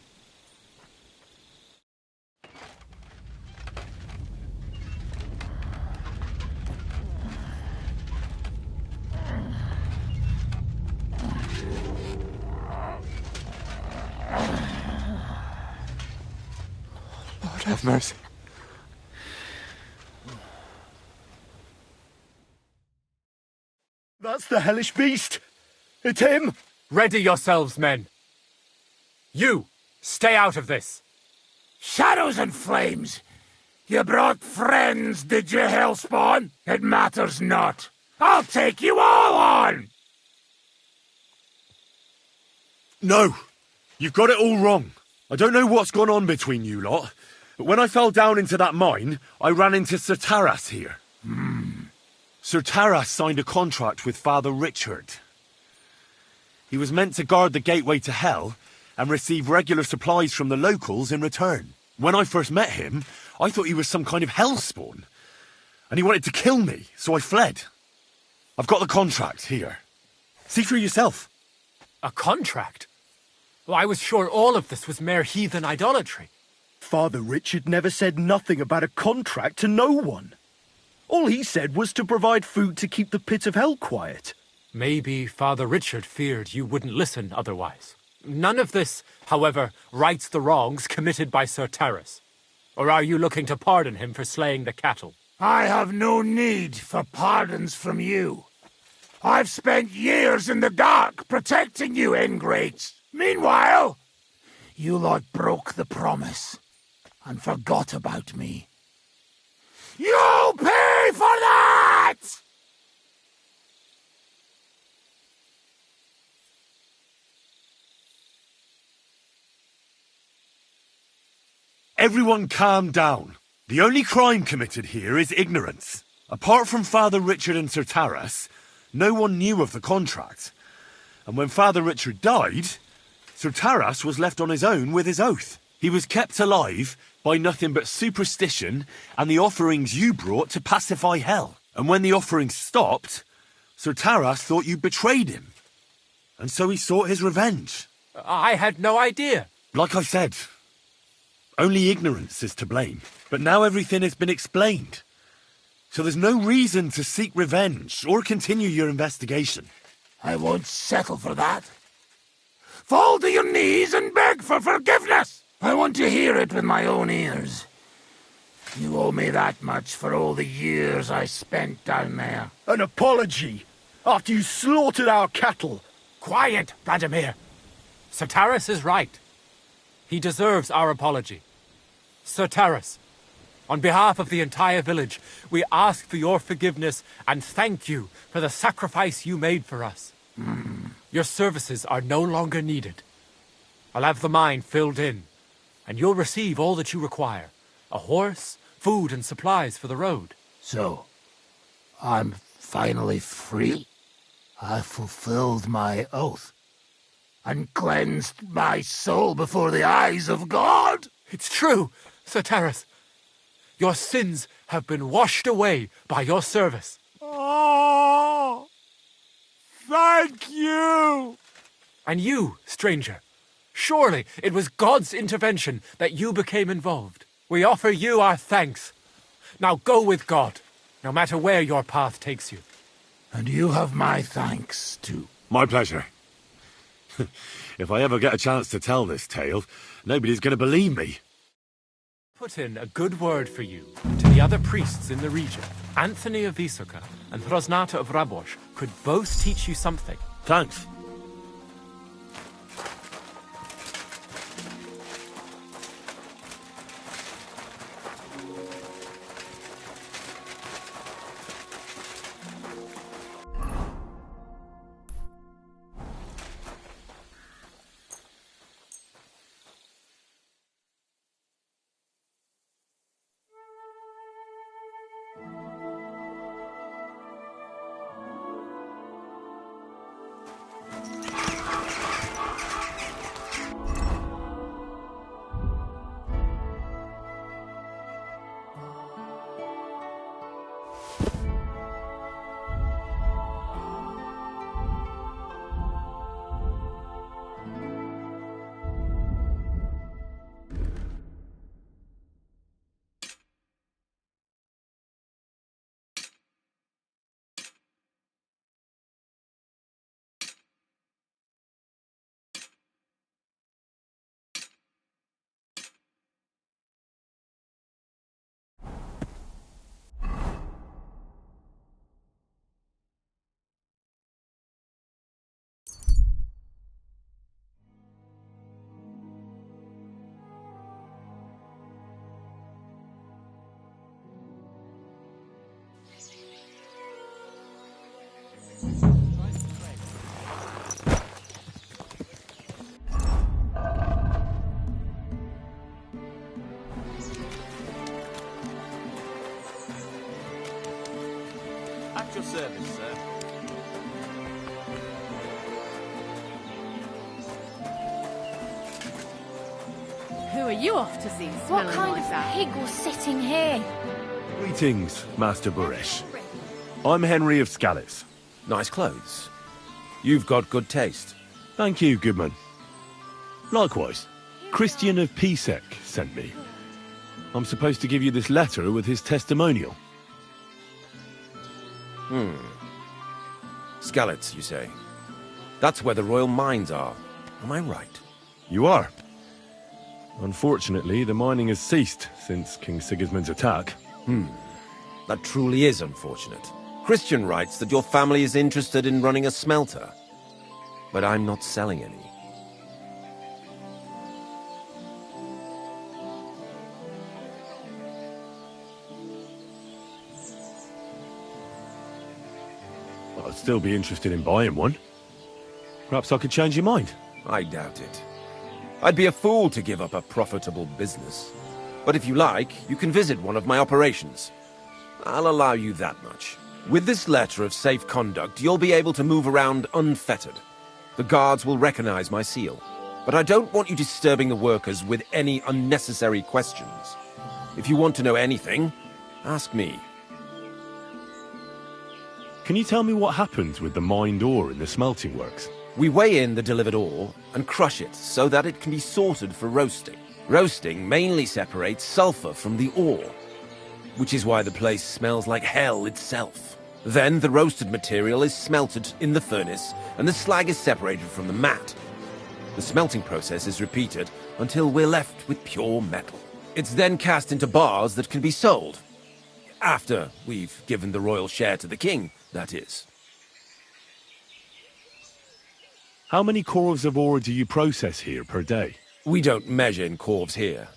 Lord have mercy. That's the hellish beast! It's him! Ready yourselves, men. You, stay out of this. Shadows and flames! You brought friends, did you, Hellspawn? It matters not. I'll take you all on! No! You've got it all wrong. I don't know what's gone on between you lot, but when I fell down into that mine, I ran into Sir Taras here. Sir Taras signed a contract with Father Richard. He was meant to guard the gateway to hell and receive regular supplies from the locals in return. When I first met him, I thought he was some kind of hellspawn, and he wanted to kill me, so I fled. I've got the contract here. See for yourself. A contract? Well, I was sure all of this was mere heathen idolatry. Father Richard never said nothing about a contract to no one. All he said was to provide food to keep the pit of hell quiet. Maybe Father Richard feared you wouldn't listen otherwise. None of this, however, rights the wrongs committed by Sir Taras. Or are you looking to pardon him for slaying the cattle? I have no need for pardons from you. I've spent years in the dark protecting you, ingrates. Meanwhile, you lot broke the promise and forgot about me. You'll pay for that! Everyone calm down. The only crime committed here is ignorance. Apart from Father Richard and Sir Taras, no one knew of the contract. And when Father Richard died, Sir Taras was left on his own with his oath. He was kept alive by nothing but superstition and the offerings you brought to pacify hell. And when the offerings stopped, Sir Taras thought you betrayed him. And so he sought his revenge. I had no idea. Like I said, only ignorance is to blame. But now everything has been explained. So there's no reason to seek revenge or continue your investigation. I won't settle for that. Fall to your knees and beg for forgiveness. I want to hear it with my own ears. You owe me that much for all the years I spent down there. An apology? After you slaughtered our cattle? Quiet, Vladimir. Sir Taras is right. He deserves our apology. Sir Taras, on behalf of the entire village, we ask for your forgiveness and thank you for the sacrifice you made for us. Your services are no longer needed. I'll have the mine filled in, and you'll receive all that you require. A horse, food and supplies for the road. So, I'm finally free? I fulfilled my oath and cleansed my soul before the eyes of God? It's true, Sir Taras. Your sins have been washed away by your service. Oh, thank you! And you, stranger, surely it was God's intervention that you became involved. We offer you our thanks. Now go with God, no matter where your path takes you. And you have my thanks, too. My pleasure. If I ever get a chance to tell this tale, nobody's going to believe me. Put in a good word for you to the other priests in the region. Anthony of Vysoka and Throsnata of Rabosh could both teach you something. Thanks. At your service, sir. Who are you off to see? What kind of pig was sitting here? Greetings, Master Burish. I'm Henry of Skalitz. Nice clothes. You've got good taste. Thank you, Goodman. Likewise, Christian of Pisek sent me. I'm supposed to give you this letter with his testimonial. Skalitz, you say? That's where the royal mines are. Am I right? You are. Unfortunately, the mining has ceased since King Sigismund's attack. That truly is unfortunate. Christian writes that your family is interested in running a smelter. But I'm not selling any. I'd still be interested in buying one. Perhaps I could change your mind. I doubt it. I'd be a fool to give up a profitable business. But if you like, you can visit one of my operations. I'll allow you that much. With this letter of safe conduct, you'll be able to move around unfettered. The guards will recognize my seal. But I don't want you disturbing the workers with any unnecessary questions. If you want to know anything, ask me. Can you tell me what happens with the mined ore in the smelting works? We weigh in the delivered ore and crush it so that it can be sorted for roasting. Roasting mainly separates sulfur from the ore, which is why the place smells like hell itself. Then the roasted material is smelted in the furnace and the slag is separated from the matte. The smelting process is repeated until we're left with pure metal. It's then cast into bars that can be sold. After we've given the royal share to the king, that is. How many corves of ore do you process here per day? We don't measure in corves here.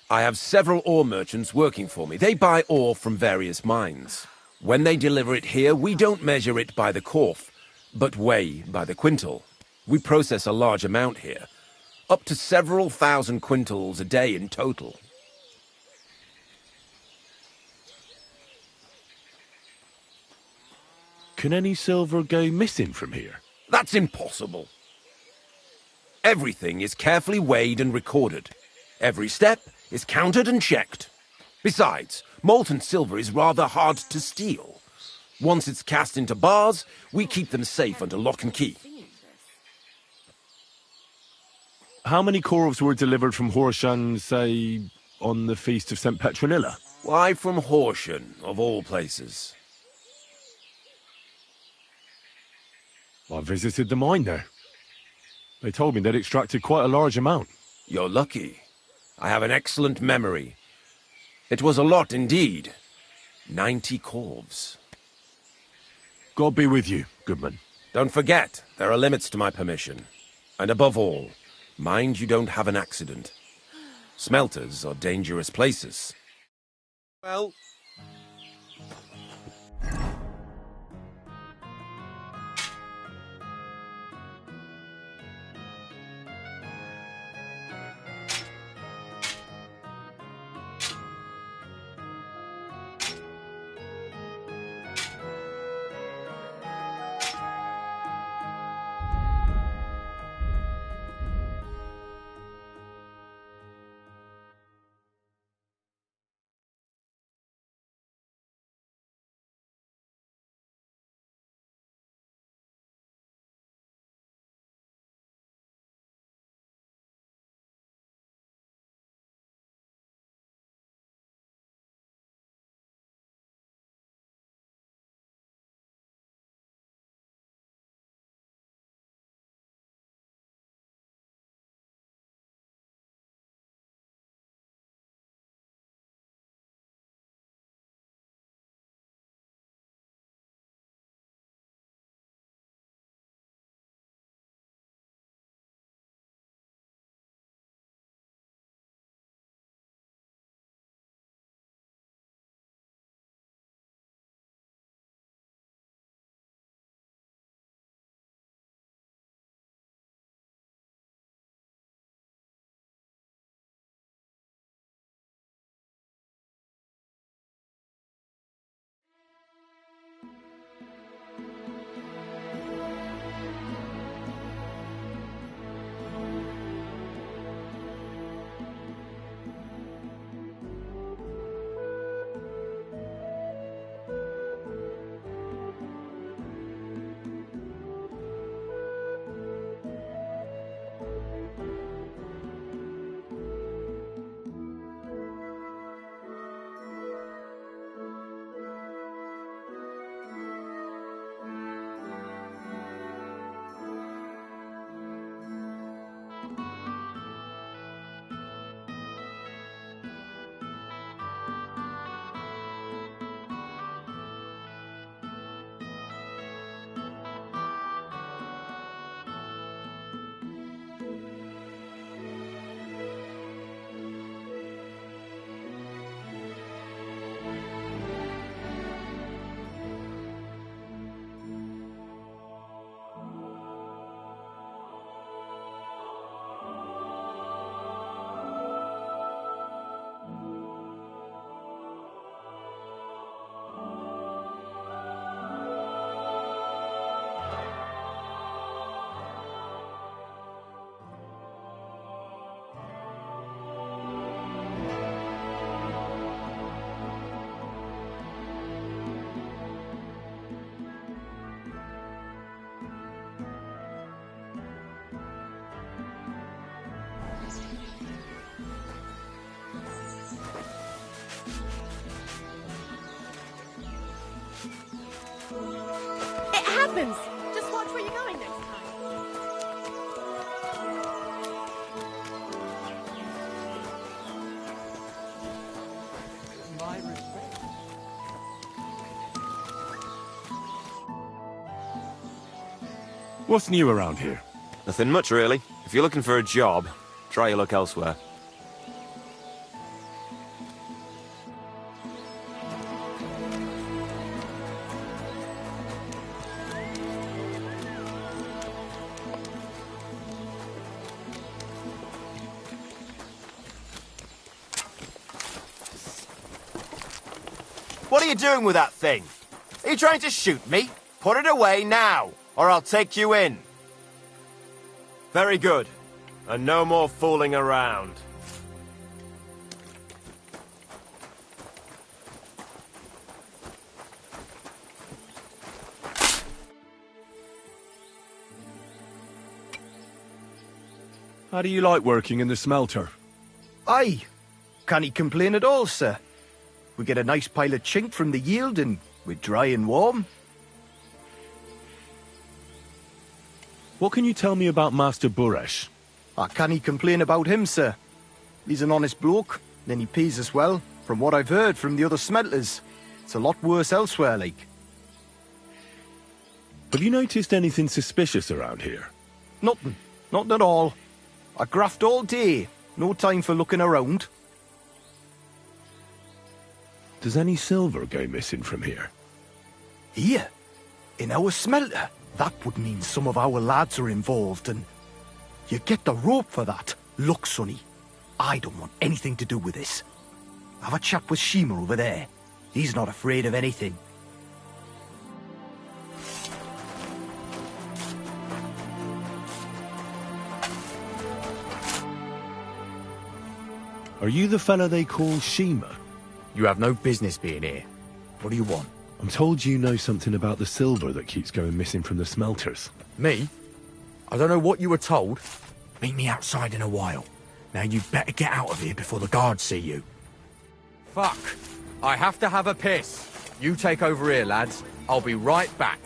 I have several ore merchants working for me. They buy ore from various mines. When they deliver it here, we don't measure it by the corf, but weigh by the quintal. We process a large amount here, up to several thousand quintals a day in total. Can any silver go missing from here? That's impossible. Everything is carefully weighed and recorded. Every step is counted and checked. Besides, molten silver is rather hard to steal. Once it's cast into bars, we keep them safe under lock and key. How many corves were delivered from Horsham, say, on the Feast of St. Petronilla? Why from Horsham, of all places? I visited the mine there. They told me they'd extracted quite a large amount. You're lucky. I have an excellent memory. It was a lot indeed. 90 corves. God be with you, goodman. Don't forget, there are limits to my permission. And above all, mind you don't have an accident. Smelters are dangerous places. Well... happens. Just watch where you're going next time. My respect. What's new around here? Nothing much, really. If you're looking for a job, try your luck elsewhere. What are you doing with that thing? Are you trying to shoot me? Put it away now, or I'll take you in. Very good. And no more fooling around. How do you like working in the smelter? Aye. Can't he complain at all, sir? We get a nice pile of chink from the yield and we're dry and warm. What can you tell me about Master Buresh? I can't he complain about him, sir. He's an honest bloke, and he pays us well, from what I've heard from the other smelters. It's a lot worse elsewhere, like. Have you noticed anything suspicious around here? Nothing. Nothing at all. I graft all day. No time for looking around. Does any silver go missing from here? Here? In our smelter? That would mean some of our lads are involved, and you get the rope for that. Look, Sonny, I don't want anything to do with this. Have a chat with Shima over there. He's not afraid of anything. Are you the fella they call Shima? You have no business being here. What do you want? I'm told you know something about the silver that keeps going missing from the smelters. Me? I don't know what you were told. Meet me outside in a while. Now you better get out of here before the guards see you. Fuck. I have to have a piss. You take over here, lads. I'll be right back.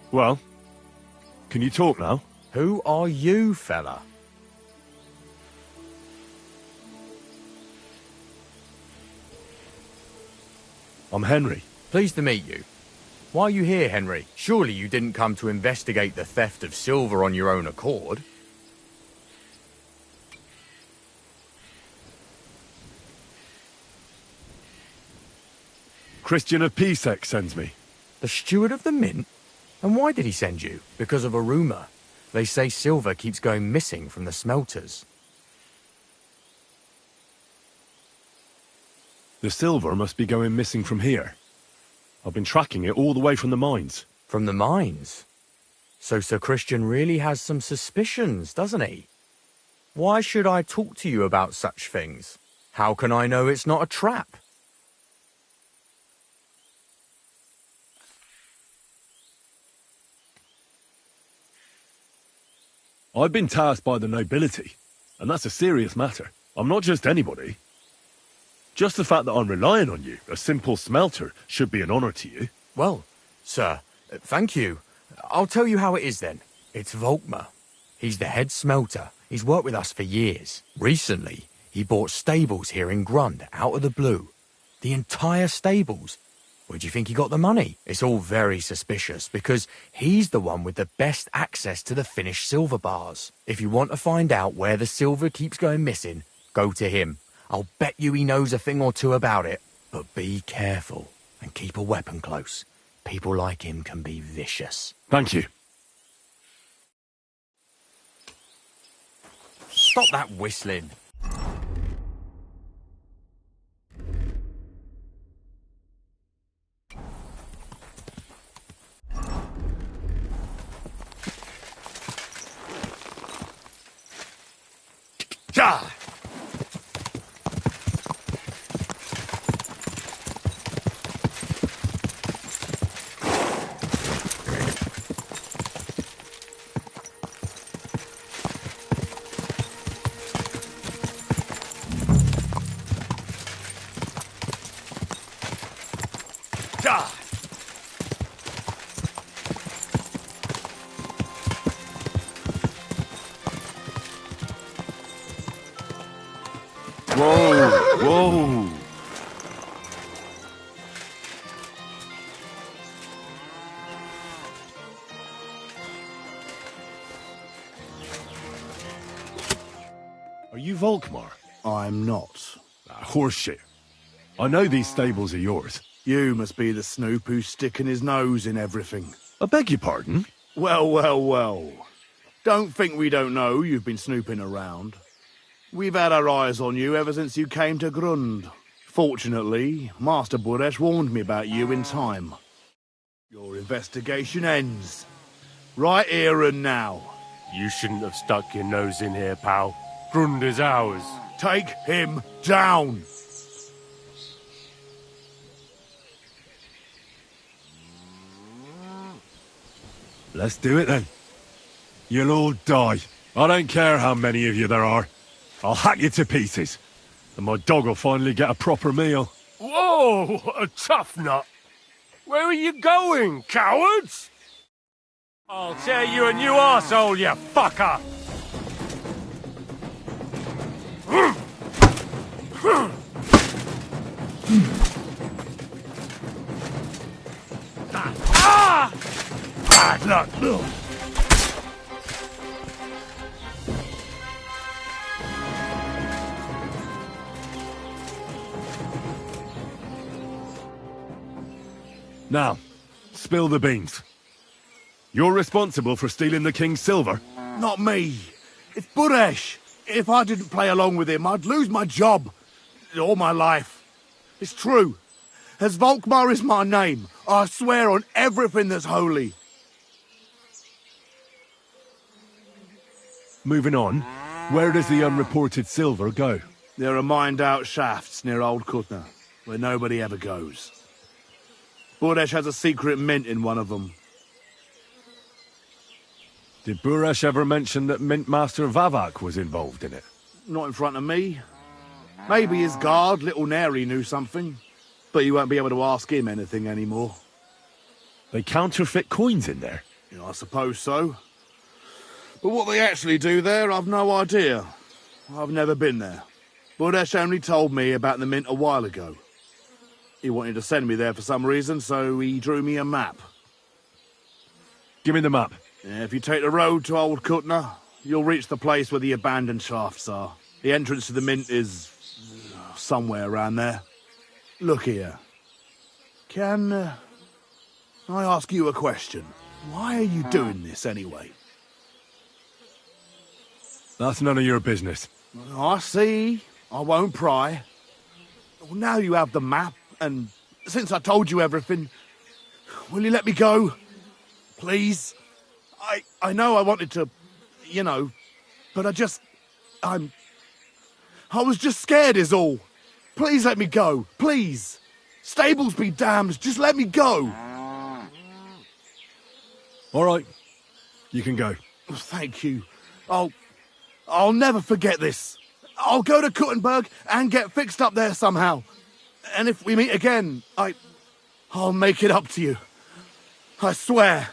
Well, can you talk now? Who are you, fella? I'm Henry. Pleased to meet you. Why are you here, Henry? Surely you didn't come to investigate the theft of silver on your own accord? Christian of Pisek sends me. The steward of the mint? And why did he send you? Because of a rumour. They say silver keeps going missing from the smelters. The silver must be going missing from here. I've been tracking it all the way from the mines. From the mines? So Sir Christian really has some suspicions, doesn't he? Why should I talk to you about such things? How can I know it's not a trap? I've been tasked by the nobility, and that's a serious matter. I'm not just anybody. Just the fact that I'm relying on you, a simple smelter, should be an honour to you. Well, sir, thank you. I'll tell you how it is then. It's Volkmar. He's the head smelter. He's worked with us for years. Recently, he bought stables here in Grund, out of the blue. The entire stables. Where do you think he got the money? It's all very suspicious, because he's the one with the best access to the finished silver bars. If you want to find out where the silver keeps going missing, go to him. I'll bet you he knows a thing or two about it. But be careful, and keep a weapon close. People like him can be vicious. Thank you. Stop that whistling. God! Whoa! Whoa! Are you Volkmar? I'm not. Horseshit. I know these stables are yours. You must be the snoop who's sticking his nose in everything. I beg your pardon? Well, well, well. Don't think we don't know you've been snooping around. We've had our eyes on you ever since you came to Grund. Fortunately, Master Buresh warned me about you in time. Your investigation ends. Right here and now. You shouldn't have stuck your nose in here, pal. Grund is ours. Take him down! Let's do it then. You'll all die. I don't care how many of you there are. I'll hack you to pieces. And my dog will finally get a proper meal. Whoa! A tough nut. Where are you going, cowards? I'll tear you a new arsehole, you fucker! Ah! Bad luck! Now, spill the beans. You're responsible for stealing the king's silver? Not me. It's Buresh. If I didn't play along with him, I'd lose my job. All my life. It's true. As Volkmar is my name, I swear on everything that's holy. Moving on, where does the unreported silver go? There are mined-out shafts near Old Kutna, where nobody ever goes. Buresh has a secret mint in one of them. Did Buresh ever mention that Mint Master Vavak was involved in it? Not in front of me. Maybe his guard, Little Neri, knew something. But you won't be able to ask him anything anymore. They counterfeit coins in there? Yeah, I suppose so. But what they actually do there, I've no idea. I've never been there. Buresh only told me about the mint a while ago. He wanted to send me there for some reason, so he drew me a map. Give me the map. Yeah, if you take the road to Old Kutna, you'll reach the place where the abandoned shafts are. The entrance to the mint is somewhere around there. Look here. Can I ask you a question? Why are you doing this anyway? That's none of your business. I see. I won't pry. Well, now you have the map, and since I told you everything, will you let me go? Please? I know I wanted to, you know, but I was just scared is all. Please let me go, please. Stables be damned, just let me go. All right, you can go. Thank you. I'll never forget this. I'll go to Kuttenberg and get fixed up there somehow. And if we meet again, I'll make it up to you. I swear,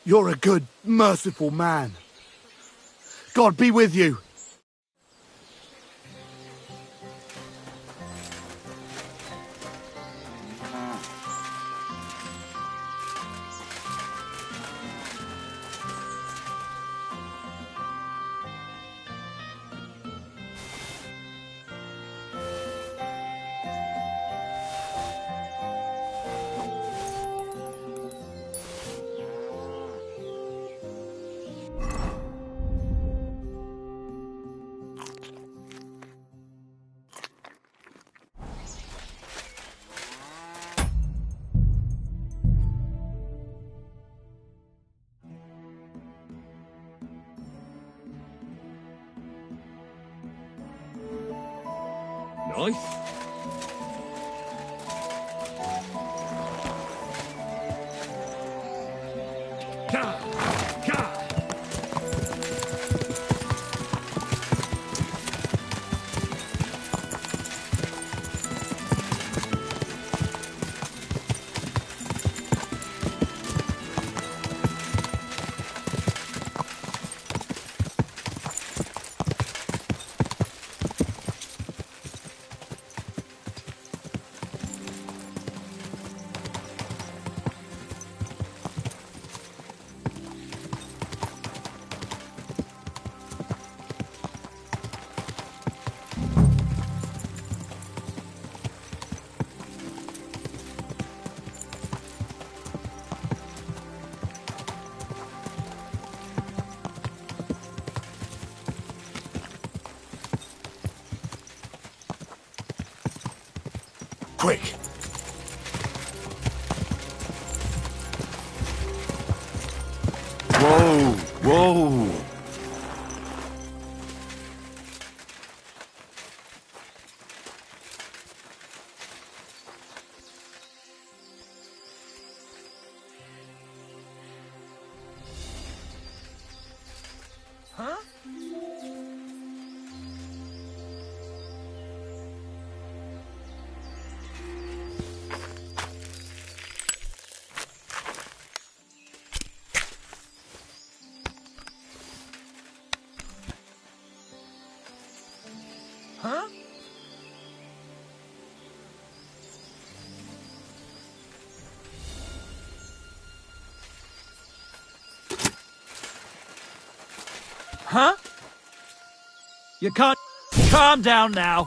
you're a good, merciful man. God be with you. Nice. Huh? Huh? Huh? You can't... Calm down now.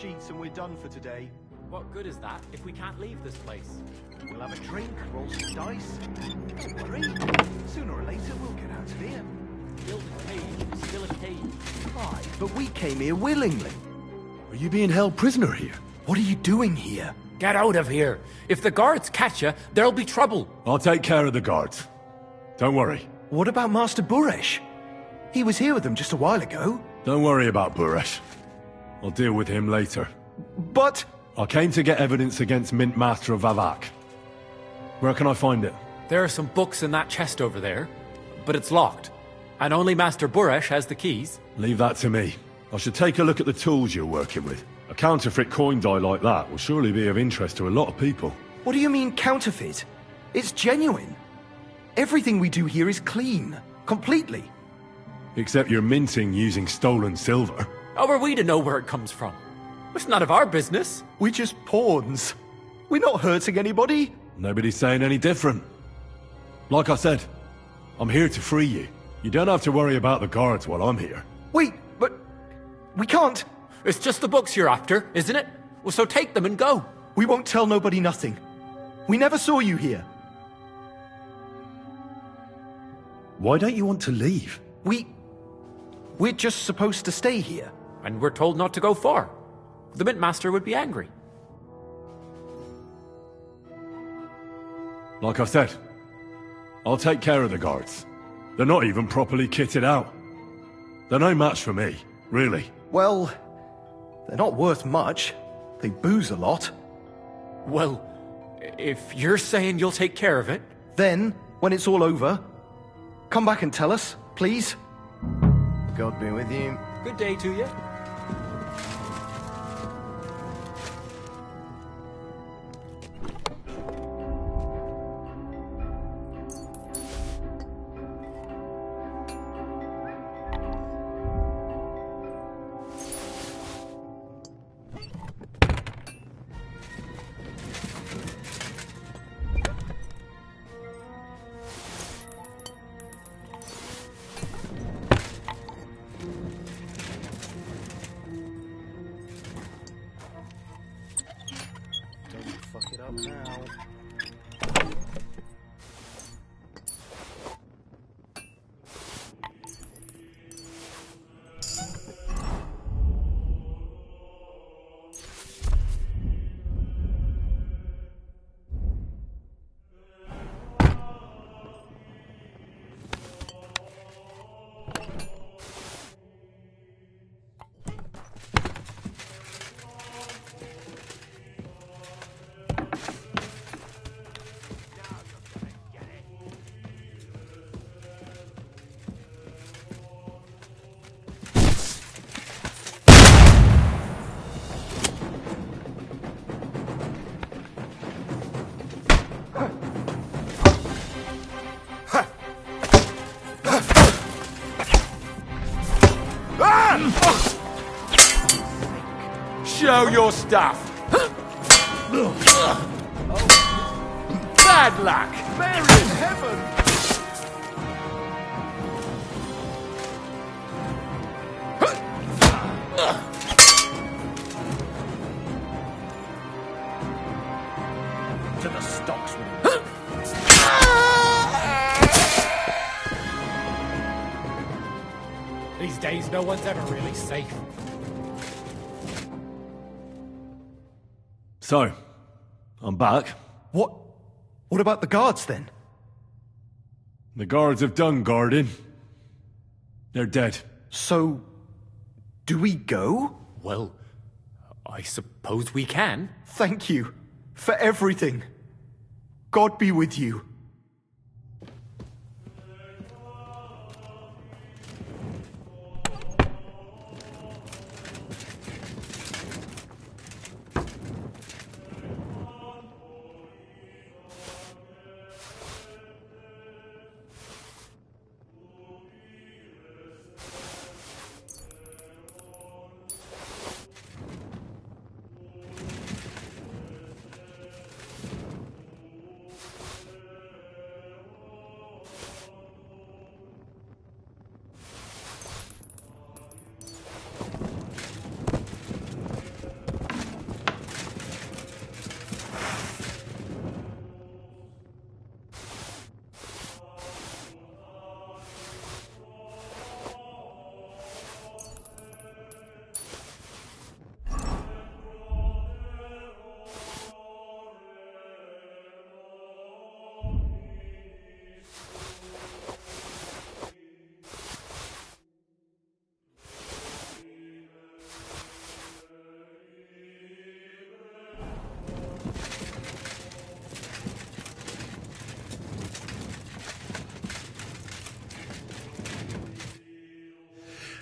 Sheets and we're done for today. What good is that if we can't leave this place? We'll have a drink, roll some dice. Don't worry. Sooner or later we'll get out of here. Gilded cage is still a cage. Aye, but we came here willingly. Are you being held prisoner here? What are you doing here? Get out of here. If the guards catch you, there'll be trouble. I'll take care of the guards. Don't worry. What about Master Buresh? He was here with them just a while ago. Don't worry about Buresh. I'll deal with him later. But... I came to get evidence against Mint Master of Vavak. Where can I find it? There are some books in that chest over there, but it's locked. And only Master Buresh has the keys. Leave that to me. I should take a look at the tools you're working with. A counterfeit coin die like that will surely be of interest to a lot of people. What do you mean counterfeit? It's genuine. Everything we do here is clean. Completely. Except you're minting using stolen silver. How are we to know where it comes from? It's none of our business. We're just pawns. We're not hurting anybody. Nobody's saying any different. Like I said, I'm here to free you. You don't have to worry about the guards while I'm here. Wait, but we can't. It's just the books you're after, isn't it? Well, so take them and go. We won't tell nobody nothing. We never saw you here. Why don't you want to leave? We're just supposed to stay here. And we're told not to go far. The Mint Master would be angry. Like I said, I'll take care of the guards. They're not even properly kitted out. They're no match for me, really. Well, they're not worth much. They booze a lot. Well, if you're saying you'll take care of it... Then, when it's all over, come back and tell us, please. God be with you. Good day to you. Fuck it up now. Show your stuff. Bad luck. Mary in heaven! To the stocks. These days, no one's ever really safe. So, I'm back. What about the guards, then? The guards have done guarding. They're dead. So, do we go? Well, I suppose we can. Thank you for everything. God be with you.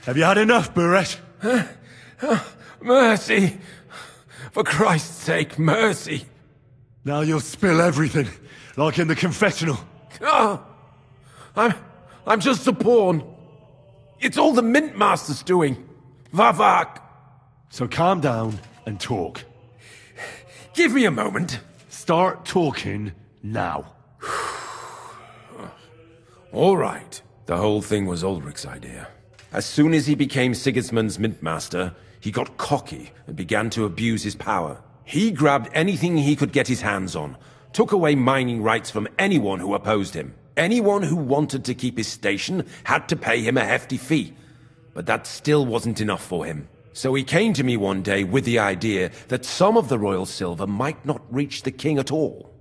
Have you had enough, Buret? Mercy. For Christ's sake, mercy. Now you'll spill everything, like in the confessional. Oh, I'm just a pawn. It's all the Mint Master's doing. Vavak. So calm down and talk. Give me a moment. Start talking Now. All right. The whole thing was Ulrich's idea. As soon as he became Sigismund's mintmaster, he got cocky and began to abuse his power. He grabbed anything he could get his hands on, took away mining rights from anyone who opposed him. Anyone who wanted to keep his station had to pay him a hefty fee. But that still wasn't enough for him. So he came to me one day with the idea that some of the royal silver might not reach the king at all.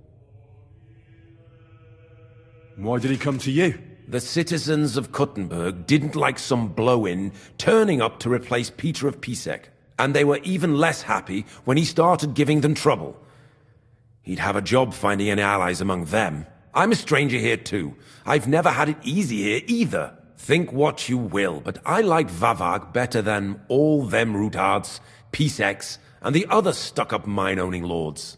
Why did he come to you? The citizens of Kuttenberg didn't like some blow-in turning up to replace Peter of Pisek, and they were even less happy when he started giving them trouble. He'd have a job finding any allies among them. I'm a stranger here too. I've never had it easy here either. Think what you will, but I like Vavag better than all them Rutards, Piseks, and the other stuck-up mine-owning lords.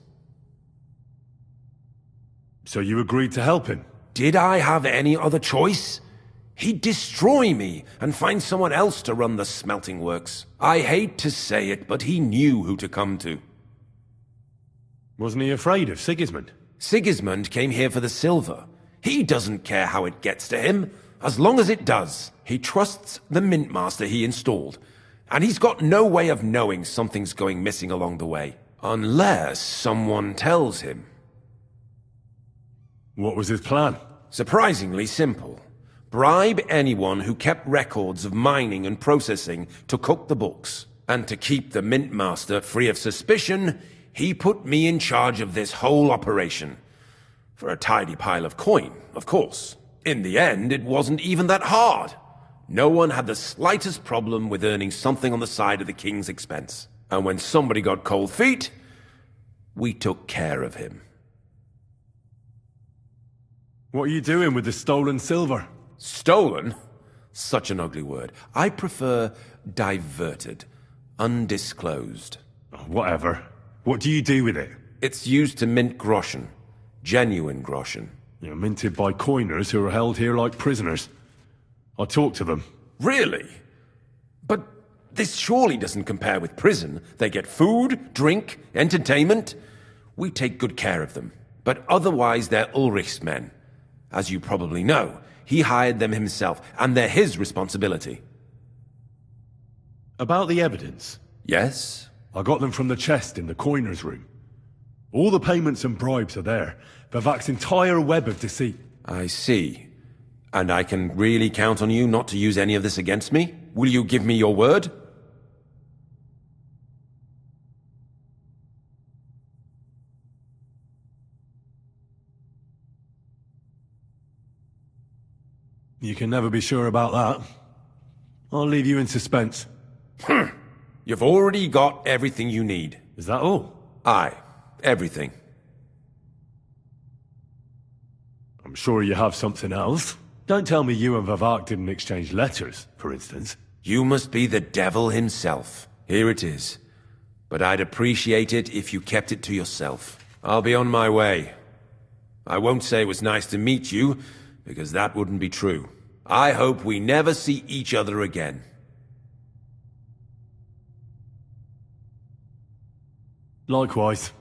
So you agreed to help him? Did I have any other choice? He'd destroy me and find someone else to run the smelting works. I hate to say it, but he knew who to come to. Wasn't he afraid of Sigismund? Sigismund came here for the silver. He doesn't care how it gets to him, as long as it does. He trusts the mintmaster he installed, and he's got no way of knowing something's going missing along the way, unless someone tells him. What was his plan? Surprisingly simple. Bribe anyone who kept records of mining and processing to cook the books. And to keep the mintmaster free of suspicion, he put me in charge of this whole operation. For a tidy pile of coin, of course. In the end, it wasn't even that hard. No one had the slightest problem with earning something on the side of the king's expense. And when somebody got cold feet, we took care of him. What are you doing with the stolen silver? Stolen? Such an ugly word. I prefer diverted. Undisclosed. Whatever. What do you do with it? It's used to mint groschen. Genuine groschen. You're minted by coiners who are held here like prisoners. I talked to them. Really? But this surely doesn't compare with prison. They get food, drink, entertainment. We take good care of them. But otherwise they're Ulrich's men. As you probably know, he hired them himself, and they're his responsibility. About the evidence? Yes? I got them from the chest in the coiner's room. All the payments and bribes are there. Vavak's entire web of deceit. I see. And I can really count on you not to use any of this against me? Will you give me your word? You can never be sure about that. I'll leave you in suspense. You've already got everything you need. Is that all? Aye, everything. I'm sure you have something else. Don't tell me you and Vavak didn't exchange letters, for instance. You must be the devil himself. Here it is. But I'd appreciate it if you kept it to yourself. I'll be on my way. I won't say it was nice to meet you, because that wouldn't be true. I hope we never see each other again. Likewise.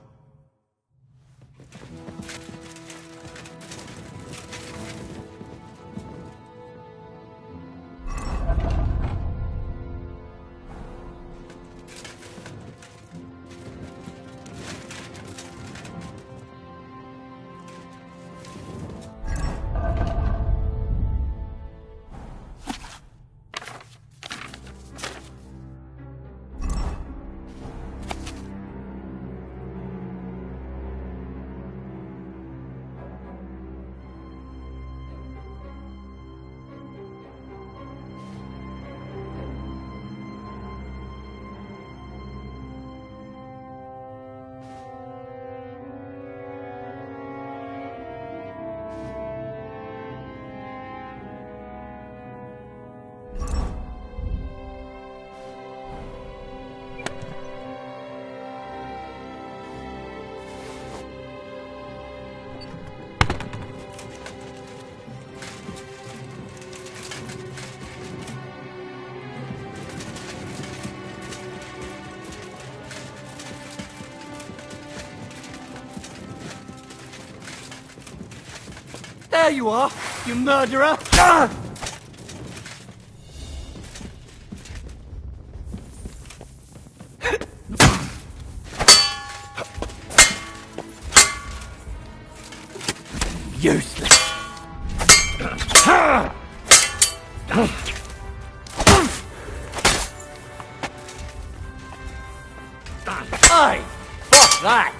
There you are, you murderer! Useless! Hey! Fuck that!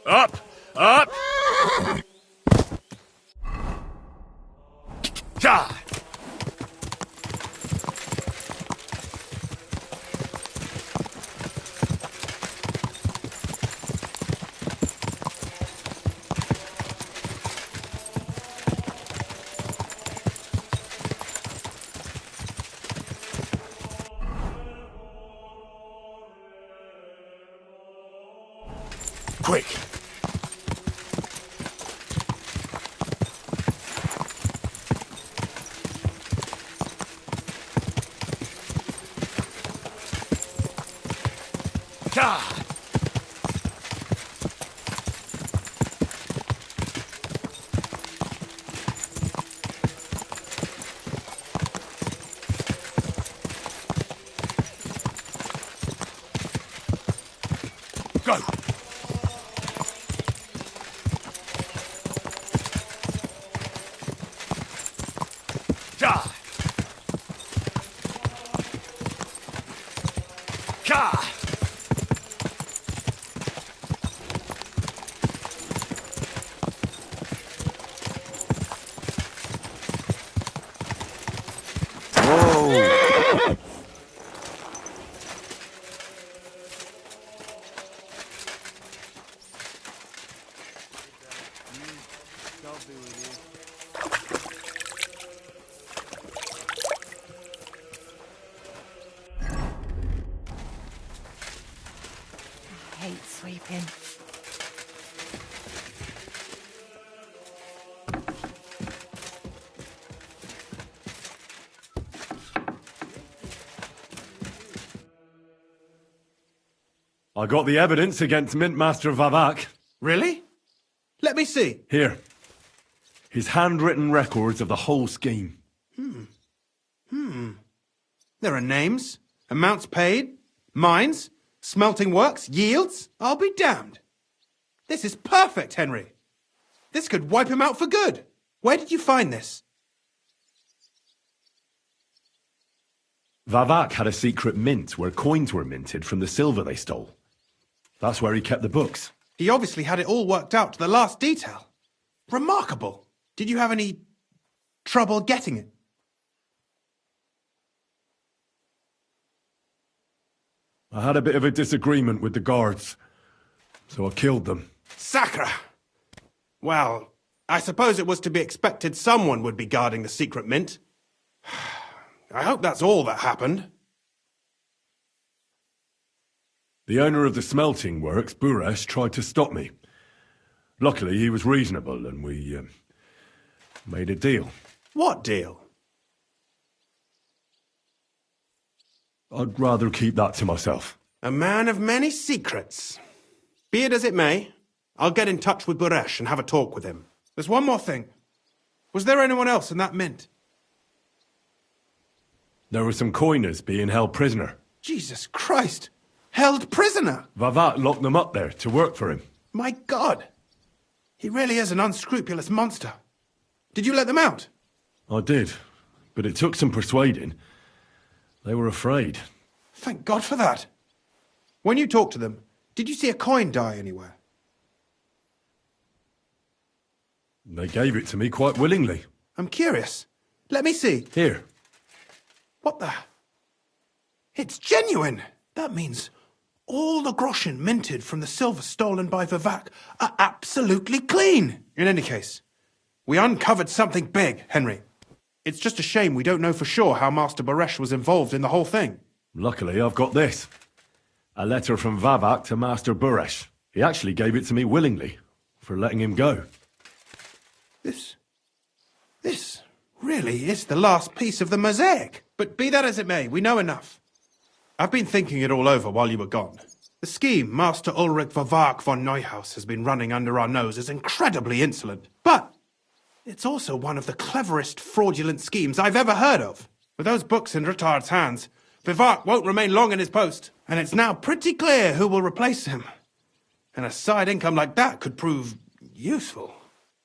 Up! Up! Ja! Quick! Ja! Go! Ja! Ja! I hate sweeping. I got the evidence against Mintmaster Vavak. Really? Let me see. Here. His handwritten records of the whole scheme. There are names, amounts paid, mines, smelting works, yields. I'll be damned. This is perfect, Henry. This could wipe him out for good. Where did you find this? Vavak had a secret mint where coins were minted from the silver they stole. That's where he kept the books. He obviously had it all worked out to the last detail. Remarkable. Did you have any trouble getting it? I had a bit of a disagreement with the guards, so I killed them. Sacre! Well, I suppose it was to be expected someone would be guarding the secret mint. I hope that's all that happened. The owner of the smelting works, Buresh, tried to stop me. Luckily, he was reasonable, and we made a deal. What deal? I'd rather keep that to myself. A man of many secrets. Be it as it may, I'll get in touch with Buresh and have a talk with him. There's one more thing. Was there anyone else in that mint? There were some coiners being held prisoner. Jesus Christ! Held prisoner? Vavat locked them up there to work for him. My God! He really is an unscrupulous monster. Did you let them out? I did, but it took some persuading. They were afraid. Thank God for that. When you talked to them, did you see a coin die anywhere? They gave it to me quite willingly. I'm curious. Let me see. Here. What the? It's genuine! That means all the groschen minted from the silver stolen by Vivak are absolutely clean! In any case, we uncovered something big, Henry. It's just a shame we don't know for sure how Master Buresh was involved in the whole thing. Luckily, I've got this. A letter from Vavak to Master Buresh. He actually gave it to me willingly, for letting him go. This really is the last piece of the mosaic. But be that as it may, we know enough. I've been thinking it all over while you were gone. The scheme Master Ulrich Vavak von Neuhaus has been running under our nose is incredibly insolent. But it's also one of the cleverest fraudulent schemes I've ever heard of. With those books in Rittard's hands, Vivak won't remain long in his post, and it's now pretty clear who will replace him. And a side income like that could prove useful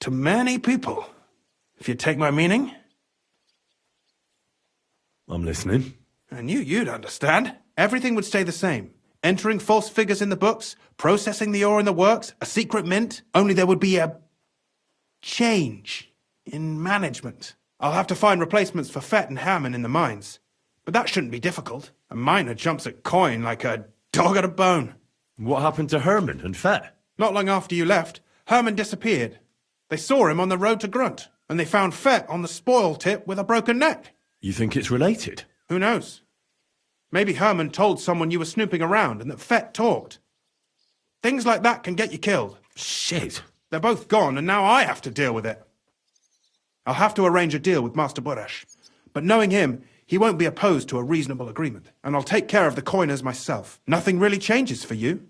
to many people, if you take my meaning. I'm listening. I knew you'd understand. Everything would stay the same. Entering false figures in the books, processing the ore in the works, a secret mint, only there would be a change in management. I'll have to find replacements for Fett and Hammond in the mines. But that shouldn't be difficult. A miner jumps at coin like a dog at a bone. What happened to Herman and Fett? Not long after you left, Herman disappeared. They saw him on the road to Grunt, and they found Fett on the spoil tip with a broken neck. You think it's related? Who knows? Maybe Herman told someone you were snooping around and that Fett talked. Things like that can get you killed. Shit. They're both gone, and now I have to deal with it. I'll have to arrange a deal with Master Buresh. But knowing him, he won't be opposed to a reasonable agreement. And I'll take care of the coiners myself. Nothing really changes for you.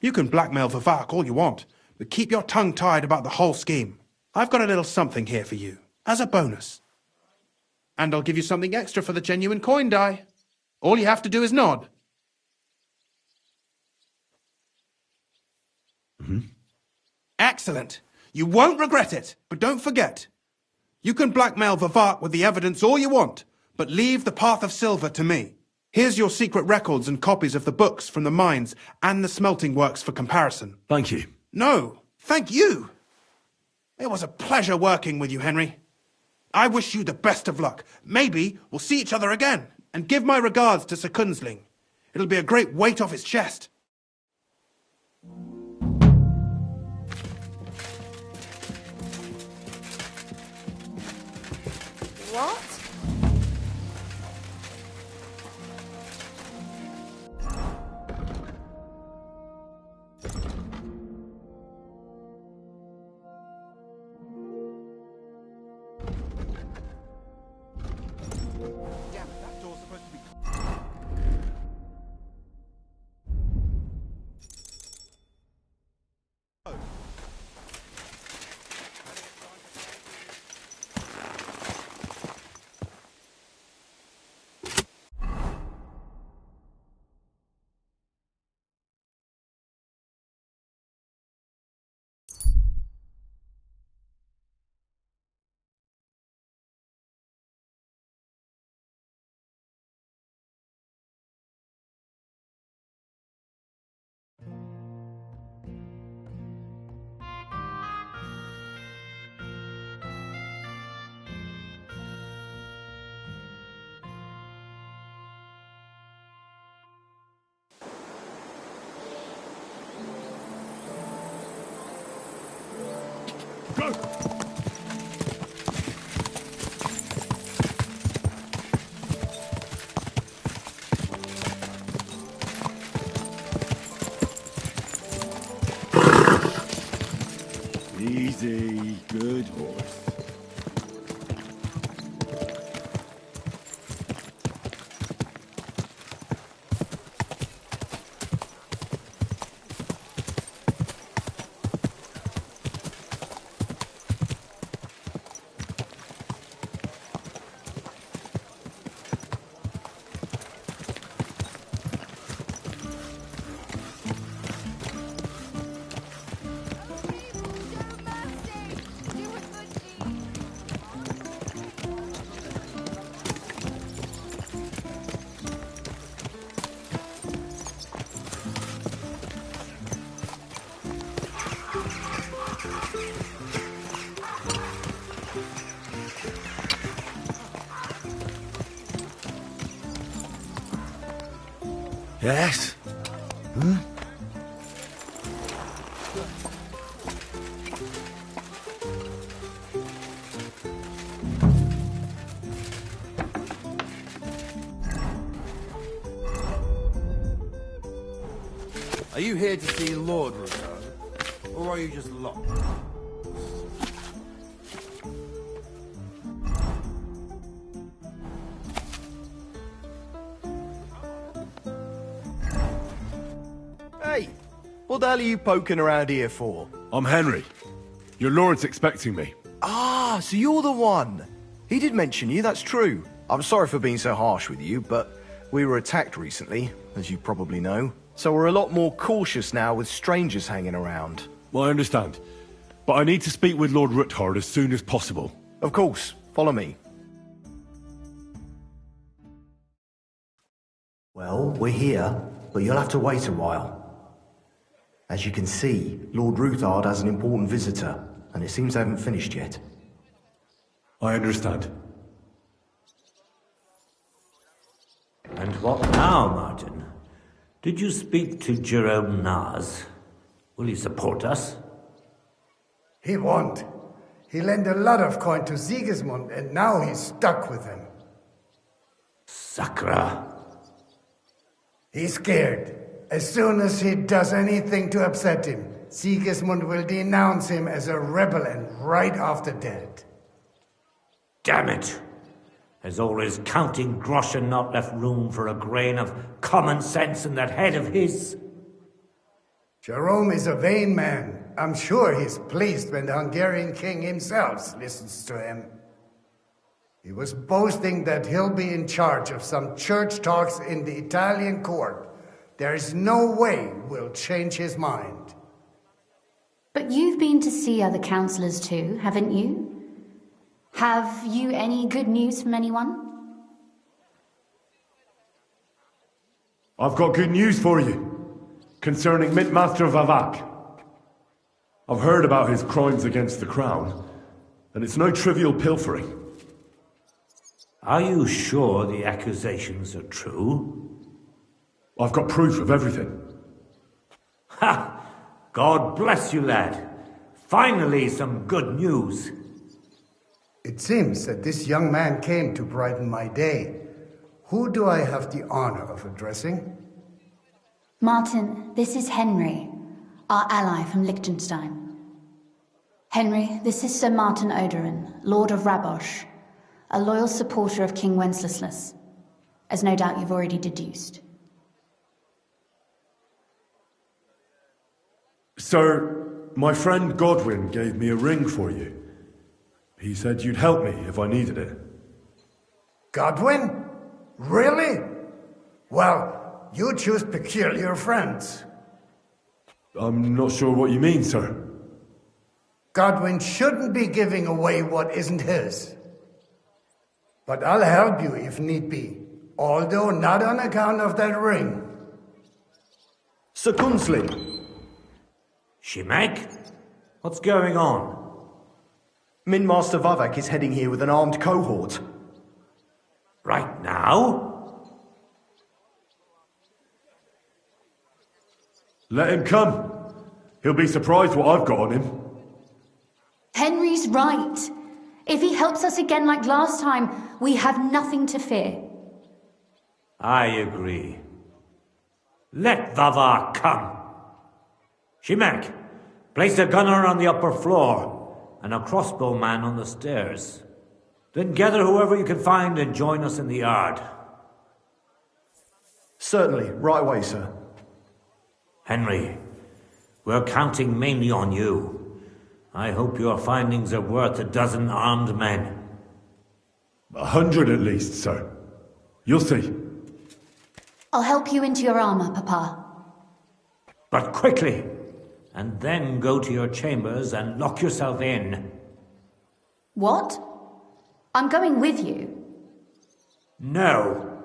You can blackmail Vivak all you want, but keep your tongue tied about the whole scheme. I've got a little something here for you, as a bonus. And I'll give you something extra for the genuine coin die. All you have to do is nod. Excellent. You won't regret it, but don't forget. You can blackmail Vivak with the evidence all you want, but leave the path of silver to me. Here's your secret records and copies of the books from the mines and the smelting works for comparison. Thank you. No, thank you. It was a pleasure working with you, Henry. I wish you the best of luck. Maybe we'll see each other again. And give my regards to Sir Kunzling. It'll be a great weight off his chest. What? Easy, good horse. Yes? Hmm? Are you here to see Lord Russo? Or are you just lost? Hey, what the hell are you poking around here for? I'm Henry. Your lord's expecting me. Ah, so you're the one. He did mention you, that's true. I'm sorry for being so harsh with you, but we were attacked recently, as you probably know. So we're a lot more cautious now with strangers hanging around. Well, I understand. But I need to speak with Lord Ruthard as soon as possible. Of course. Follow me. Well, we're here, but you'll have to wait a while. As you can see, Lord Ruthard has an important visitor, and it seems they haven't finished yet. I understand. And what now, Martin? Did you speak to Jerome Nars? Will he support us? He won't. He lent a lot of coin to Sigismund, and now he's stuck with him. Sakra. He's scared. As soon as he does anything to upset him, Sigismund will denounce him as a rebel and right after dead. Damn it! Has all his counting groschen not left room for a grain of common sense in that head of his? Jerome is a vain man. I'm sure he's pleased when the Hungarian king himself listens to him. He was boasting that he'll be in charge of some church talks in the Italian court. There is no way we'll change his mind. But you've been to see other councillors too, haven't you? Have you any good news from anyone? I've got good news for you, concerning Mintmaster Vavak. I've heard about his crimes against the crown, and it's no trivial pilfering. Are you sure the accusations are true? I've got proof of everything. Ha! God bless you, lad. Finally, some good news. It seems that this young man came to brighten my day. Who do I have the honor of addressing? Martin, this is Henry, our ally from Liechtenstein. Henry, this is Sir Martin Oderin, Lord of Rabosh, a loyal supporter of King Wenceslas, as no doubt you've already deduced. Sir, my friend Godwin gave me a ring for you. He said you'd help me if I needed it. Godwin? Really? Well, you choose peculiar friends. I'm not sure what you mean, sir. Godwin shouldn't be giving away what isn't his. But I'll help you if need be, although not on account of that ring. Sir Gunslin. Shimek? What's going on? Minmaster Vavak is heading here with an armed cohort. Right now? Let him come. He'll be surprised what I've got on him. Henry's right. If he helps us again like last time, we have nothing to fear. I agree. Let Vavar come. Shimek, place a gunner on the upper floor and a crossbowman on the stairs. Then gather whoever you can find and join us in the yard. Certainly, right away, sir. Henry, we're counting mainly on you. I hope your findings are worth 12 armed men. 100 at least, sir. You'll see. I'll help you into your armor, Papa. But quickly, and then go to your chambers and lock yourself in. What? I'm going with you. No.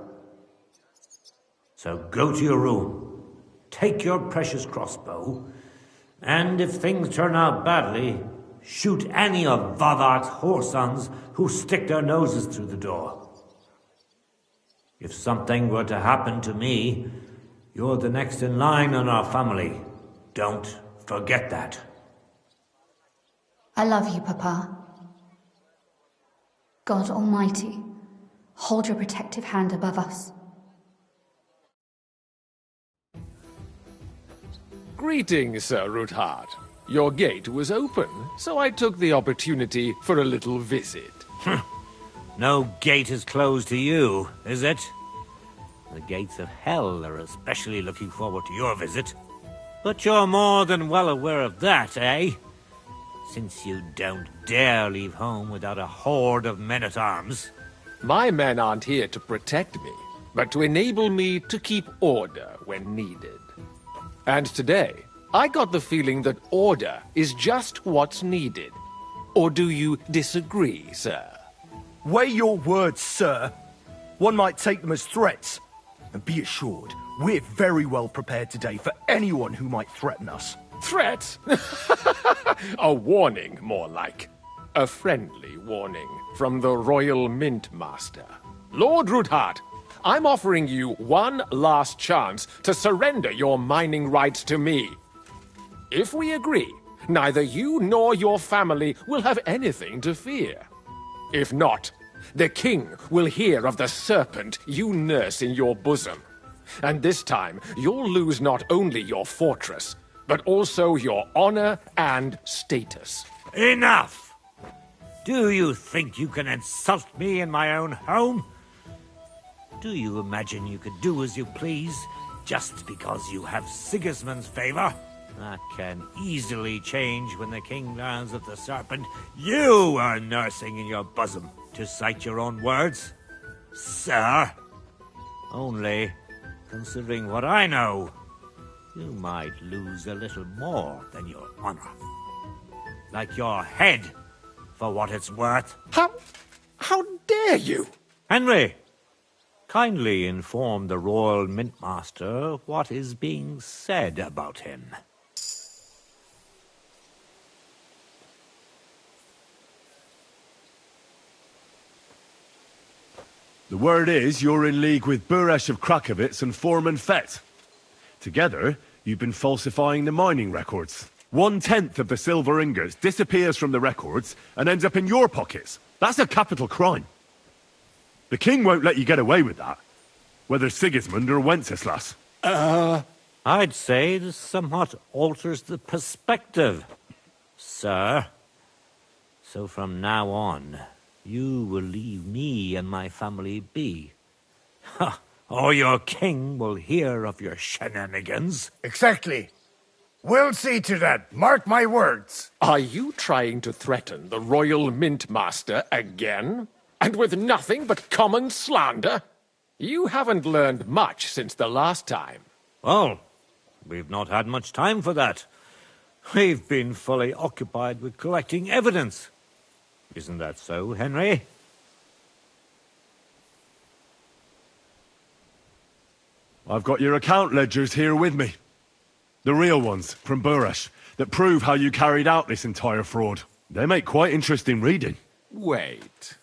So go to your room, take your precious crossbow, and if things turn out badly, shoot any of Vavar's whoresons who stick their noses through the door. If something were to happen to me, you're the next in line in our family. Don't forget that. I love you, Papa. God Almighty, hold your protective hand above us. Greetings, Sir Ruthard. Your gate was open, so I took the opportunity for a little visit. No gate is closed to you, is it? The gates of hell are especially looking forward to your visit. But you're more than well aware of that, eh? Since you don't dare leave home without a horde of men-at-arms. My men aren't here to protect me, but to enable me to keep order when needed. And today, I got the feeling that order is just what's needed. Or do you disagree, sir? Weigh your words, sir. One might take them as threats. And be assured, we're very well prepared today for anyone who might threaten us. Threat? A warning, more like. A friendly warning from the Royal Mint Master. Lord Ruthard, I'm offering you one last chance to surrender your mining rights to me. If we agree, neither you nor your family will have anything to fear. If not, the king will hear of the serpent you nurse in your bosom. And this time, you'll lose not only your fortress, but also your honor and status. Enough! Do you think you can insult me in my own home? Do you imagine you could do as you please, just because you have Sigismund's favor? That can easily change when the king learns of the serpent you are nursing in your bosom, to cite your own words, sir. Only, considering what I know, you might lose a little more than your honor. Like your head, for what it's worth. How dare you? Henry, kindly inform the Royal Mintmaster what is being said about him. The word is you're in league with Buresh of Krakowitz and Foreman Fett. Together, you've been falsifying the mining records. 1/10 of the silver ingots disappears from the records and ends up in your pockets. That's a capital crime. The king won't let you get away with that, whether Sigismund or Wenceslas. I'd say this somewhat alters the perspective, sir. So from now on, you will leave me and my family be. Or your king will hear of your shenanigans. Exactly. We'll see to that. Mark my words. Are you trying to threaten the Royal Mint Master again? And with nothing but common slander? You haven't learned much since the last time. Well, we've not had much time for that. We've been fully occupied with collecting evidence. Isn't that so, Henry? I've got your account ledgers here with me. The real ones, from Buresh, that prove how you carried out this entire fraud. They make quite interesting reading. Wait.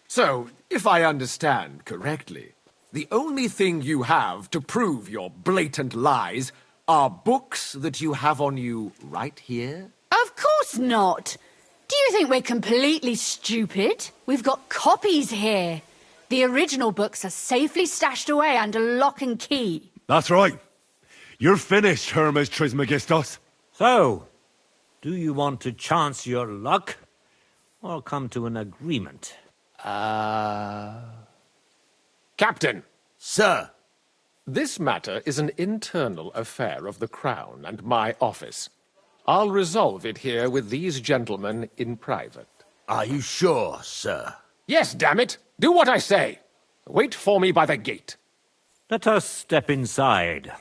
So, if I understand correctly, the only thing you have to prove your blatant lies are books that you have on you right here? Of course not. Do you think we're completely stupid? We've got copies here. The original books are safely stashed away under lock and key. That's right. You're finished, Hermes Trismegistos. So, do you want to chance your luck, or come to an agreement? Captain! Sir! This matter is an internal affair of the Crown and my office. I'll resolve it here with these gentlemen in private. Are you sure, sir? Yes, damn it! Do what I say! Wait for me by the gate. Let us step inside.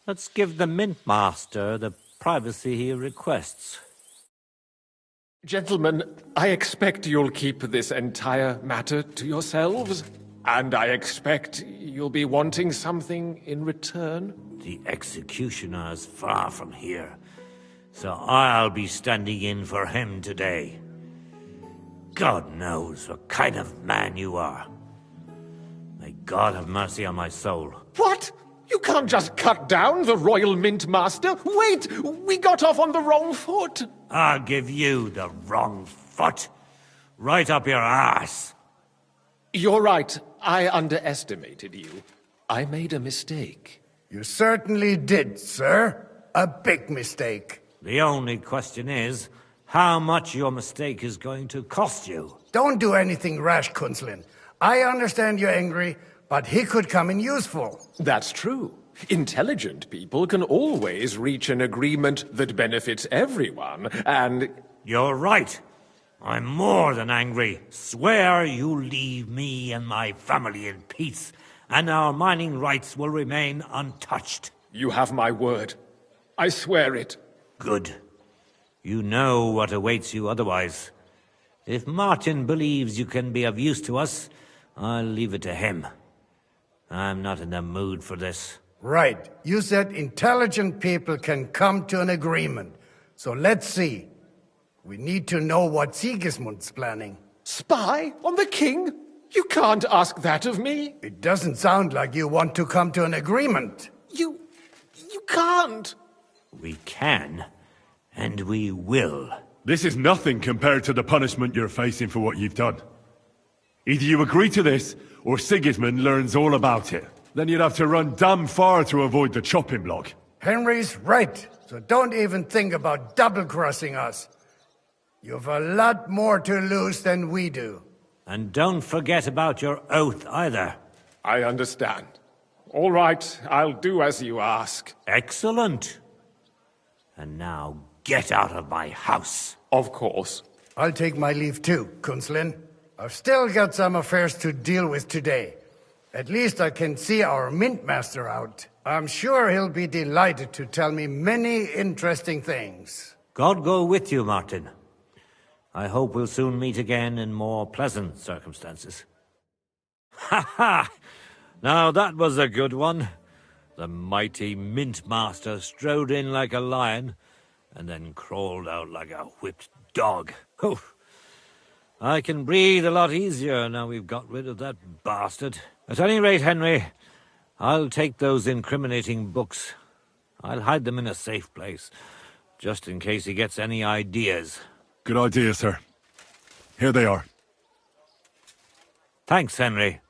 Let's give the Mint Master the privacy he requests. Gentlemen, I expect you'll keep this entire matter to yourselves, and I expect you'll be wanting something in return. The executioner is far from here, so I'll be standing in for him today. God knows what kind of man you are. May God have mercy on my soul. What? You can't just cut down the Royal Mint Master. Wait! We got off on the wrong foot. I'll give you the wrong foot. Right up your ass. You're right. I underestimated you. I made a mistake. You certainly did, sir. A big mistake. The only question is, how much your mistake is going to cost you. Don't do anything rash, Kunslin. I understand you're angry, but he could come in useful. That's true. Intelligent people can always reach an agreement that benefits everyone, and... You're right. I'm more than angry. Swear you'll leave me and my family in peace, and our mining rights will remain untouched. You have my word. I swear it. Good. You know what awaits you otherwise. If Martin believes you can be of use to us, I'll leave it to him. I'm not in the mood for this. Right. You said intelligent people can come to an agreement. So let's see. We need to know what Sigismund's planning. Spy on the king? You can't ask that of me. It doesn't sound like you want to come to an agreement. You can't. We can, and we will. This is nothing compared to the punishment you're facing for what you've done. Either you agree to this, or Sigismund learns all about it. Then you'd have to run damn far to avoid the chopping block. Henry's right, so don't even think about double-crossing us. You've a lot more to lose than we do. And don't forget about your oath either. I understand. All right, I'll do as you ask. Excellent. And now get out of my house. Of course. I'll take my leave too, Kunslin. I've still got some affairs to deal with today. At least I can see our Mint Master out. I'm sure he'll be delighted to tell me many interesting things. God go with you, Martin. I hope we'll soon meet again in more pleasant circumstances. Ha ha! Now that was a good one. The mighty Mint Master strode in like a lion, and then crawled out like a whipped dog. Oof. I can breathe a lot easier now we've got rid of that bastard. At any rate, Henry, I'll take those incriminating books. I'll hide them in a safe place, just in case he gets any ideas. Good idea, sir. Here they are. Thanks, Henry.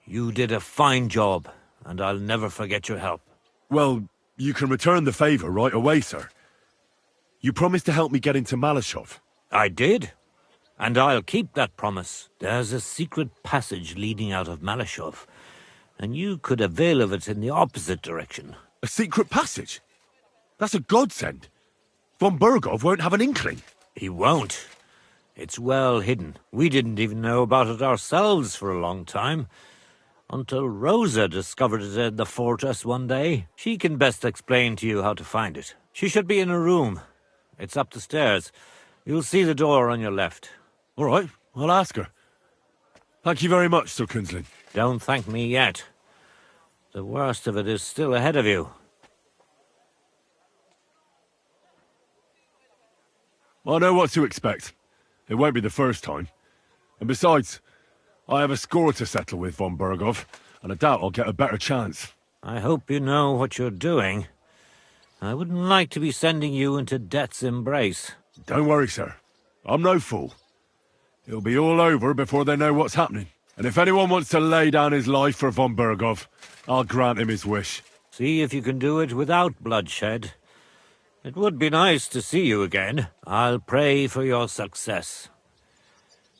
You did a fine job, and I'll never forget your help. Well, you can return the favor right away, sir. You promised to help me get into Malashov. I did. And I'll keep that promise. There's a secret passage leading out of Malashov, and you could avail of it in the opposite direction. A secret passage? That's a godsend. Von Burgov won't have an inkling. He won't. It's well hidden. We didn't even know about it ourselves for a long time, until Rosa discovered it in the fortress one day. She can best explain to you how to find it. She should be in a room. It's up the stairs. You'll see the door on your left. All right, I'll ask her. Thank you very much, Sir Kunslin. Don't thank me yet. The worst of it is still ahead of you. I know what to expect. It won't be the first time. And besides, I have a score to settle with Von Burgov, and I doubt I'll get a better chance. I hope you know what you're doing. I wouldn't like to be sending you into death's embrace. Don't worry, sir. I'm no fool. It'll be all over before they know what's happening. And if anyone wants to lay down his life for von Bergov, I'll grant him his wish. See if you can do it without bloodshed. It would be nice to see you again. I'll pray for your success.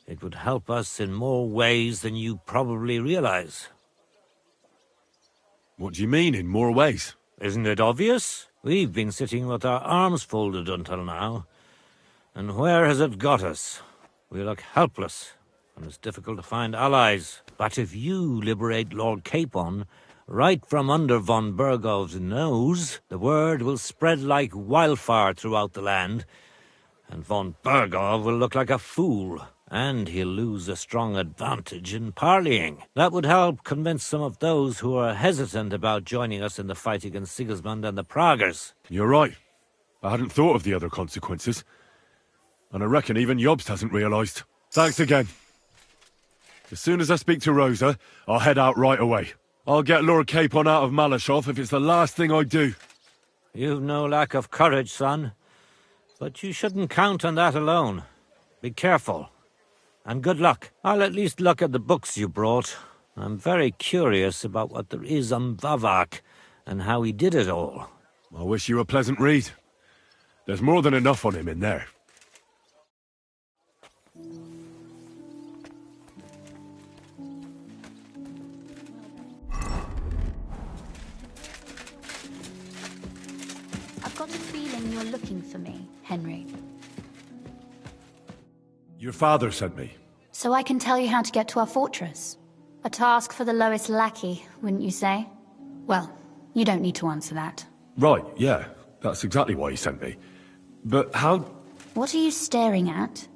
It would help us in more ways than you probably realize. What do you mean, in more ways? Isn't it obvious? We've been sitting with our arms folded until now. And where has it got us? We look helpless, and it's difficult to find allies. But if you liberate Lord Capon, right from under von Bergov's nose, the word will spread like wildfire throughout the land, and von Bergov will look like a fool, and he'll lose a strong advantage in parleying. That would help convince some of those who are hesitant about joining us in the fight against Sigismund and the Praguers. You're right. I hadn't thought of the other consequences. And I reckon even Jobst hasn't realised. Thanks again. As soon as I speak to Rosa, I'll head out right away. I'll get Lord Capon out of Malashov if it's the last thing I do. You've no lack of courage, son. But you shouldn't count on that alone. Be careful. And good luck. I'll at least look at the books you brought. I'm very curious about what there is on Vavak and how he did it all. I wish you a pleasant read. There's more than enough on him in there. I've got a feeling you're looking for me, Henry. Your father sent me. So I can tell you how to get to our fortress. A task for the lowest lackey, wouldn't you say? Well, you don't need to answer that. Right, yeah. That's exactly why he sent me. But how... What are you staring at?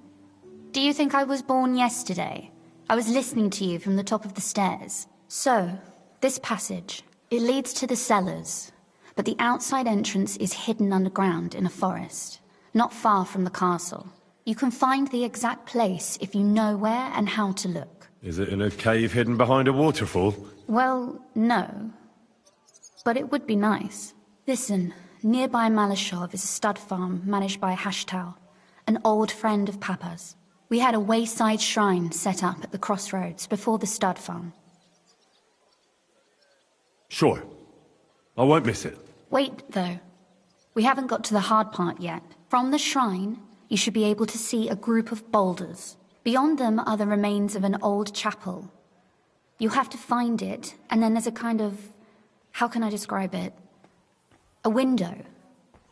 Do you think I was born yesterday? I was listening to you from the top of the stairs. So, this passage, it leads to the cellars, but the outside entrance is hidden underground in a forest, not far from the castle. You can find the exact place if you know where and how to look. Is it in a cave hidden behind a waterfall? Well, no. But it would be nice. Listen, nearby Malashov is a stud farm managed by Hashtal, an old friend of Papa's. We had a wayside shrine set up at the crossroads before the stud farm. Sure. I won't miss it. Wait, though. We haven't got to the hard part yet. From the shrine, you should be able to see a group of boulders. Beyond them are the remains of an old chapel. You'll have to find it, and then there's a kind of... how can I describe it? A window.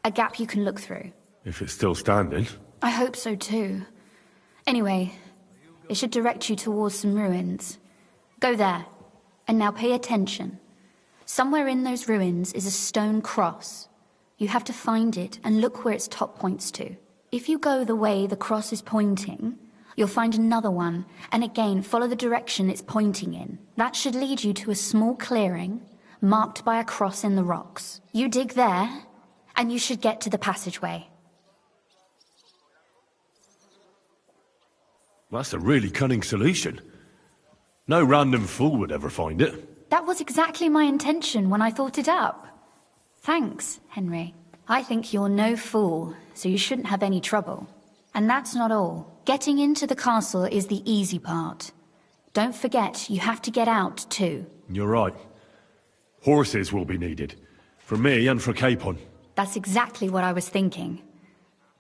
A gap you can look through. If it's still standing. I hope so too. Anyway, it should direct you towards some ruins. Go there. And now pay attention. Somewhere in those ruins is a stone cross. You have to find it and look where its top points to. If you go the way the cross is pointing, you'll find another one, and again follow the direction it's pointing in. That should lead you to a small clearing, marked by a cross in the rocks. You dig there, and you should get to the passageway. That's a really cunning solution. No random fool would ever find it. That was exactly my intention when I thought it up. Thanks, Henry. I think you're no fool, so you shouldn't have any trouble. And that's not all. Getting into the castle is the easy part. Don't forget, you have to get out too. You're right. Horses will be needed. For me and for Capon. That's exactly what I was thinking.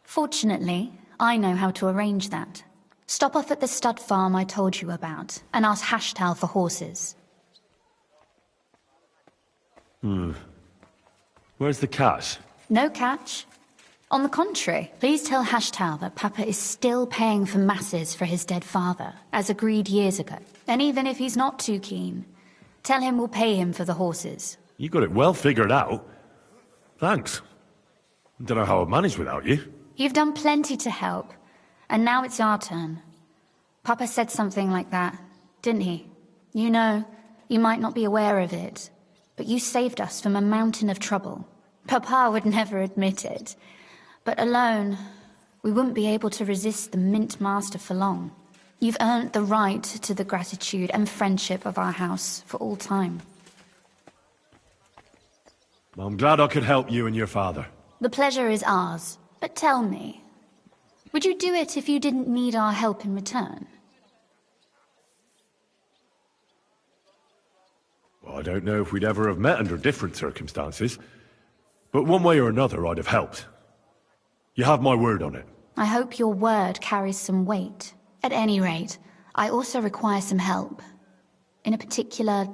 Fortunately, I know how to arrange that. Stop off at the stud farm I told you about, and ask Hashtal for horses. Where's the catch? No catch. On the contrary, please tell Hashtal that Papa is still paying for masses for his dead father, as agreed years ago. And even if he's not too keen, tell him we'll pay him for the horses. You got it well figured out. Thanks. Don't know how I'd manage without you. You've done plenty to help, and now it's our turn. Papa said something like that, didn't he? You know, you might not be aware of it, but you saved us from a mountain of trouble. Papa would never admit it, but alone, we wouldn't be able to resist the Mint Master for long. You've earned the right to the gratitude and friendship of our house for all time. I'm glad I could help you and your father. The pleasure is ours, but tell me, Would you do it if you didn't need our help in return? Well, I don't know if we'd ever have met under different circumstances, but one way or another I'd have helped. You have my word on it. I hope your word carries some weight. At any rate, I also require some help. In a particular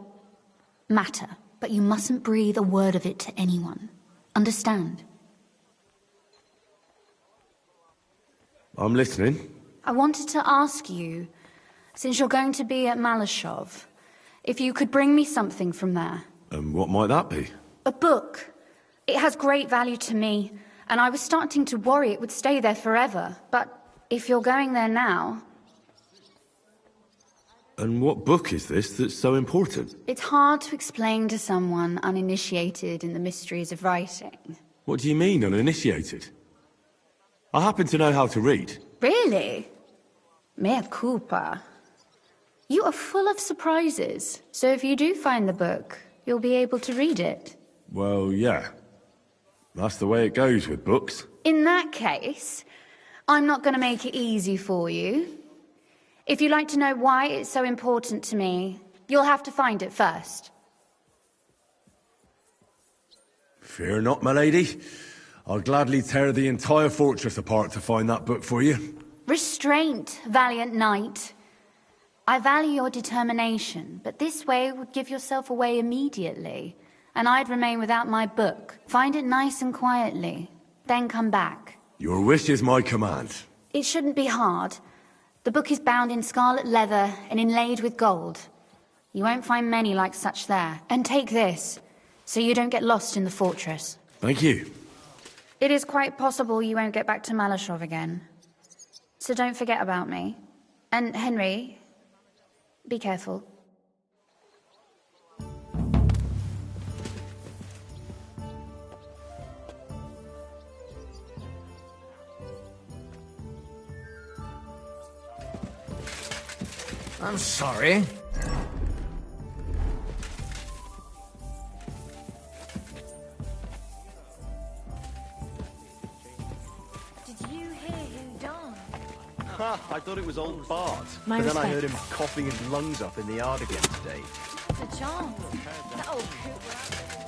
matter, but you mustn't breathe a word of it to anyone. Understand? I'm listening. I wanted to ask you, since you're going to be at Malashov, if you could bring me something from there. And what might that be? A book. It has great value to me, and I was starting to worry it would stay there forever. But if you're going there now... And what book is this that's so important? It's hard to explain to someone uninitiated in the mysteries of writing. What do you mean, uninitiated? I happen to know how to read. Really? Mea culpa. You are full of surprises, so if you do find the book, you'll be able to read it. Well, yeah. That's the way it goes with books. In that case, I'm not going to make it easy for you. If you'd like to know why it's so important to me, you'll have to find it first. Fear not, my lady. I'll gladly tear the entire fortress apart to find that book for you. Restraint, valiant knight. I value your determination, but this way would give yourself away immediately, and I'd remain without my book. Find it nice and quietly, then come back. Your wish is my command. It shouldn't be hard. The book is bound in scarlet leather and inlaid with gold. You won't find many like such there. And take this, so you don't get lost in the fortress. Thank you. It is quite possible you won't get back to Malashov again. So don't forget about me. And Henry, be careful. I'm sorry. Did you hear who died? Ha! I thought it was old Bart. My but then I heard respects. him coughing his lungs up in the yard again today. It's a charm. That old coot.